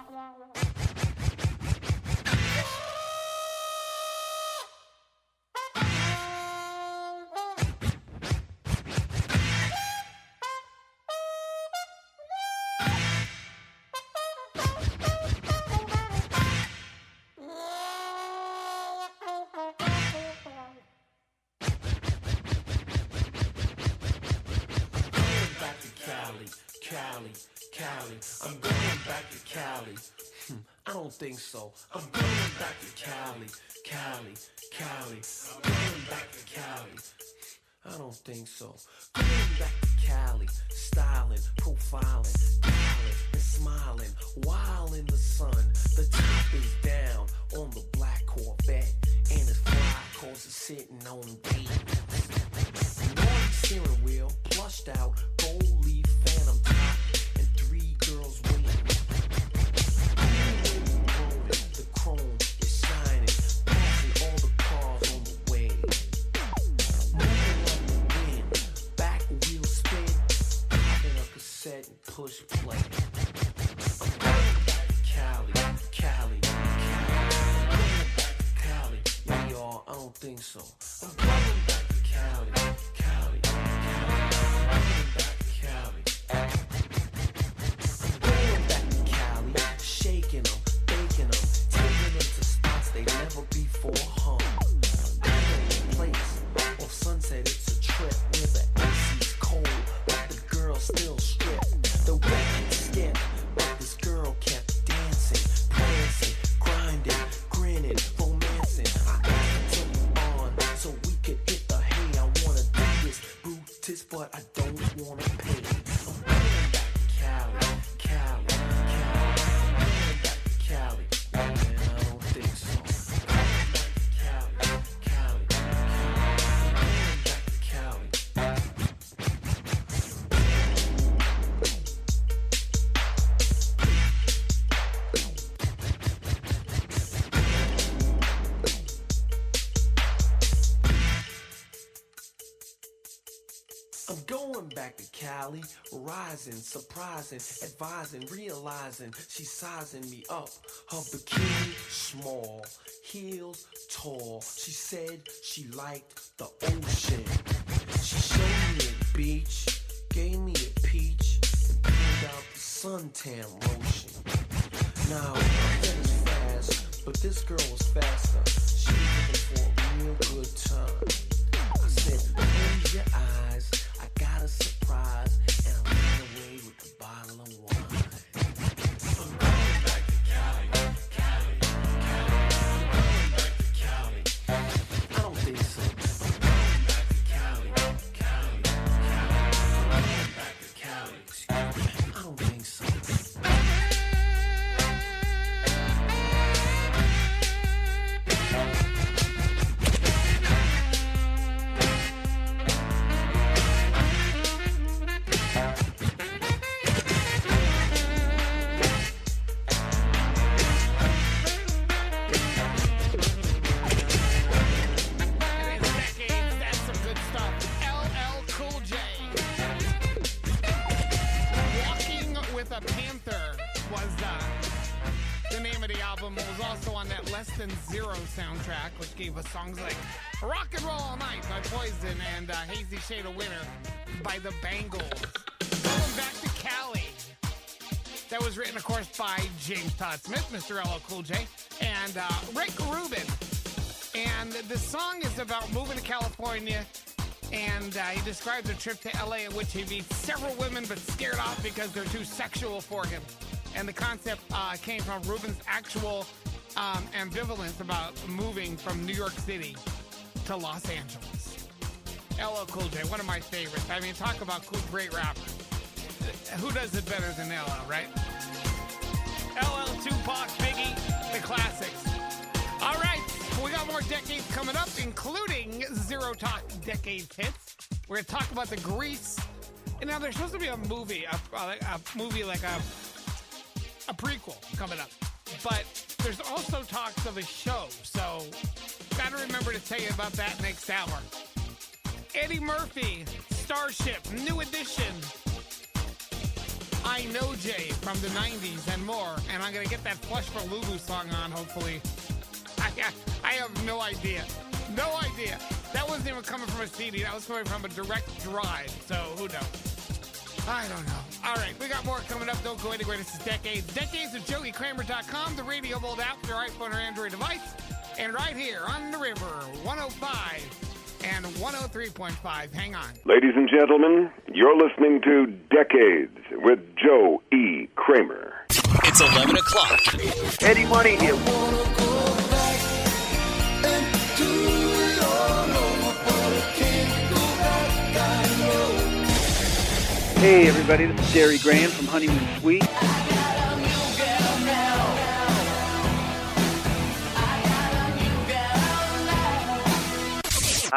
Cali. I'm going back to Cali. I don't think so. I'm going back to Cali. I'm going back to Cali. I don't think so. Going back to Cali, styling, profiling, dialing, and smiling, while in the sun. The top is down on the black Corvette, and it's fly cause it's sitting on gate. North steering wheel, plushed out, gold leaf phantom top, and 3 girls waiting. The chrome is shining, passing all the cars on the way. Moving like the wind, back wheel spin, popping a cassette and push play. I'm going back to Cali. I'm going back to Cali. Yeah, y'all, I don't think so. I'm going back to Cali. I'm going back to Cali. I'm going back to Cali, shaking them, baking them, taking them to spots they never before hung. The place off Sunset, it's a trip where the AC's cold, but the girl still stripped. The record skipped, but this girl kept dancing, prancing, grinding, grinning, romancing. I asked her to be on so we could hit the hay. I wanna do this, Brutus, but I don't wanna pay. I'm going back to Cali. I'm going back to Cali. Man, I don't think so. I'm going back to Cali. I'm going back to Cali. I'm going back to Cali, rising, surprising, advising, realizing she's sizing me up. Her bikini small, heels tall. She said she liked the ocean. She showed me a beach, gave me a peach, and pulled out the suntan lotion. Now, I bet it's fast, but this girl was faster. She was looking for a real good time. I said, close your eyes, I got a surprise, and I ran away with the bottle of wine. I'm going back to Cali. I'm going back to Cali. I don't think so. I'm going back to Cali. I'm going back to Cali. Excuse me. I don't think so. That's some good stuff. LL Cool J. Walking with a Panther was the name of the album. It was also on that Less Than Zero soundtrack, which gave us songs like Rock and Roll All Night by Poison and Hazy Shade of Winter by the Bangles. Going back to Cali. That was written, of course, by James Todd Smith, Mr. LL Cool J, and Rick Rubin. And the song is about moving to California, and he describes a trip to LA in which he meets several women but scared off because they're too sexual for him. And the concept came from Rubin's actual ambivalence about moving from New York City to Los Angeles. LL Cool J, one of my favorites. I mean, talk about cool, great rapper. Who does it better than LL, right? LL, Tupac, Biggie, the classics. All right, we got more decades coming up, including Zero Talk Decades Hits. We're going to talk about the Grease. And now there's supposed to be a movie, a movie like a prequel coming up. But there's also talks of a show, so got to remember to tell you about that next hour. Eddie Murphy Starship, New Edition, I Know Jay from the 90s and more. And I'm going to get that Flush for Lulu song on, hopefully. I have no idea. No idea. That wasn't even coming from a CD. That was coming from a direct drive. So who knows? I don't know. All right, we got more coming up. Don't go anywhere. This is Decades. Decades of JoeyKramer.com, the radio mobile app for your iPhone or Android device. And right here on the river, 105 and 103.5. Hang on. Ladies and gentlemen, you're listening to Decades with Joe E. Kramer. It's 11 o'clock. Eddie Money here. Hey everybody, this is Jerry Graham from Honeymoon Suite.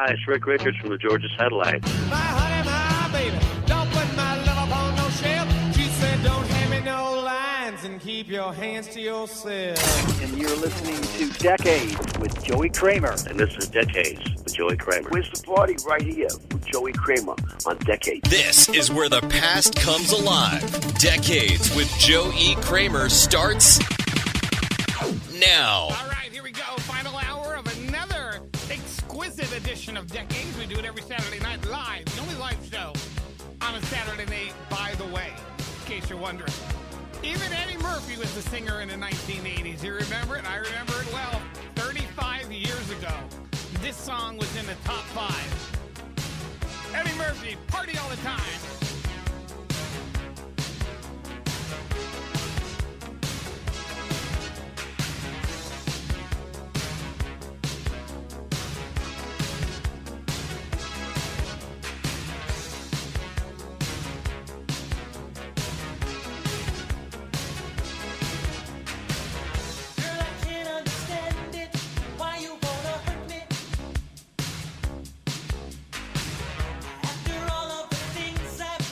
Hi, it's Rick Richards from the Georgia Satellite. My honey, my baby, don't put my love up on no shelf. She said, don't hand me no lines and keep your hands to yourself. And you're listening to Decades with Joey Kramer. And this is Decades with Joey Kramer. Where's the party? Right here with Joey Kramer on Decades. This is where the past comes alive. Decades with Joe E. Kramer starts now. All right, here we go. Final hour of another exquisite edition of Decades. We do it every Saturday night live. The only live show on a Saturday night, by the way, in case you're wondering. Even Eddie Murphy was the singer in the 1980s. You remember it? I remember it well. 35 years ago, this song was in the top 5. Eddie Murphy, party all the time. Girl, I can't understand it. Why you wanna hurt me? After all of the things I've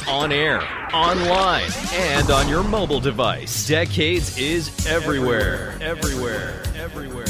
on air, online, and on your mobile device. Decades is everywhere. Everywhere. Everywhere.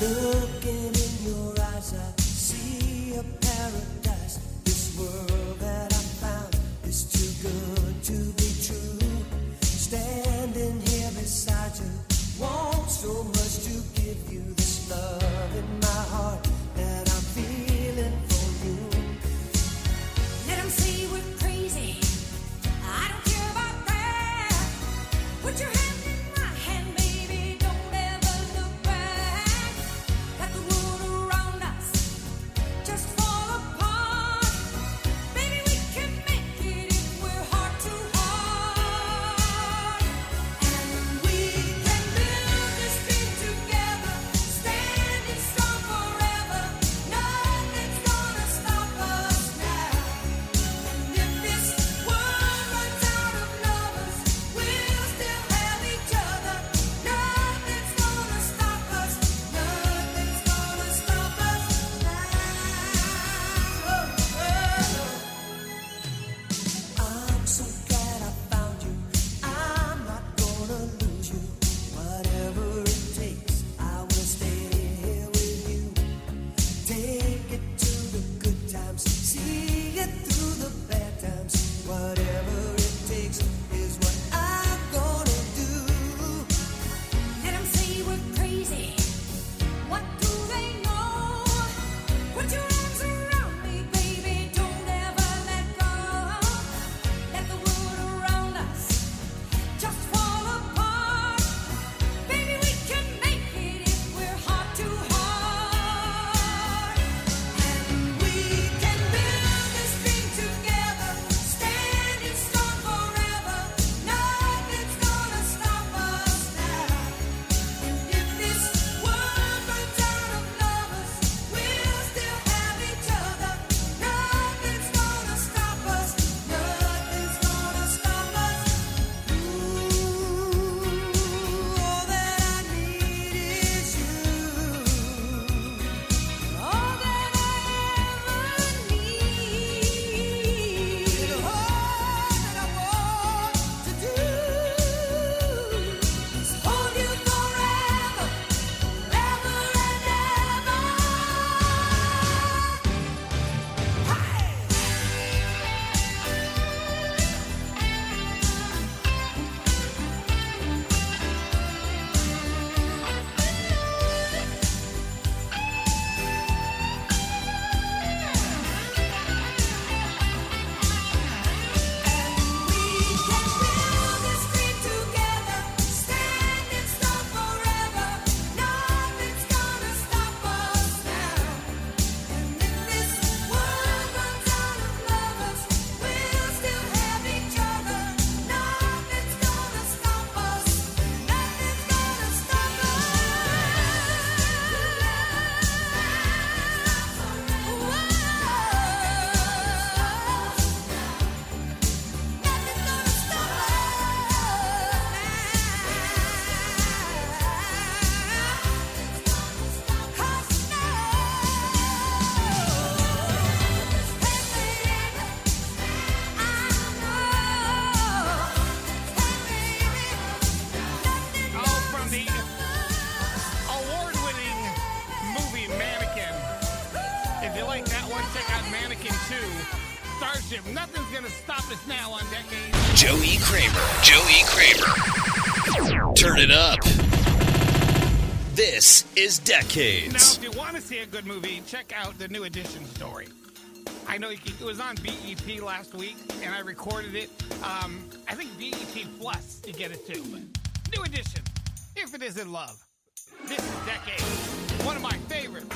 Looking in your eyes, I see a paradise. This world that I found is too good to be true. Standing here beside you, want so much to give you this love in my heart that I'm feeling for you. Let 'em say we're crazy. I don't care about that. Put your hand in my hand, baby. Don't ever look back. Let the world around us just fall apart. Baby, we can make it if we're heart to heart. And we can build this dream together, standing strong forever. Nothing's gonna stop us now. And if this world runs out of lovers, we'll still have each other. Nothing's gonna stop us. Nothing's gonna stop us now. I'm so glad I found you. I'm not gonna lose you. Whatever it takes, I will stay here with you. Take it to the good times, see it through the bad times. Whatever it takes is what I'm gonna do. Let 'em say we're crazy. What do they know? Put your arms around me, baby. Don't ever let go. Let the world around us just fall apart. Baby, we can make it if we're heart to heart. And we can build this dream together, standing strong forever. Nothing's gonna stop us now. And if this world runs out of lovers, we'll still have each other. Nothing's gonna stop us. Nothing's gonna stop us. All that I need is you. All that I ever need. All that I want to do is hold you forever, ever and ever. Build this dream together, standing strong forever. Nothing's gonna stop us now. And if this world runs out of lovers, we'll still have each other. Nothing's gonna stop us. Nothing's gonna stop Oh, from the award-winning movie Mannequin. If you like that one, check out Mannequin 2. Starship. Nothing's gonna stop us now on Decades. Joey Kramer. Turn it up. This is Now, Decades. if you want to see a good movie, check out the New Edition story. I know it was on BET last week, and I recorded it. I think BET Plus you get it too. But New Edition, If It Isn't Love. This is Decades. One of my favorites.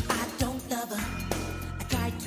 I don't love her. I tried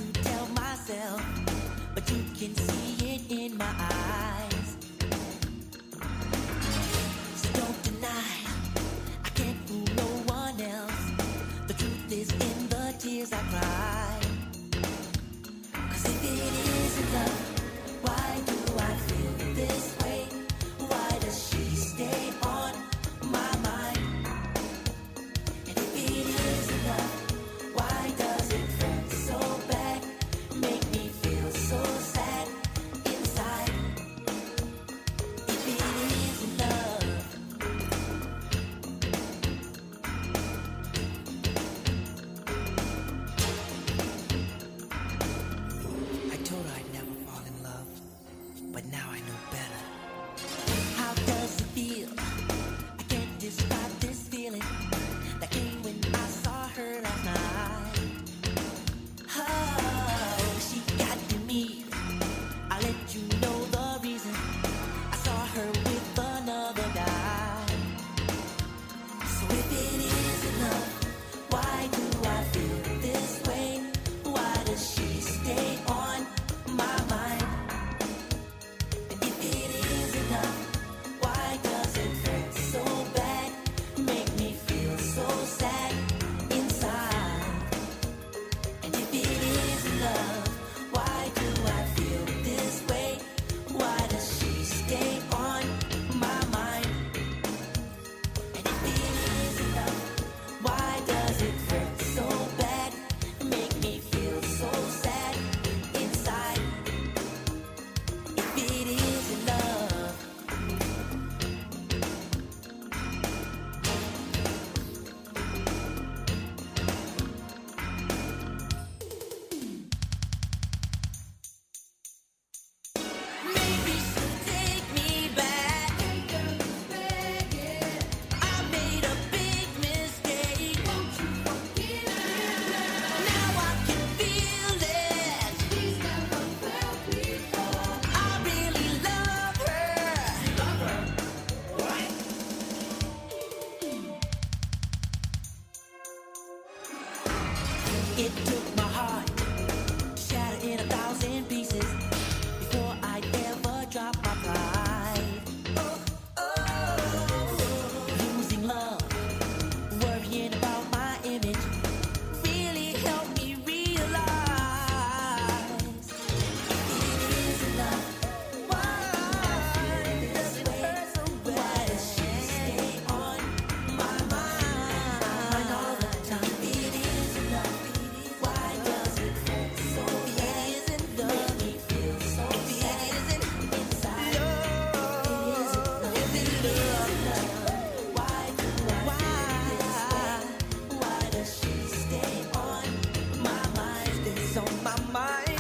It took my heart, shattered in 1,000 pieces before I'd ever drop my pride. Losing love, worrying about my image, really helped me realize it is love. Why does it hurt so bad? Why does she stay on my mind all the time? It is love. Why does it hurt so bad? It isn't love. Make me feel so bad. It isn't inside. Love. It isn't love. Why does she stay on my mind? Stays on my mind.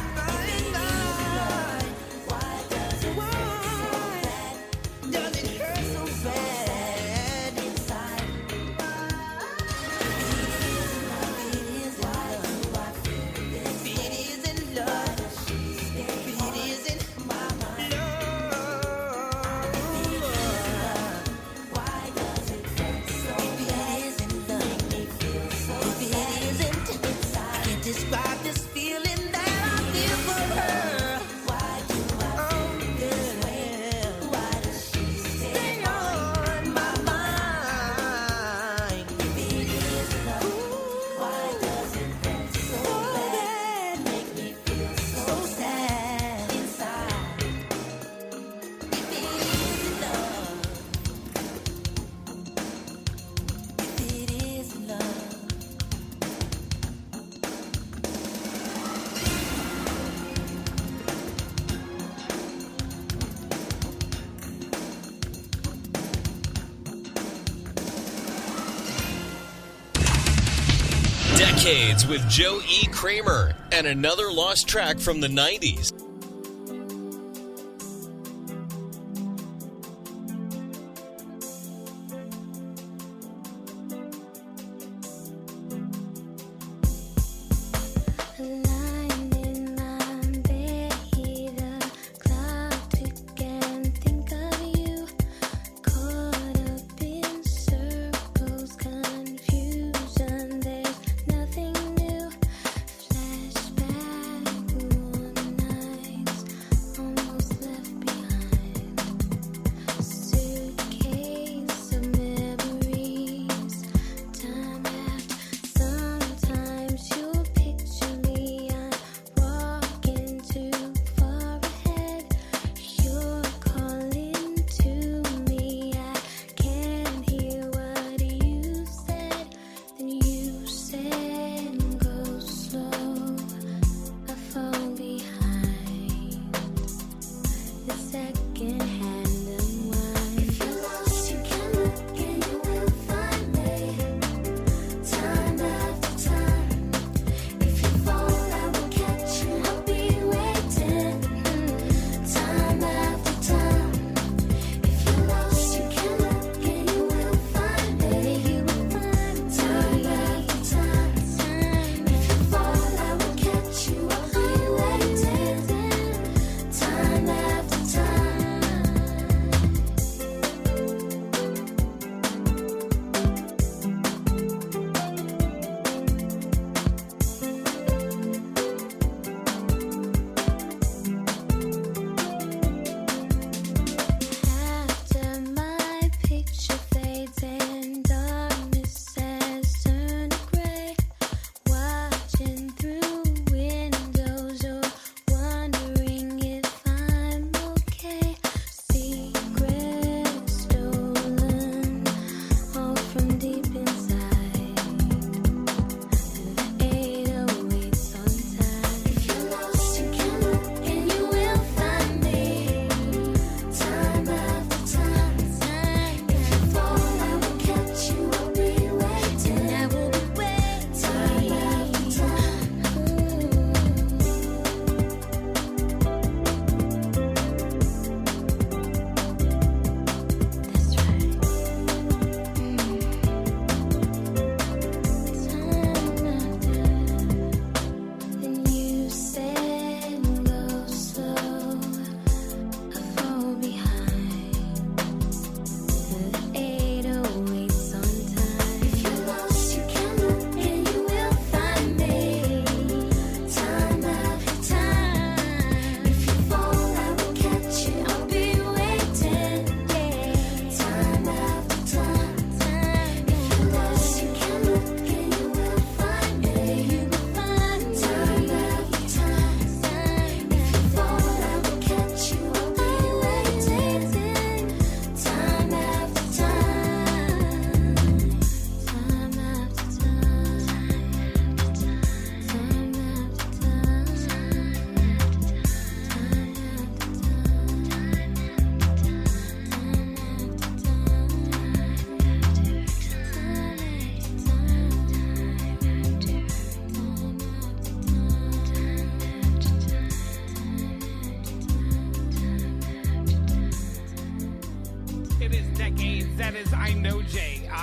Why does it hurt so bad? Does it hurt so bad inside? It is love. If it isn't love, if it isn't my love, why does it hurt so bad? If it isn't love, make me feel so bad. If it isn't inside, I can't describe this feeling that I feel for her. Why do I feel this way? Why does she stay on my mind? If it is love, why does it hurt so bad? Make me feel so sad inside. If it is love, if it is love. Decades with Joe E. Kramer and another lost track from the 90s. Lying in my bed, hear the clock tick and think of you. Caught up in circles, confusion. There's nothing new. Flashback one night.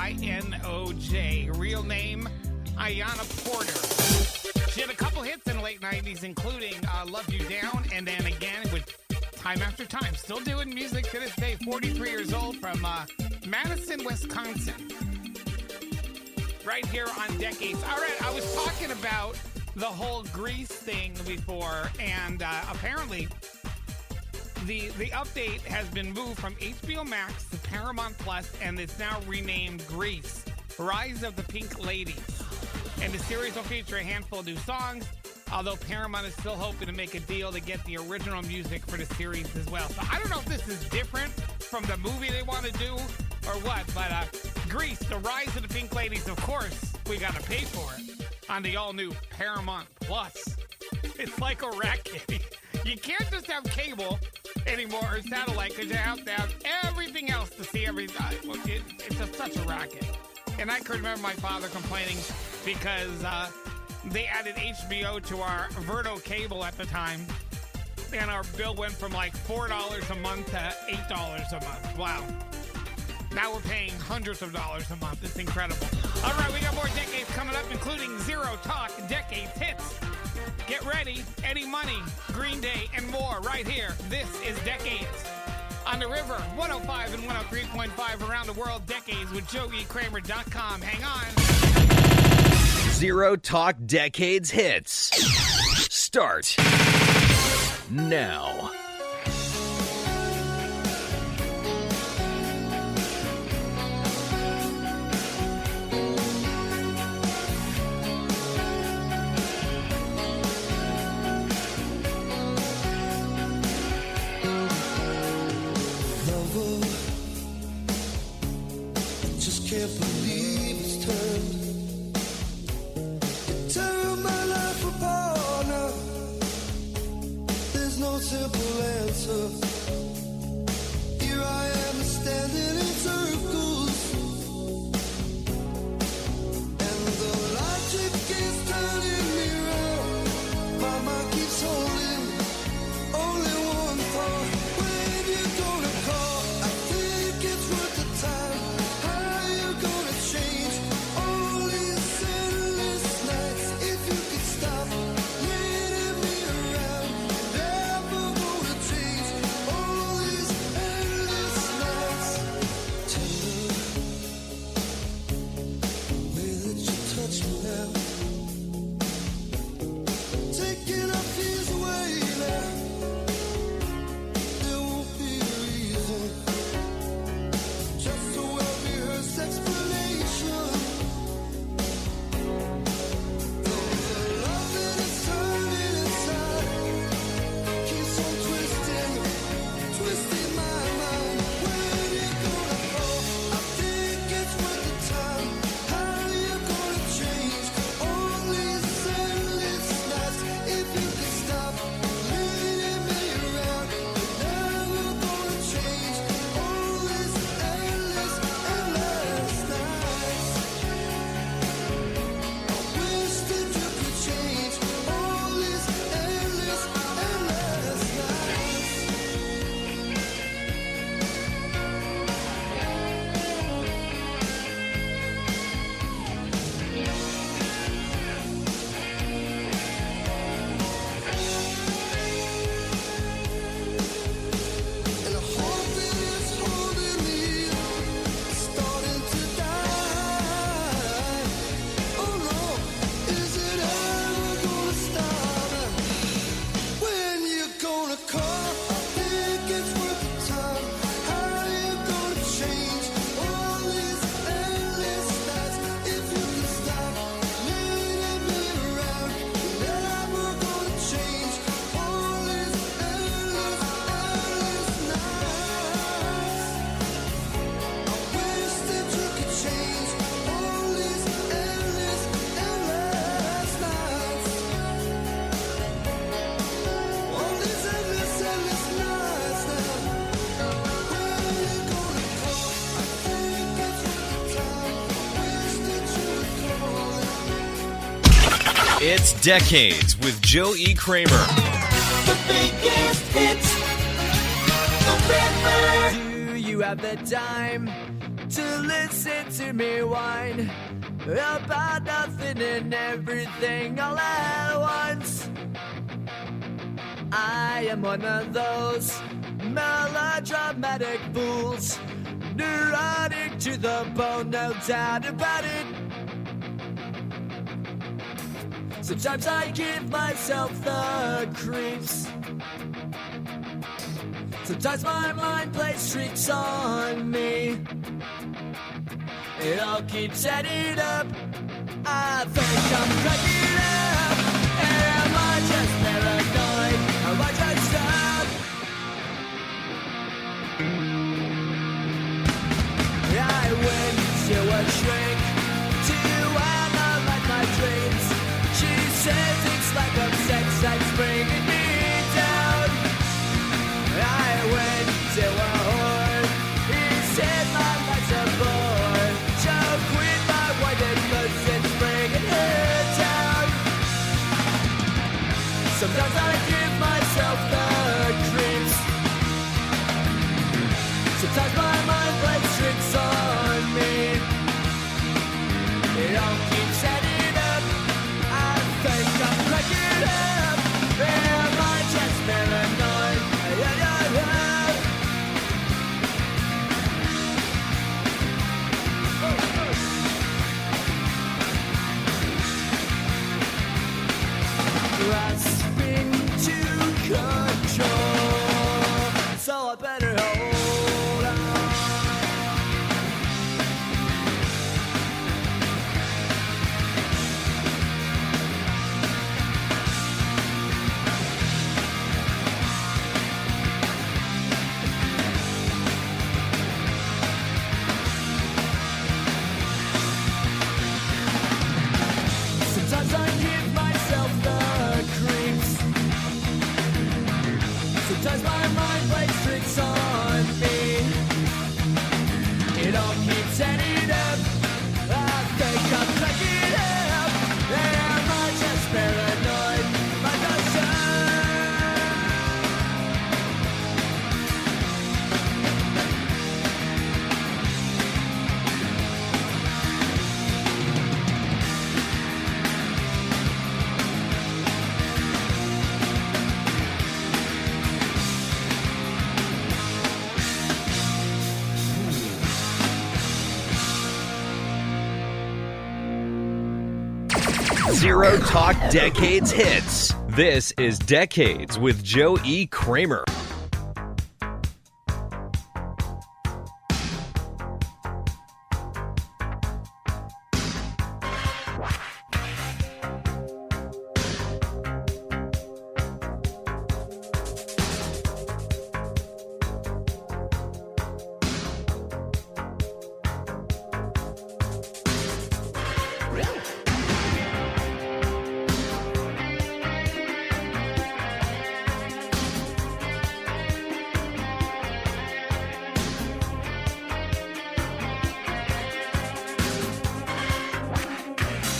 I-N-O-J. Real name, Ayanna Porter. She had a couple hits in the late 90s, including Love You Down, and then again with Time After Time. Still doing music to this day. 43 years old from Madison, Wisconsin. Right here on Decades. All right, I was talking about the whole Grease thing before, and apparently the update has been moved from HBO Max to Paramount Plus, and it's now renamed Grease, Rise of the Pink Ladies. And the series will feature a handful of new songs, although Paramount is still hoping to make a deal to get the original music for the series as well. So I don't know if this is different from the movie they want to do or what, but Grease, the Rise of the Pink Ladies, of course, we got to pay for it on the all-new Paramount Plus. It's like a racket. You can't just have cable anymore or satellite because you have to have everything else to see everything. It's just such a racket. And I could remember my father complaining because they added HBO to our Verdo cable at the time, and our bill went from like $4 a month to $8 a month. Wow. Now we're paying hundreds of dollars a month. It's incredible. All right, we got more decades coming up, including Zero Talk Decades Hits. Get ready. Eddie Money, Green Day, and more right here. This is Decades. On the river, 105 and 103.5 around the world, Decades with JoeyKramer.com. Hang on. Zero Talk Decades Hits. Start now. Can't believe it's turned. You're tearing my life apart now. There's no simple answer. Here I am standing in circles, and the logic is turning me round. My mind keeps holding only one thought. When you gonna call? I think it's worth the time. It's Decades with Joe E. Kramer. The biggest hits. The river. Do you have the time to listen to me whine about nothing and everything all at once. I am one of those melodramatic fools, neurotic to the bone, no doubt about it. Sometimes I give myself the creeps. Sometimes my mind plays tricks on me. It all keeps adding up. I think I'm cracking up. Am I just paranoid? Am I just up? I went to a shrink to analyze my dreams. She says it's like a sex that's bringing me down. I went to a whore. He said my life's a bore. So quit my white cause it's bringing her down. Sometimes I give myself the creeps. Sometimes my mind plays tricks on me. It all keeps adding up. I think I'm cracking up. Am I just paranoid? Grasping to control, so I better hold on. Sometimes I give myself the creeps. Sometimes my mind plays tricks on me. It all keeps adding up. I think I'm cracking up. Am I just paranoid? Am I just Zero Talk Decades Hits. This is Decades with Joe E. Kramer.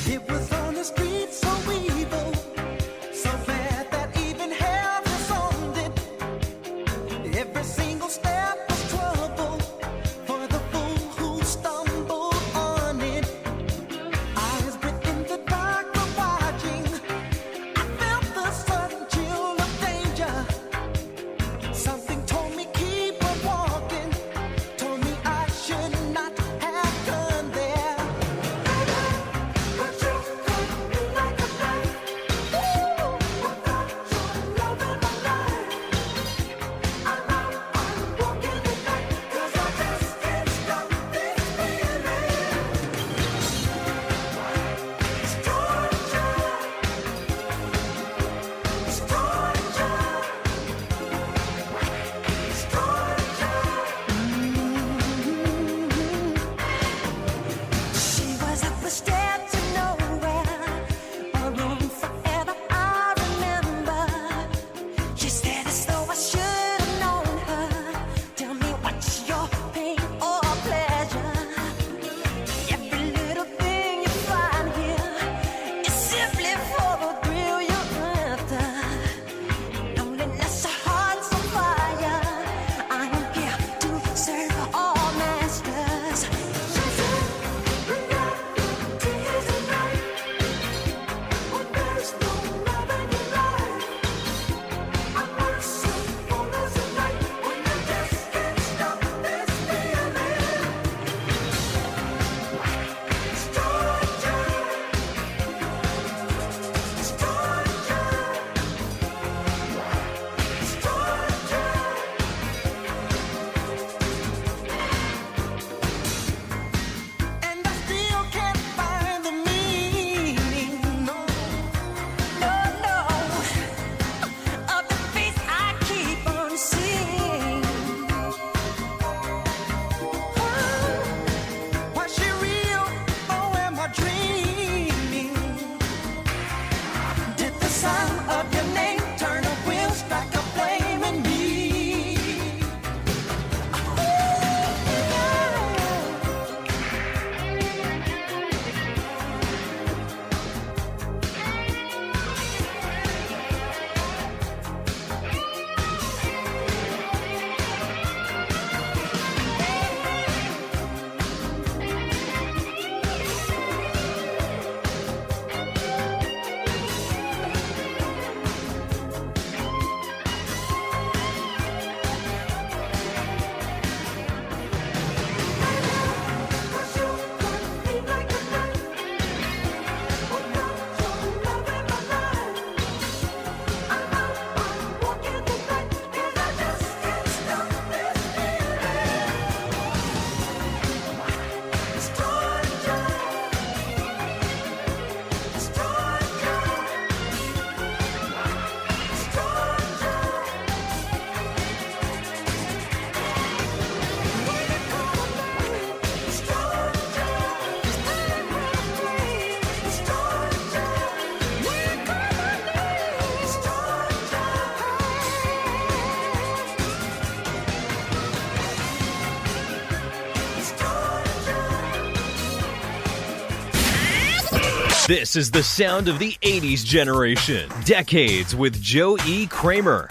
It was on the street so evil, so bad that even hell responded. Every single step was trouble for the fool who stumbled on it. Eyes within the dark were watching. I felt the sudden chill of danger. Something told me keep on walking, told me I should not have gone there. But you This is the sound of the 80s generation. Decades with Joe E. Kramer.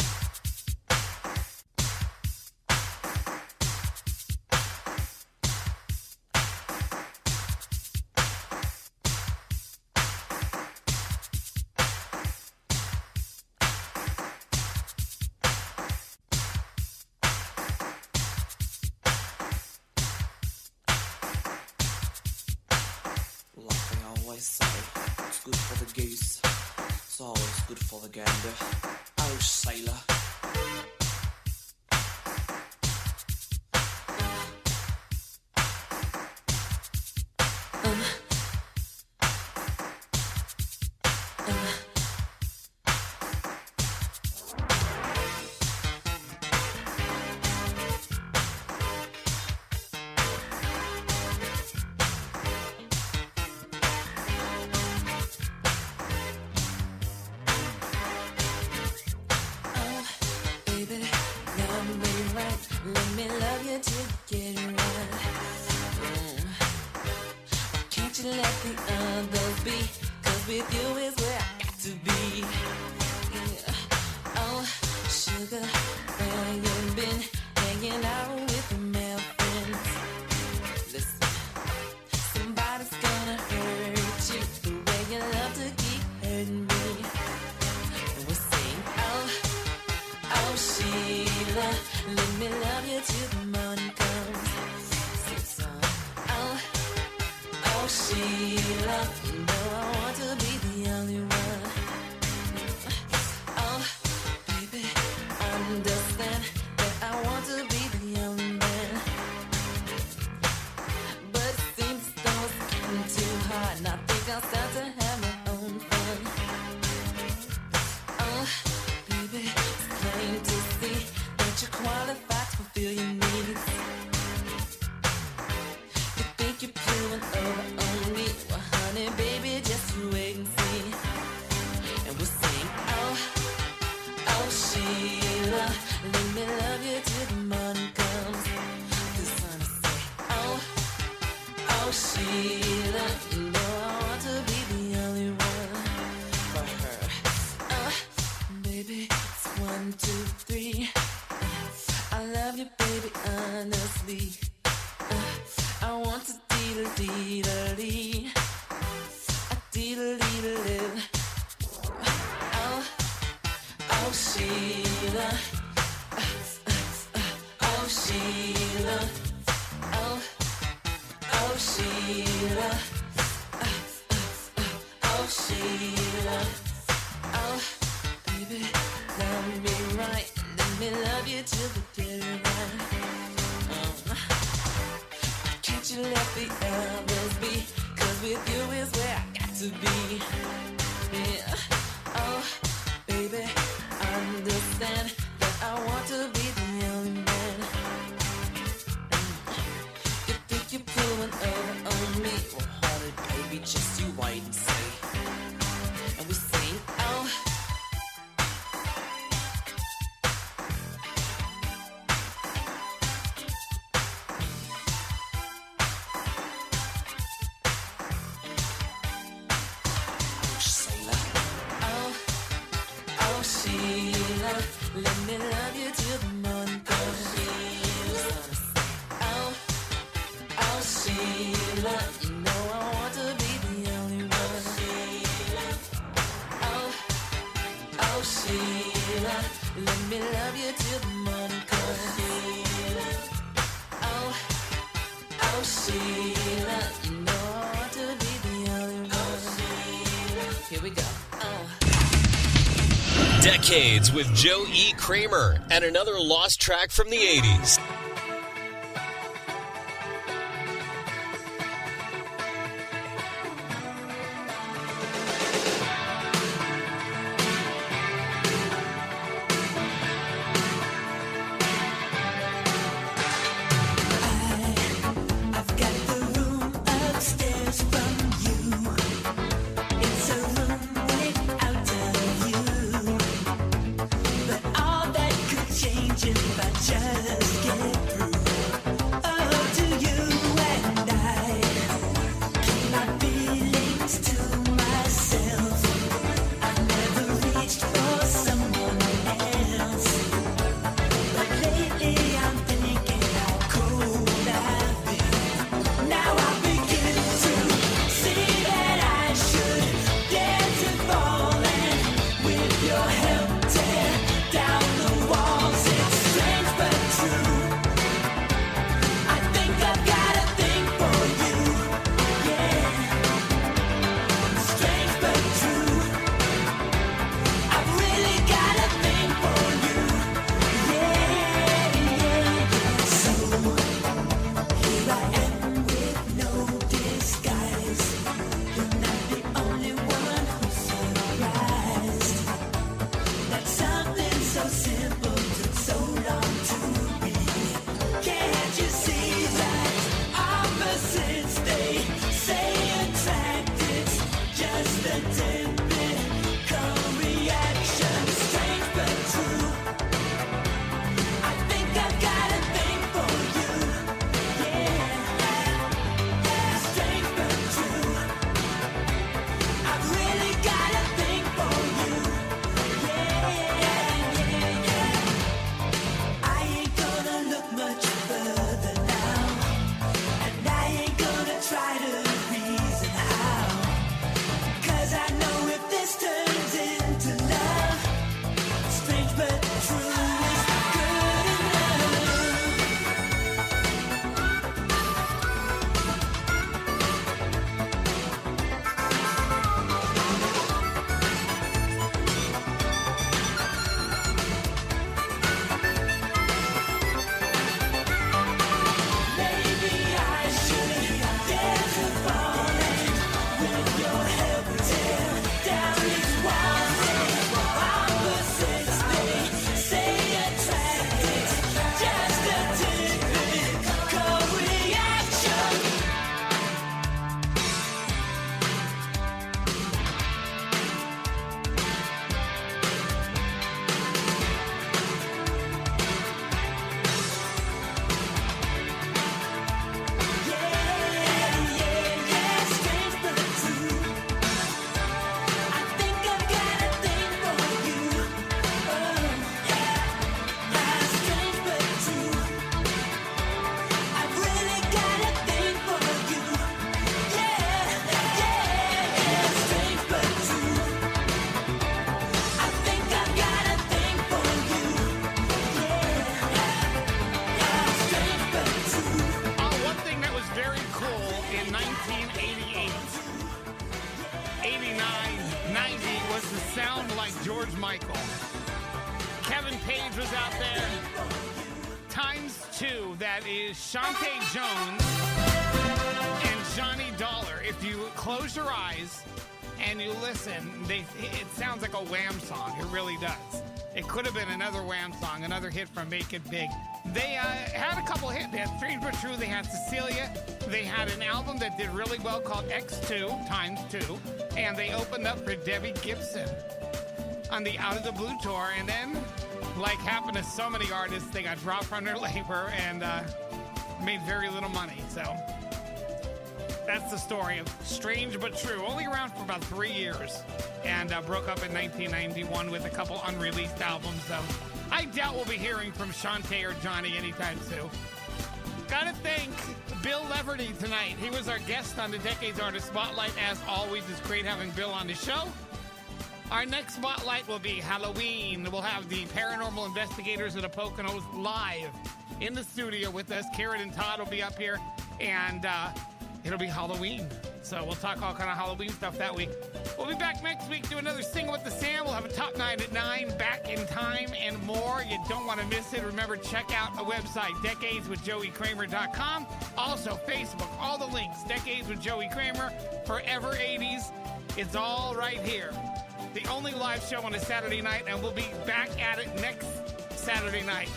Good for the goose, it's always good for the gander. Oh, sailor. Let me love you till you get it right. Can't you let the others be? 'Cause with you is where I got to be. Yeah. Oh, sugar, where you been? Hanging out with the male friends. Listen, somebody's gonna hurt you the way you love to keep hurting me. And we'll sing, oh, Sheila, let me love you till the morning comes. Sing song. Oh, Sheila, you know I want to be the only one. Oh, baby, understand that I want to be the only man. But it seems as though it's getting too hard, and I think I'll start to have my own fun. Oh, baby, it's plain to see that you're qualified to fulfill your needs. You think you're pulling over on me? Well, honey, baby, just you wait and see. And we'll sing, oh, Sheila, let me love you till the morning comes. This son say, oh, Sheila, you know I want to be the only one for her. Baby, it's 1, 2, 3. I love you, baby, honestly. I want to dee-da-dee-da-dee. A dee-da-dee-da-dee. Oh, Sheila. Oh, Sheila. Oh, Sheila. Oh, Sheila. Oh, baby, love me right. Let me love you till the get it right. Can't you let the others be? 'Cause with you is where I got to be. Yeah. Oh, baby, understand that I want to be the only man. You think you're pulling over on me? Well, honey, baby, just you wait and see. And we sing, oh. Oh, Sheila, let me love you till the morning comes. Oh, Sheila, you know I want to be the only one. Oh, Sheila, let me love you till the morning comes. Oh, Sheila, you know I want to be the only one. Here we go. Decades with Joe E. Kramer and another lost track from the 80s. I've got the room upstairs from you. It's a room without a view. But all that could change if I just get George Michael. Kevin Page was out there. ×2, that is Shantae Jones and Johnny Dollar. If you close your eyes and you listen, it sounds like a Wham song. It really does. It could have been another Wham song, another hit from Make It Big. They had a couple hits. They had Strange But True. They had Cecilia. They had an album that did really well called X2, ×2. And they opened up for Debbie Gibson on the Out of the Blue tour. And then, like happened to so many artists, they got dropped from their labor and made very little money. So that's the story of Strange But True. Only around for about 3 years. And broke up in 1991 with a couple unreleased albums. So I doubt we'll be hearing from Shantae or Johnny anytime soon. Gotta thank Bill Leverty tonight. He was our guest on the Decades Artist Spotlight. As always, it's great having Bill on the show. Our next spotlight will be Halloween. We'll have the paranormal investigators of the Poconos live in the studio with us. Karen and Todd will be up here, and it'll be Halloween. So we'll talk all kind of Halloween stuff that week. We'll be back next week, do another Single with the Sam. We'll have a Top 9 at 9, Back in Time, and more. You don't want to miss it. Remember, check out a website, decadeswithjoeykramer.com. Also, Facebook, all the links, Decades with Joey Kramer, Forever 80s. It's all right here. The only live show on a Saturday night, and we'll be back at it next Saturday night.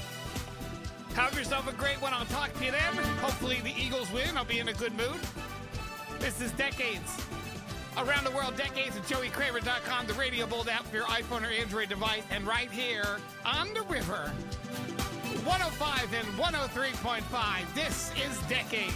Have yourself a great one. I'll talk to you then. Hopefully the Eagles win. I'll be in a good mood. This is Decades. Around the world, Decades at joeykramer.com, the Radio Bold app for your iPhone or Android device, and right here on the river, 105 and 103.5. This is Decades.